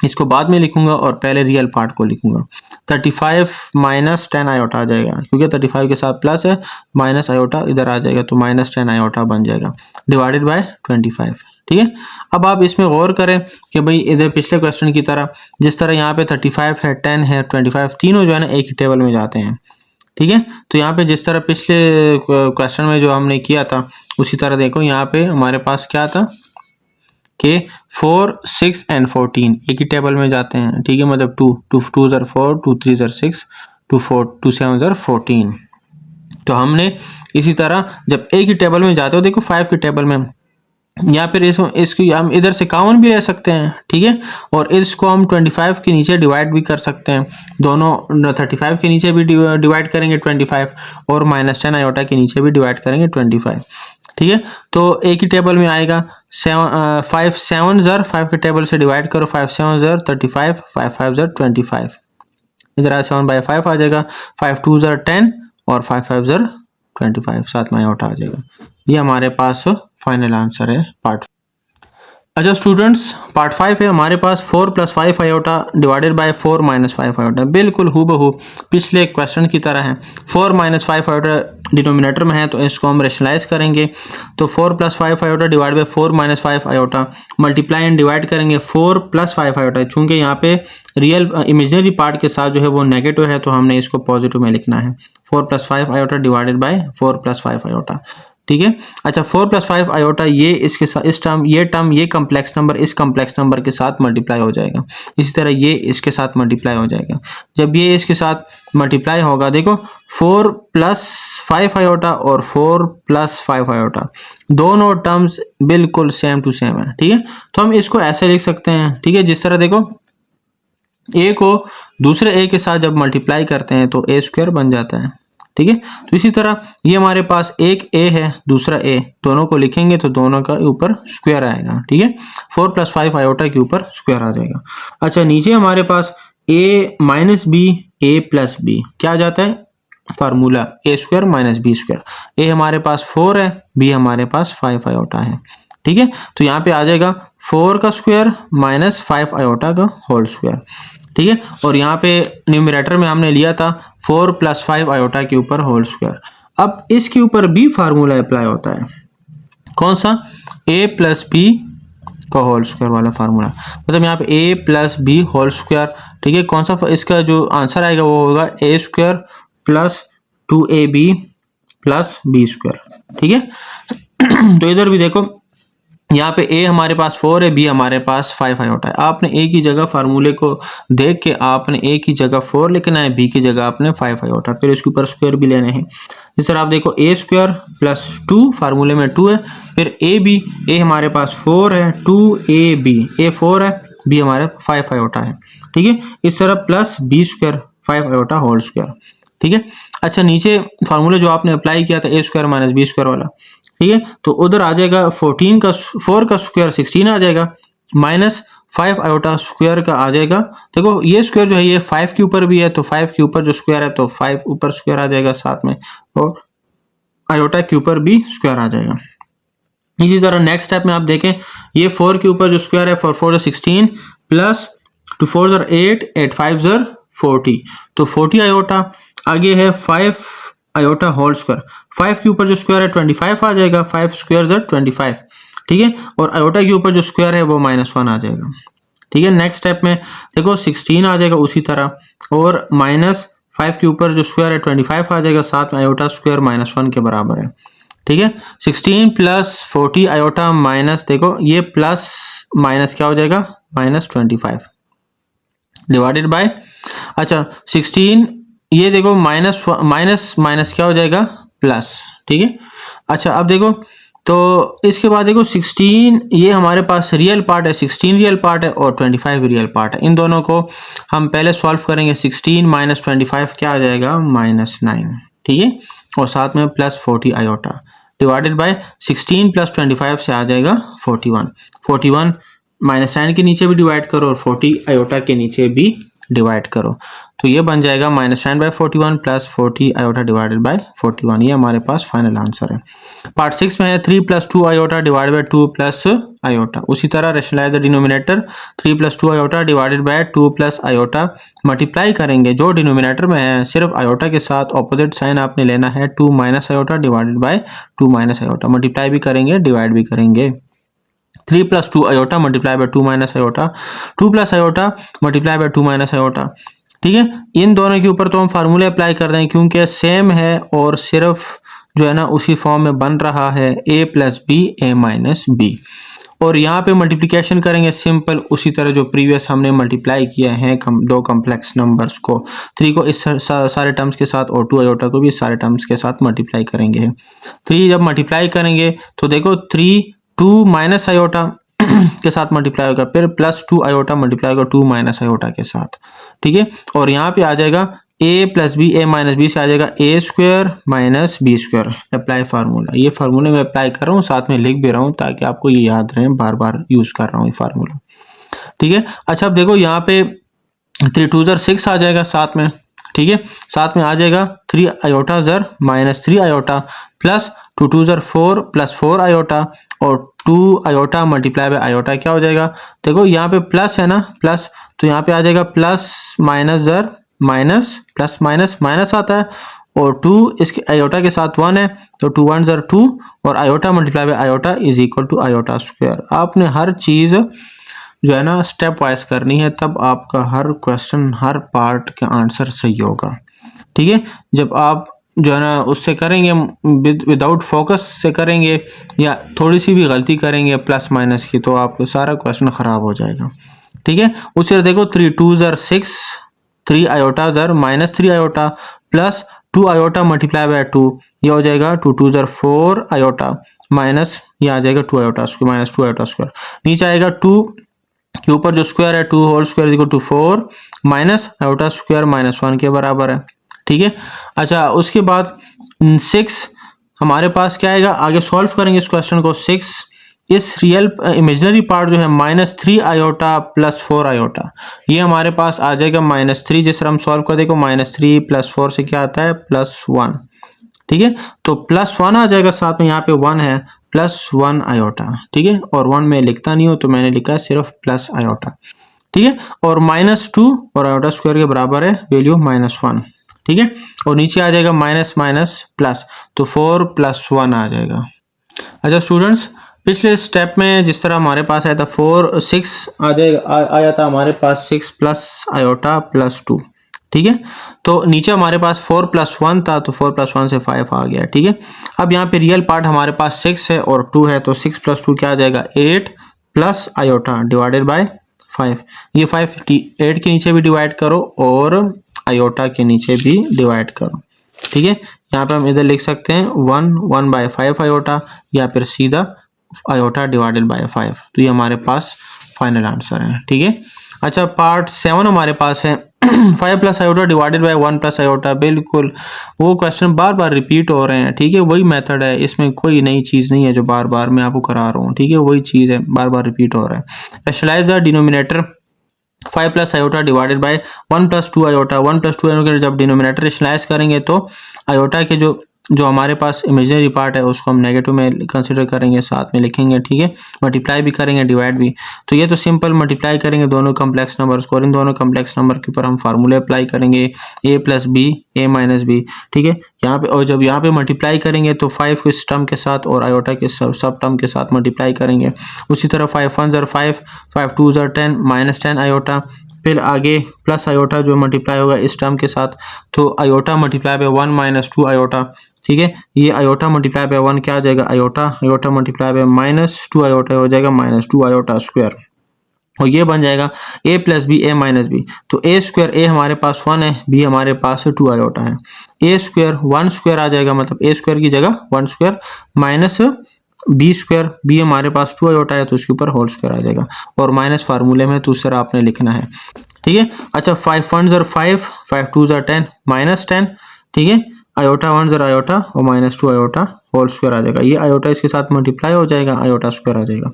इसको बाद में लिखूंगा और पहले रियल पार्ट को लिखूंगा। 35 -10 आयोटा आ जाएगा, क्योंकि 35 के साथ प्लस है, माइनस आयोटा इधर आ जाएगा तो -10 आयोटा बन जाएगा डिवाइडेड बाय 25। ठीक है, अब आप इसमें गौर करें कि भाई इधर पिछले क्वेश्चन की तरह, जिस तरह यहाँ पे 35 है, 10 है, 25 तीनों जो है ना एक ही टेबल में जाते हैं। ठीक है, तो यहाँ पे जिस तरह पिछले क्वेश्चन में जो हमने किया था, उसी तरह देखो यहाँ पे हमारे पास क्या था कि 4 6 एंड 14 एक ही टेबल में जाते हैं। ठीक है, मतलब 2 2 2 ज़र 4, 2 3 ज़र 6, 2 4 2 7 ज़र 14। तो हमने इसी तरह जब एक ही टेबल में जाते हो, देखो 5 के टेबल में, या फिर इसकी हम इधर से कॉमन भी रह सकते हैं। ठीक है, और इसको हम 25 के नीचे डिवाइड भी कर सकते हैं, दोनों 35 के नीचे भी डिवाइड करेंगे 25, और -10 आयोटा के नीचे भी डिवाइड करेंगे 25। ठीक है, तो एक ही टेबल में आएगा 5 7 ज़र 5 के टेबल से डिवाइड करो, 5 7 ज़र 35, 5 5 ज़र 25, इधर आ 7/5 आ जाएगा, 5 2 ज़र 10 और 5 5 ज़र 25, साथ में आयोटा आ जाएगा। ये हमारे पास फाइनल आंसर है पार्ट। अच्छा स्टूडेंट्स, पार्ट 5 है हमारे पास 4 + 5 आयोटा डिवाइडेड बाय 4 - 5 आयोटा, बिल्कुल हूबहू पिछले क्वेश्चन की तरह है। 4 - 5 आयोटा डिनोमिनेटर में है, तो इसको हम रेशनलाइज करेंगे, तो 4 + 5 iota divide by 4 - 5 iota, multiply and divide करेंगे 4 + 5 आयोटा, चूंकि यहाँ पे रियल इमेजिनरी पार्ट के साथ जो है वो नेगेटिव है, तो हमने इसको पॉजिटिव में लिखना है। 4 + 5 आयोटा डिवाइडेड बाय 4 + 5 आयोटा। ठीक है, अच्छा 4 + 5 आयोटा ये इसके साथ इस टर्म ये कम्प्लेक्स नंबर इस कम्प्लेक्स नंबर के साथ मल्टीप्लाई हो जाएगा, इसी तरह ये इसके साथ मल्टीप्लाई हो जाएगा। जब ये इसके साथ मल्टीप्लाई होगा, देखो 4 + 5 आयोटा और 4 + 5 आयोटा दोनों टर्म्स बिल्कुल सेम टू सेम है। ठीक है, तो हम इसको ऐसे लिख सकते हैं। ठीक है, जिस तरह देखो ए को दूसरे ए के साथ जब मल्टीप्लाई करते हैं तो a² बन जाता है। ठीक है, तो इसी तरह ये हमारे पास एक ए है, दूसरा ए, दोनों को लिखेंगे तो दोनों का ऊपर स्क्वायर आएगा। ठीक है, 4 + 5 आयोटा के ऊपर स्क्वायर आ जाएगा। अच्छा नीचे हमारे पास a - b a + b क्या आ जाता है, फार्मूला a² - b²। ए हमारे पास 4 है, b हमारे पास 5 आयोटा है। ठीक है, तो यहाँ पे आ जाएगा 4 का स्क्वायर - 5 आयोटा का होल स्क्वायर। ठीक है, और यहाँ पे न्यूमरेटर में हमने लिया था 4 + 5 आयोटा के ऊपर होल स्क्वायर। अब इसके ऊपर भी फार्मूला अप्लाई होता है, कौन सा, a + b का होल स्क्वायर वाला फार्मूला, मतलब यहाँ पे a + b होल स्क्वायर। ठीक है, कौन सा, इसका जो आंसर आएगा वो होगा a² + 2ab + b²। ठीक है, तो इधर भी देखो यहाँ पे a हमारे पास 4 है, b हमारे पास 5 आयोटा है। आपने a की जगह फार्मूले को देख के आपने a की जगह 4 लिखना है, b की जगह आपने 5 आयोटा, फिर इसके ऊपर स्क्वायर भी लेने हैं। इस तरह आप देखो a² + 2 फार्मूले में 2 है, फिर a हमारे पास 4 है, 2ab a 4 है, b हमारे 5 आयोटा है। ठीक है, इस तरह plus b² 5 iota whole square. ठीक है, अच्छा नीचे फार्मूला जो आपने अप्लाई किया था a² - b² वाला, ठीक है, तो उधर आ जाएगा 14 का 4 का स्क्वायर 16 आ जाएगा, माइनस 5 आयोटा स्क्वायर का आ जाएगा। देखो ये स्क्वायर जो है ये 5 के ऊपर भी है, तो 5 के ऊपर जो स्क्वायर है तो 5 ऊपर स्क्वायर आ जाएगा साथ में, और आयोटा के ऊपर भी स्क्वायर आ जाएगा। इसी तरह नेक्स्ट स्टेप में आप देखें, ये 4 के ऊपर जो स्क्वायर है 4 4 16 प्लस 2 4 8 8 5 40, तो 40 आयोटा। आगे है 5 आयोटा होल स्क्वायर, 5 के ऊपर जो स्क्वायर है 25 आ जाएगा, 5 स्क्वायर 25, ठीक है, और आयोटा के ऊपर जो स्क्वायर है वो -1 आ जाएगा। ठीक है, नेक्स्ट स्टेप में देखो 16 आ जाएगा उसी तरह, और -5 के ऊपर जो स्क्वायर है 25 आ जाएगा, साथ में आयोटा स्क्वायर -1 के बराबर है। ठीक है, 16 प्लस 40 आयोटा माइनस, देखो ये प्लस माइनस क्या हो जाएगा, -25 डिवाइडेड बाय, अच्छा 16 ये देखो माइनस माइनस माइनस क्या हो जाएगा, प्लस। ठीक है, अच्छा अब देखो, तो इसके बाद देखो 16 ये हमारे पास रियल पार्ट है, 16 रियल पार्ट है और 25 रियल पार्ट है। इन दोनों को हम पहले सॉल्व करेंगे, 16 माइनस 25 क्या आ जाएगा, -9। ठीक है, और साथ में plus 40 iota divided bye 16 plus 25 से आ जाएगा 41। 41 -9 के नीचे भी डिवाइड करो और 40 आयोटा के नीचे भी डिवाइड करो, तो ये बन जाएगा -9/41 प्लस 40 आयोटा डिवाइडेड बाय 41। ये हमारे पास फाइनल आंसर है। पार्ट 6 में है 3 + 2 iota divided by 2 plus iota. उसी तरह rationalise the denominator, 3 + 2 iota divided by 2 plus iota, multiply करेंगे जो डिनोमिनेटर में है सिर्फ आयोटा के साथ ऑपोजिट साइन आपने लेना है, 2 minus iota divided by 2 minus iota, multiply भी करेंगे डिवाइड भी करेंगे। 3 + 2 iota multiply by 2 minus iota, 2 plus iota multiply by 2 minus iota. ठीक है, इन दोनों के ऊपर तो हम फार्मूले अप्लाई कर दें क्योंकि सेम है और सिर्फ जो है ना उसी फॉर्म में बन रहा है, a + b a - b, और यहाँ पे मल्टीप्लिकेशन करेंगे सिंपल उसी तरह जो प्रीवियस हमने मल्टीप्लाई किया है दो कॉम्प्लेक्स नंबर्स को, 3 को इस सारे टर्म्स के साथ और 2 आयोटा को भी सारे टर्म्स के साथ मल्टीप्लाई करेंगे। 3 जब मल्टीप्लाई करेंगे तो देखो 3 2 माइनस आयोटा के साथ मल्टीप्लाई होगा, फिर प्लस 2 आयोटा मल्टीप्लाई होगा 2 माइनस आयोटा के साथ। ठीक है, और यहाँ पे आ जाएगा a + b a - b से आ जाएगा a² - b², अप्लाई फार्मूला। ये फार्मूले में अप्लाई कर रहा हूँ, साथ में लिख भी रहा हूँ ताकि आपको ये याद रहे, बार बार यूज कर रहा हूँ ये फार्मूला। ठीक है, अच्छा अब देखो यहाँ पे 3 2 6 आ जाएगा साथ में। ठीक है, साथ में आ जाएगा 3 iota -3 iota plus 2 2 4 plus 4 iota, और 2 आयोटा मल्टीप्लाई बाय आयोटा क्या हो जाएगा, देखो यहाँ पे प्लस है ना, प्लस, तो यहाँ पे आ जाएगा plus minus minus plus minus minus आता है, और 2 इसके आयोटा के साथ 1 है, तो 2 1 2, और iota multiply by iota is equal to iota square. आपने हर चीज़ जो है ना स्टेप वाइज करनी है, तब आपका हर क्वेश्चन हर पार्ट का आंसर सही होगा। ठीक है, जब आप जो है ना उससे करेंगे विदाउट फोकस से करेंगे या थोड़ी सी भी गलती करेंगे प्लस माइनस की, तो आपको सारा क्वेश्चन ख़राब हो जाएगा। ठीक है, उससे देखो 3 2 6, 3 iota -3 iota plus 2 iota multiply by 2, ये हो जाएगा 2 2 4 आयोटा माइनस, ये आ जाएगा 2 आयोटा स्क्वायर -2 आयोटा स्क्वायर, नीचे आएगा 2 के ऊपर जो स्क्वायर है 2 whole square equal to 4 minus iota square -1 के बराबर है। ठीक है, अच्छा उसके बाद 6 हमारे पास क्या आएगा, आगे सॉल्व करेंगे इस क्वेश्चन को। 6 इस रियल इमेजिनरी पार्ट जो है -3 आयोटा प्लस 4 आयोटा, ये हमारे पास आ जाएगा -3, जिस तरह हम सॉल्व कर देंगे -3 + 4 से क्या आता है, +1। ठीक है, तो +1 आ जाएगा, साथ में यहाँ पे 1 है, +1 आयोटा। ठीक है, और 1 में लिखता नहीं हूँ तो मैंने लिखा है सिर्फ प्लस आयोटा। ठीक है, और -2 और आयोटा स्क्वायर के बराबर है वैल्यू -1। ठीक है, और नीचे आ जाएगा माइनस माइनस प्लस, तो 4 + 1 आ जाएगा। अच्छा स्टूडेंट्स, पिछले स्टेप में जिस तरह हमारे पास आया था 4 6 आ जाएगा, आया था हमारे पास 6 प्लस आयोटा +2। ठीक है, तो नीचे हमारे पास 4 + 1 था, तो 4 + 1 से 5 आ गया। ठीक है, अब यहाँ पे रियल पार्ट हमारे पास 6 है और 2 है, तो 6 + 2 क्या आ जाएगा, 8 प्लस आयोटा डिवाइडेड बाय 5। ये 5 8 के नीचे भी डिवाइड करो और आयोटा के नीचे भी डिवाइड करो। ठीक है, यहाँ पे हम इधर लिख सकते हैं 1/5 आयोटा, या फिर सीधा आयोटा डिवाइडेड बाय 5, तो ये हमारे पास फाइनल आंसर है। ठीक है, अच्छा पार्ट 7 हमारे पास है 5 plus iota divided by 1 plus iota. बिल्कुल वो क्वेश्चन बार बार रिपीट हो रहे हैं। ठीक है, वही मेथड है, इसमें कोई नई चीज़ नहीं है जो बार बार मैं आपको करा रहा हूँ। ठीक है, वही चीज़ है, बार बार रिपीट हो रहा है। Rationalise the denominator 5 plus iota divided by 1 plus 2 आयोटा। 1 प्लस 2 आयोटा जब डिनोमिनेटर रैशनलाइज करेंगे तो आयोटा के जो हमारे पास इमेजिनरी पार्ट है उसको हम नेगेटिव में कंसीडर करेंगे, साथ में लिखेंगे। ठीक है, मल्टीप्लाई भी करेंगे, डिवाइड भी। तो ये तो सिंपल मल्टीप्लाई करेंगे दोनों कम्प्लेक्स नंबर्स को, और इन दोनों कम्प्लेक्स नंबर के ऊपर हम फार्मूले अप्लाई करेंगे, a plus B A minus B. ठीक है, यहाँ पे, और जब यहाँ पे मल्टीप्लाई करेंगे तो 5 इस टर्म के साथ और आयोटा के सब टर्म के साथ मल्टीप्लाई करेंगे। उसी तरह 5 1 ज़र 5, 5 2 ज़र 10, माइनस 10 आयोटा। फिर आगे प्लस आयोटा जो मल्टीप्लाई होगा इस टर्म के साथ, तो iota multiply by 1 minus 2 iota. ठीक है, ये आयोटा मल्टीप्लाई बाय 1 क्या आ जाएगा, iota. Iota multiply by minus 2 iota हो जाएगा माइनस 2 आयोटा स्क्वायर, और ये बन जाएगा a plus B A minus B. तो a स्क्वायर, a हमारे पास 1 है, b हमारे पास 2 आयोटा है। a स्क्वायर 1 स्क्वायर आ जाएगा, मतलब a स्क्वायर की जगह 1 square minus B square, b हमारे पास 2 आयोटा है तो उसके ऊपर होल स्क्वायर आ जाएगा, और माइनस फार्मूले में तो उस तरह आपने लिखना है। ठीक है, अच्छा 5 1 ज़र 5, 5 2 ज़र 10, माइनस 10। ठीक है, आयोटा 1 ज़र आयोटा और माइनस 2 आयोटा होल स्क्वायर आ जाएगा। ये आयोटा इसके साथ मल्टीप्लाई हो जाएगा, आयोटा स्क्वायर आ जाएगा।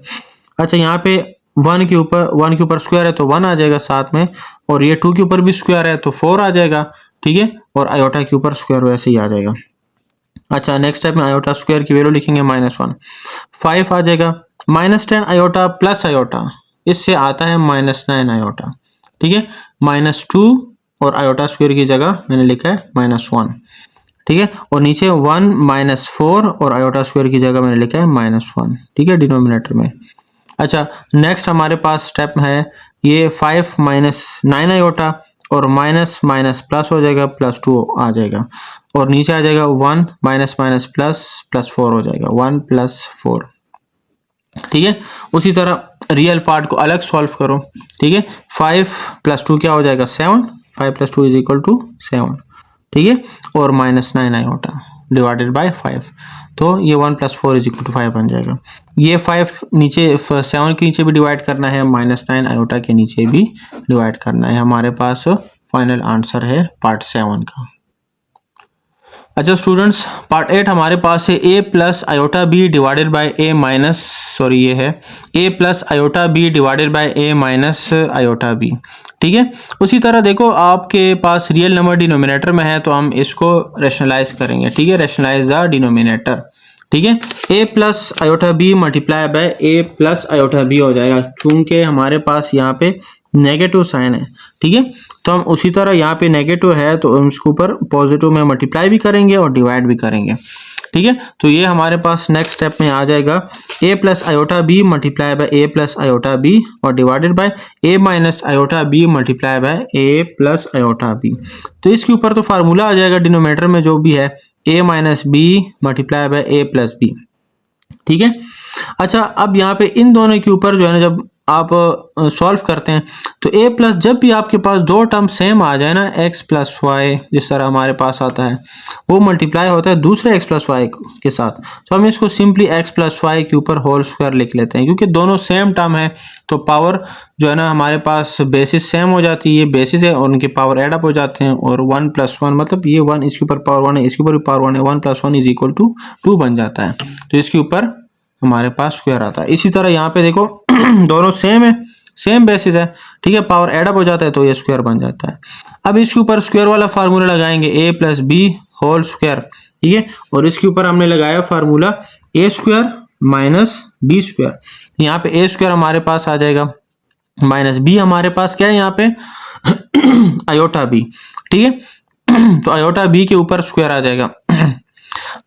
अच्छा यहाँ पे 1 के ऊपर स्क्वायर है तो 1 आ जाएगा साथ में, और ये 2 के ऊपर भी स्क्वायर है तो 4 आ जाएगा। ठीक है, और आयोटा के ऊपर स्क्वायर वैसे ही आ जाएगा। अच्छा नेक्स्ट स्टेप में आयोटा स्क्वायर की वैल्यू लिखेंगे -1, 5 आ जाएगा। -10 आयोटा प्लस आयोटा, इससे आता है -9 आयोटा। ठीक है, -2 और आयोटा स्क्वायर की जगह मैंने लिखा है -1। ठीक है, और नीचे 1 -4 और आयोटा स्क्वायर की जगह मैंने लिखा है -1। ठीक है, डिनोमिनेटर में। अच्छा नेक्स्ट हमारे पास स्टेप है ये 5 -9 आयोटा, और माइनस माइनस प्लस हो जाएगा, +2 आ जाएगा, और नीचे आ जाएगा 1 माइनस माइनस प्लस +4 हो जाएगा, 1 + 4। ठीक है, उसी तरह रियल पार्ट को अलग सॉल्व करो। ठीक है, 5 + 2 क्या हो जाएगा, 7। 5 + 2 = 7। ठीक है, और -9 आयोटा डिवाइडेड बाय 5, तो ये 1 + 4 = 5 बन जाएगा। ये 5 नीचे 7 के नीचे भी डिवाइड करना है, -9 आयोटा के नीचे भी डिवाइड करना है। हमारे पास फाइनल आंसर है पार्ट 7 का। अच्छा स्टूडेंट्स, पार्ट 8 हमारे पास है a plus iota b divided by a minus, sorry ये है a plus iota b divided by a minus iota b. ठीक है, उसी तरह देखो आपके पास रियल नंबर डिनोमिनेटर में है तो हम इसको रैशनलाइज करेंगे। ठीक है, रैशनलाइज द डिनोमिनेटर। ठीक है, a plus iota b multiply by a plus iota b हो जाएगा, क्योंकि हमारे पास यहाँ पे नेगेटिव साइन है। ठीक है, तो हम उसी तरह यहाँ पे नेगेटिव है तो हम इसके ऊपर पॉजिटिव में मल्टीप्लाई भी करेंगे और डिवाइड भी करेंगे। ठीक है, तो ये हमारे पास नेक्स्ट स्टेप में आ जाएगा a plus iota b multiply by a plus iota b और divided by a minus iota b multiply by a plus iota b. तो इसके ऊपर तो फार्मूला आ जाएगा डिनोमिनेटर में जो भी है, a minus B multiply by a plus b. ठीक है, अच्छा अब यहाँ पे इन दोनों के ऊपर जो है ना, जब आप सॉल्व करते हैं तो a प्लस, जब भी आपके पास दो टर्म सेम आ जाए ना, x + y जिस तरह हमारे पास आता है, वो मल्टीप्लाई होता है दूसरे x + y के साथ, तो हम इसको सिंपली x + y के ऊपर होल स्क्वायर लिख लेते हैं, क्योंकि दोनों सेम टर्म है तो पावर जो है ना हमारे पास बेसिस सेम हो जाती है, ये बेसिस है और उनके पावर एड अप हो जाते हैं, और 1 + 1 मतलब ये 1 इसके ऊपर पावर 1 है, इसके ऊपर भी पावर 1 है, 1 + 1 = 2 बन जाता है, तो इसके ऊपर हमारे पास स्क्वायर आता है। इसी तरह यहाँ पे देखो दोनों सेम है, सेम बेसिस है। ठीक है, पावर एड अप हो जाता है तो ये स्क्वायर बन जाता है। अब इसके ऊपर स्क्वायर वाला फार्मूला लगाएंगे, a + b होल स्क्वायर। ठीक है, और इसके ऊपर हमने लगाया फार्मूला a² - b²। यहाँ पे a² हमारे पास आ जाएगा, माइनस b हमारे पास क्या है यहाँ पे आयोटा b। ठीक है, तो आयोटा b के ऊपर स्क्वायर आ जाएगा।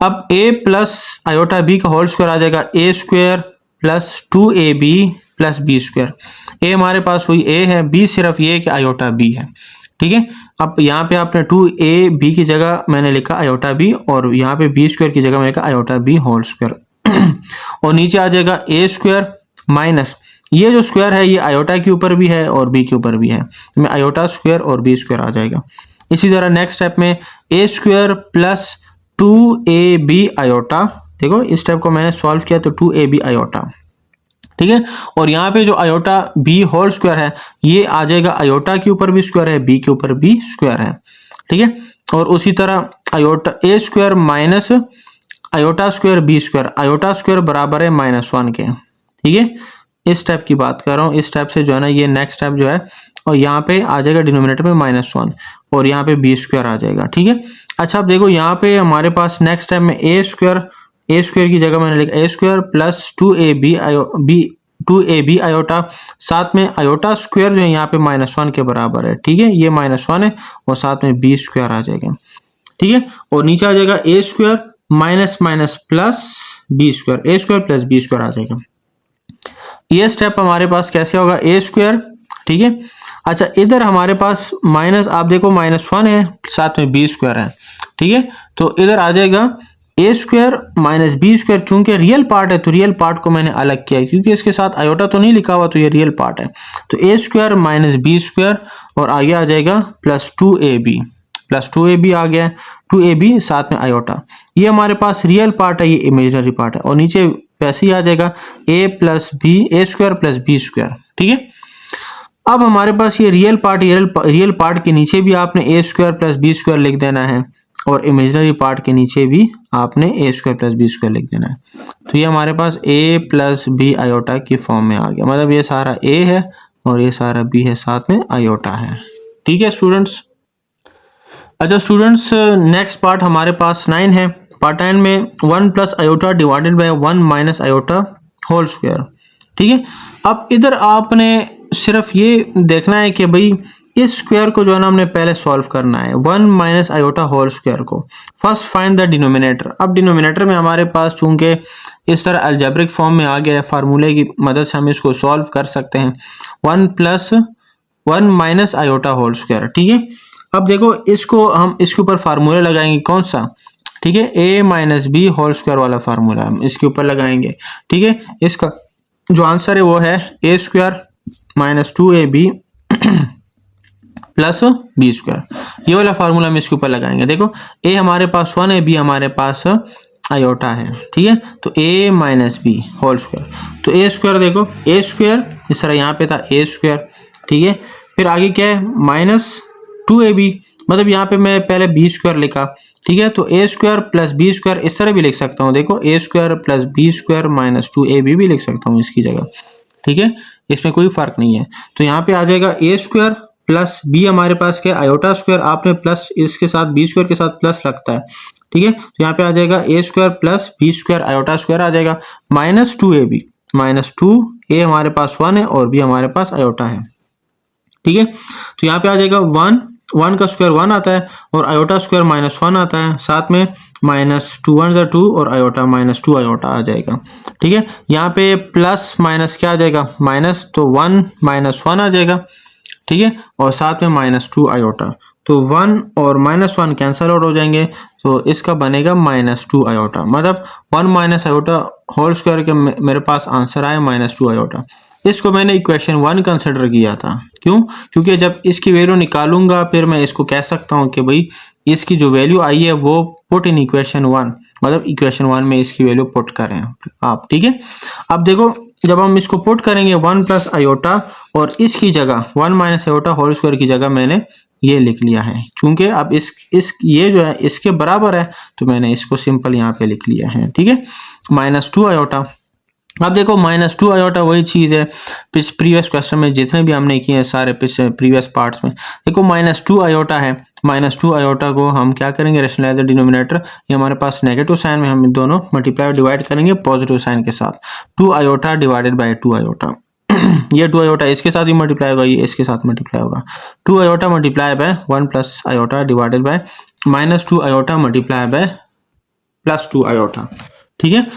अब a प्लस आयोटा b का होल स्क्वायर आ जाएगा, a² + 2ab + b²। a हमारे पास हुई a है, b सिर्फ ये कि आयोटा b है। ठीक है, अब यहाँ पे आपने 2ab की जगह मैंने लिखा आयोटा b, और यहाँ पे b² की जगह मैंने लिखा आयोटा b होल स्क्वायर। और नीचे आ जाएगा a² माइनस, ये जो स्क्वायर है ये आयोटा के ऊपर भी है और b के ऊपर भी है, तो मैं आयोटा स्क्वायर और b² आ जाएगा। इसी तरह नेक्स्ट स्टेप में a² + 2ab आयोटा, देखो इस स्टेप को मैंने सॉल्व किया तो 2ab आयोटा। ठीक है। और यहाँ पे जो आयोटा बी होल स्क्वायर है ये आ जाएगा आयोटा के ऊपर भी स्क्वायर है, बी के ऊपर भी स्क्वायर है, ठीक है। और उसी तरह iota a square minus iota square b square, iota square बराबर है -1 के, ठीक है। इस टाइप की बात कर रहा हूँ, इस टाइप से जो है ना ये नेक्स्ट स्टेप जो है, और यहाँ पे आ जाएगा डिनोमिनेटर में -1 और यहाँ पे बी स्क्वायर आ जाएगा, ठीक है। अच्छा अब देखो यहाँ पे हमारे पास नेक्स्ट स्टेप में ए स्क्वायर की जगह मैंने लिखा ए स्क्वायर प्लस 2ab आयोटा, साथ में आयोटा स्क्वायर जो है यहाँ पे -1 के बराबर है, ठीक है। ये -1 है और साथ में बी स्क्वायर आ जाएगा, ठीक है। और नीचे आ जाएगा a square minus minus plus B square, a square plus B square आ जाएगा। ये स्टेप हमारे पास कैसे होगा, ए स्क्वायर, ठीक है। अच्छा इधर हमारे पास माइनस, आप देखो -1 है साथ में बी स्क्वायर है, ठीक है। तो इधर आ जाएगा a square minus B square, चूंकि रियल पार्ट है तो रियल पार्ट को मैंने अलग किया है, क्योंकि इसके साथ आयोटा तो नहीं लिखा हुआ तो ये रियल पार्ट है। तो a square minus B square और आगे आ जाएगा प्लस 2ab आ गया, 2ab साथ में आयोटा, ये हमारे पास रियल पार्ट है, ये इमेजिनरी पार्ट है। और नीचे वैसे ही आ जाएगा a square plus B square, ठीक है। अब हमारे पास ये रियल पार्ट के नीचे भी आपने ए स्क्वायर प्लस बी स्क्वायर लिख देना है और इमेजिनरी पार्ट के नीचे भी आपने ए स्क्वायर प्लस बी स्क्वायर लिख देना है। तो ये हमारे पास ए प्लस बी आयोटा की फॉर्म में आ गया, मतलब ये सारा ए है और ये सारा बी है, साथ में आयोटा है, ठीक है स्टूडेंट्स। अच्छा स्टूडेंट्स नेक्स्ट पार्ट हमारे पास 9 है। पार्ट 9 में 1 plus iota divided by 1 minus iota whole square, ठीक है। अब इधर आपने सिर्फ ये देखना है कि भाई इस स्क्वायर को जो है ना हमने पहले सॉल्व करना है, 1 माइनस आयोटा होल स्क्वायर को। First find the denominator. अब डिनोमिनेटर में हमारे पास चूंकि इस तरह अलजेब्रिक फॉर्म में आ गया है, फार्मूले की मदद से हम इसको सॉल्व कर सकते हैं, 1 माइनस आयोटा होल स्क्वायर, ठीक है। अब देखो इसको हम इसके ऊपर फार्मूला लगाएंगे, कौन सा, ठीक है, a minus B whole square वाला फार्मूला हम इसके ऊपर लगाएंगे, ठीक है। इसका जो आंसर है वो है a square minus 2ab plus B square, ये वाला फार्मूला हम इसके ऊपर लगाएंगे। देखो a हमारे पास 1 है, b हमारे पास आयोटा है, ठीक है। तो a minus B whole square, तो ए स्क्वायर देखो ए स्क्वायर इस तरह यहाँ पे था ए स्क्वायर, ठीक है। फिर आगे क्या है -2ab, मतलब यहाँ पे मैं पहले बी स्क्वायर लिखा, ठीक है। तो a square plus B square इस तरह भी लिख सकता हूँ, देखो a square plus B square minus 2ab भी लिख सकता हूँ इसकी जगह, ठीक है। इसमें कोई फर्क नहीं है। तो यहाँ पे आ जाएगा ए स्क्वायर प्लस बी हमारे पास क्या आयोटा स्क्वायर, आपने प्लस इसके साथ बी स्क्वायर के साथ प्लस लगता है, ठीक है। तो यहाँ पे आ जाएगा a square plus B square iota square आ जाएगा माइनस 2ab, माइनस 2 ए हमारे पास 1 है और बी हमारे पास आयोटा है, ठीक है। तो यहाँ पे आ जाएगा 1 का स्क्वायर 1 आता है और आयोटा स्क्वायर -1 आता है, साथ में -2 1 = 2 और आयोटा -2 आयोटा आ जाएगा, ठीक है। यहाँ पे प्लस माइनस क्या आ जाएगा माइनस, तो 1 -1 आ जाएगा, ठीक है। और साथ में -2 आयोटा, तो 1 और -1 कैंसल आउट हो जाएंगे, तो इसका बनेगा -2 आयोटा, मतलब 1 माइनस आयोटा होल स्क्वायर के मेरे पास आंसर आया -2 आयोटा। इसको मैंने इक्वेशन 1 कंसिडर किया था, क्यों, क्योंकि जब इसकी वैल्यू निकालूंगा फिर मैं इसको कह सकता हूँ कि भाई इसकी जो वैल्यू आई है वो पुट इन इक्वेशन 1, मतलब इक्वेशन 1 में इसकी वैल्यू पुट करें आप, ठीक है। अब देखो जब हम इसको पुट करेंगे 1 प्लस आयोटा और इसकी जगह 1 माइनस आयोटा होल स्क्वायर की जगह मैंने ये लिख लिया है, क्योंकि अब इस ये जो है इसके बराबर है तो मैंने इसको सिंपल यहाँ पे लिख लिया है, ठीक है, -2 आयोटा। अब देखो -2 आयोटा वही चीज़ है प्रीवियस क्वेश्चन में जितने भी हमने किए हैं सारे प्रीवियस पार्ट्स में। देखो -2 आयोटा है, -2 आयोटा को हम क्या करेंगे, रेशनलाइज द डिनोमिनेटर, ये हमारे पास नेगेटिव साइन में हम दोनों मल्टीप्लाई डिवाइड करेंगे पॉजिटिव साइन के साथ, 2 आयोटा डिवाइडेड बाय 2 आयोटा ये 2 आयोटा इसके साथ भी मल्टीप्लाई होगा, ये इसके साथ मल्टीप्लाई होगा, 2 iota multiply by 1 plus iota divided by -2 iota multiply by +2 iota, ठीक है।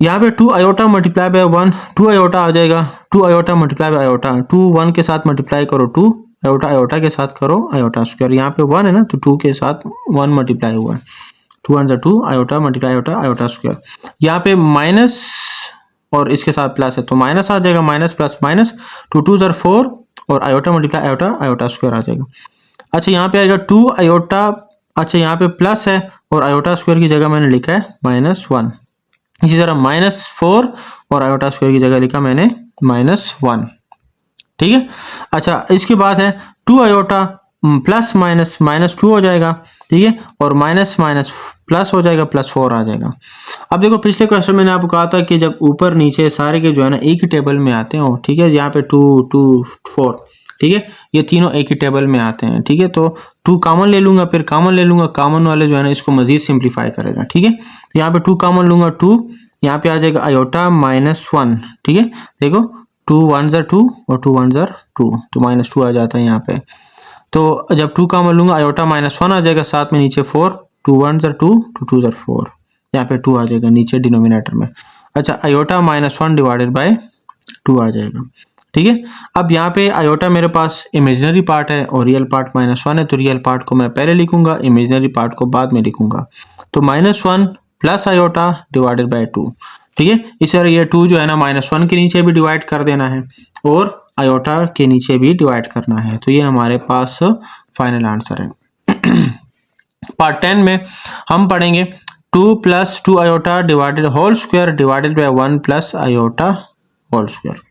यहाँ पे 2 आयोटा मल्टीप्लाई बाय 1, 2 आयोटा आ जाएगा, 2 आयोटा मल्टीप्लाई बाय आयोटा, 2 1 के साथ मल्टीप्लाई करो 2 आयोटा, आयोटा के साथ करो आयोटा स्क्वायर, यहाँ पे 1 है ना तो 2 के साथ 1 मल्टीप्लाई हुआ है, 2 1 = 2 iota multiply iota iota square, यहाँ पे माइनस और इसके साथ प्लस है तो माइनस आ जाएगा, माइनस प्लस माइनस, 2 2 = 4 और iota multiply iota iota square आ जाएगा। अच्छा यहाँ पे आएगा 2 आयोटा, अच्छा यहाँ पे प्लस है और आयोटा स्क्वायर की जगह मैंने लिखा है -1, इसी तरह -4 और आयोटा स्क्वायर की जगह लिखा मैंने -1। ठीक है। अच्छा, इसके बाद है 2 आयोटा प्लस माइनस -2 हो जाएगा। ठीक है, और माइनस माइनस प्लस हो जाएगा, +4 आ जाएगा। अब देखो, पिछले क्वेश्चन में मैंने आपको कहा था कि जब ऊपर नीचे सारे के जो है ना एक ही टेबल में आते हो, ठीक है, यहाँ पे 2 2 4, ठीक है, ये तीनों एक ही टेबल में आते हैं। ठीक है, तो 2 कॉमन ले लूंगा, फिर कॉमन ले लूंगा, कॉमन वाले जो है ना इसको मजीद सिंप्लीफाई करेगा। ठीक है, तो यहाँ पे 2 कॉमन लूंगा, 2 यहाँ पे आ जाएगा आयोटा -1। ठीक है, देखो 2 1 2 और 2 1 2, तो -2 आ जाता है यहाँ पे। तो जब 2 कॉमन लूंगा, आयोटा -1 आ जाएगा, साथ में नीचे 4, 2 1 2, 2 2 4, यहाँ पे 2 आ जाएगा नीचे डिनोमिनेटर में। अच्छा, आयोटा -1 डिवाइडेड बाय 2 आ जाएगा। ठीक है, अब यहाँ पे आयोटा मेरे पास इमेजिनरी पार्ट है और रियल पार्ट -1 है, तो रियल पार्ट को मैं पहले लिखूंगा, इमेजिनरी पार्ट को बाद में लिखूंगा। तो -1 प्लस आयोटा डिवाइडेड बाय 2। ठीक है, इस तरह ये 2 जो है ना -1 के नीचे भी डिवाइड कर देना है और आयोटा के नीचे भी डिवाइड करना है। तो ये हमारे पास फाइनल आंसर है। पार्ट 10 में हम पढ़ेंगे 2 + 2 iota divided whole square divided by 1 + iota whole square.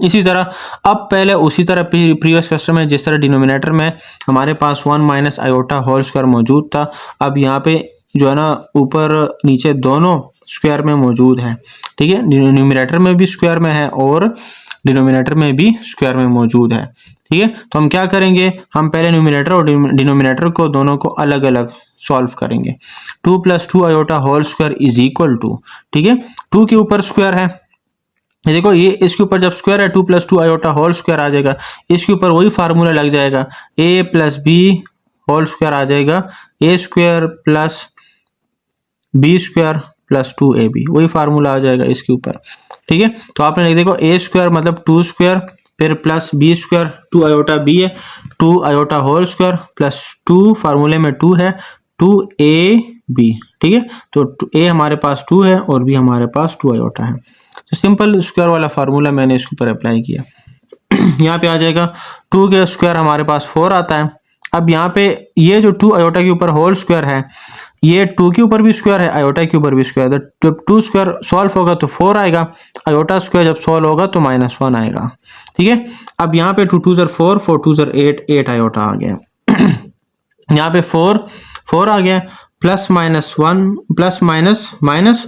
इसी तरह अब पहले उसी तरह प्रीवियस क्वेश्चन में जिस तरह डिनोमिनेटर में हमारे पास 1 - आयोटा होल स्क्वायर मौजूद था, अब यहाँ पे जो है ना ऊपर नीचे दोनों स्क्वायर में मौजूद है। ठीक है, न्यूमरेटर में भी स्क्वायर में है और डिनोमिनेटर में भी स्क्वायर में मौजूद है। ठीक है, तो हम क्या करेंगे, हम पहले न्यूमरेटर और डिनोमिनेटर को दोनों को अलग अलग सॉल्व करेंगे। 2 + 2 iota whole square is equal to, ठीक है, 2 के ऊपर स्क्वायर है, ये देखो, ये इसके ऊपर जब स्क्वायर है 2 + 2 आयोटा होल स्क्वायर आ जाएगा, इसके ऊपर वही फार्मूला लग जाएगा, a + b होल स्क्वायर आ जाएगा, a² + b² + 2ab, वही फार्मूला आ जाएगा इसके ऊपर। ठीक है, तो आपने लिख देखो a² मतलब 2² फिर प्लस b², 2 आयोटा b है, 2 आयोटा होल स्क्वायर प्लस 2 फार्मूले में 2 है, 2ab। ठीक है, तो a हमारे पास 2 है और b हमारे पास 2 आयोटा है। तो सिंपल स्क्वायर वाला फार्मूला मैंने इसके ऊपर अप्लाई किया। यहाँ पे आ जाएगा 2 के स्क्वायर हमारे पास 4 आता है। अब यहाँ पे ये जो 2 आयोटा के ऊपर होल स्क्वायर है, ये 2 के ऊपर भी स्क्वायर है, आयोटा के ऊपर भी स्क्वायर है, तो जब 2 स्क्वायर सॉल्व होगा तो 4 आएगा, आयोटा स्क्वायर जब सॉल्व होगा तो -1 आएगा। ठीक है, अब यहाँ पे 2 2 4, 4 2 8, 8 आयोटा आ गया। यहाँ पे 4 आ गया, प्लस -1 प्लस माइनस,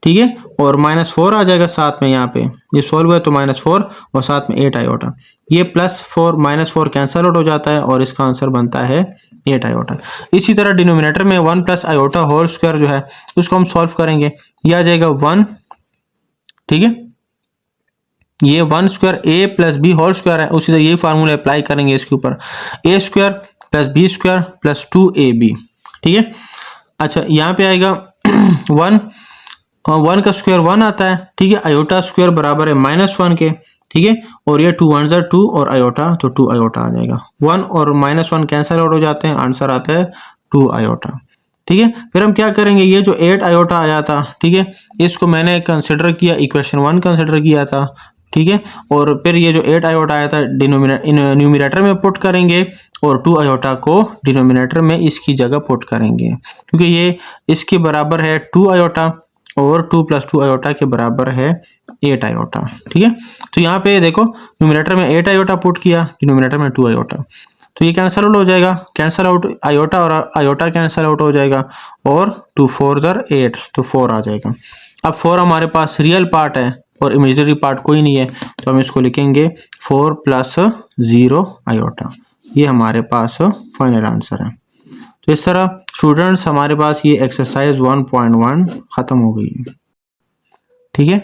ठीक है, और -4 आ जाएगा साथ में, यहाँ पे ये सॉल्व हुआ तो -4 और साथ में 8 आयोटा, ये +4 -4 कैंसल आउट हो जाता है और इसका आंसर बनता है 8 आयोटा। इसी तरह डिनोमिनेटर में 1 + आयोटा होल स्क्वायर जो है उसको हम सॉल्व करेंगे, ये आ जाएगा 1। ठीक है, ये 1² a + b होल स्क्वायर है, उसी तरह यही फार्मूला अप्लाई करेंगे इसके ऊपर, a² + b² + 2ab। ठीक है, अच्छा, यहाँ पे आएगा 1 का स्क्वायर 1 आता है। ठीक है, आयोटा स्क्वायर बराबर है -1 के। ठीक है, और ये 2 1 2 और आयोटा, तो 2 आयोटा आ जाएगा, 1 और -1 कैंसिल आउट हो जाते हैं, आंसर आता है 2 आयोटा। ठीक है, फिर हम क्या करेंगे, ये जो 8 आयोटा आया था, ठीक है, इसको मैंने कंसिडर किया, इक्वेशन 1 कंसिडर किया था। ठीक है, और फिर ये जो 8 आयोटा आया था न्यूमरेटर में पुट करेंगे और 2 आयोटा को डिनोमिनेटर में इसकी जगह पुट करेंगे, क्योंकि ये इसके बराबर है 2 आयोटा और 2 + 2 आयोटा के बराबर है 8 आयोटा। ठीक है, तो यहाँ पे देखो न्यूमरेटर में 8 आयोटा पुट किया, डिनोमिनेटर में 2 आयोटा, तो ये कैंसल आउट हो जाएगा, कैंसल आउट आयोटा और आयोटा कैंसल आउट हो जाएगा, और 2 4 8, तो 4 आ जाएगा। अब 4 हमारे पास रियल पार्ट है और इमेजिनरी पार्ट कोई नहीं है, तो हम इसको लिखेंगे 4 + 0 आयोटा, ये हमारे पास फाइनल आंसर है। तो इस तरह स्टूडेंट्स हमारे पास ये एक्सरसाइज 1.1 खत्म हो गई है। ठीक है।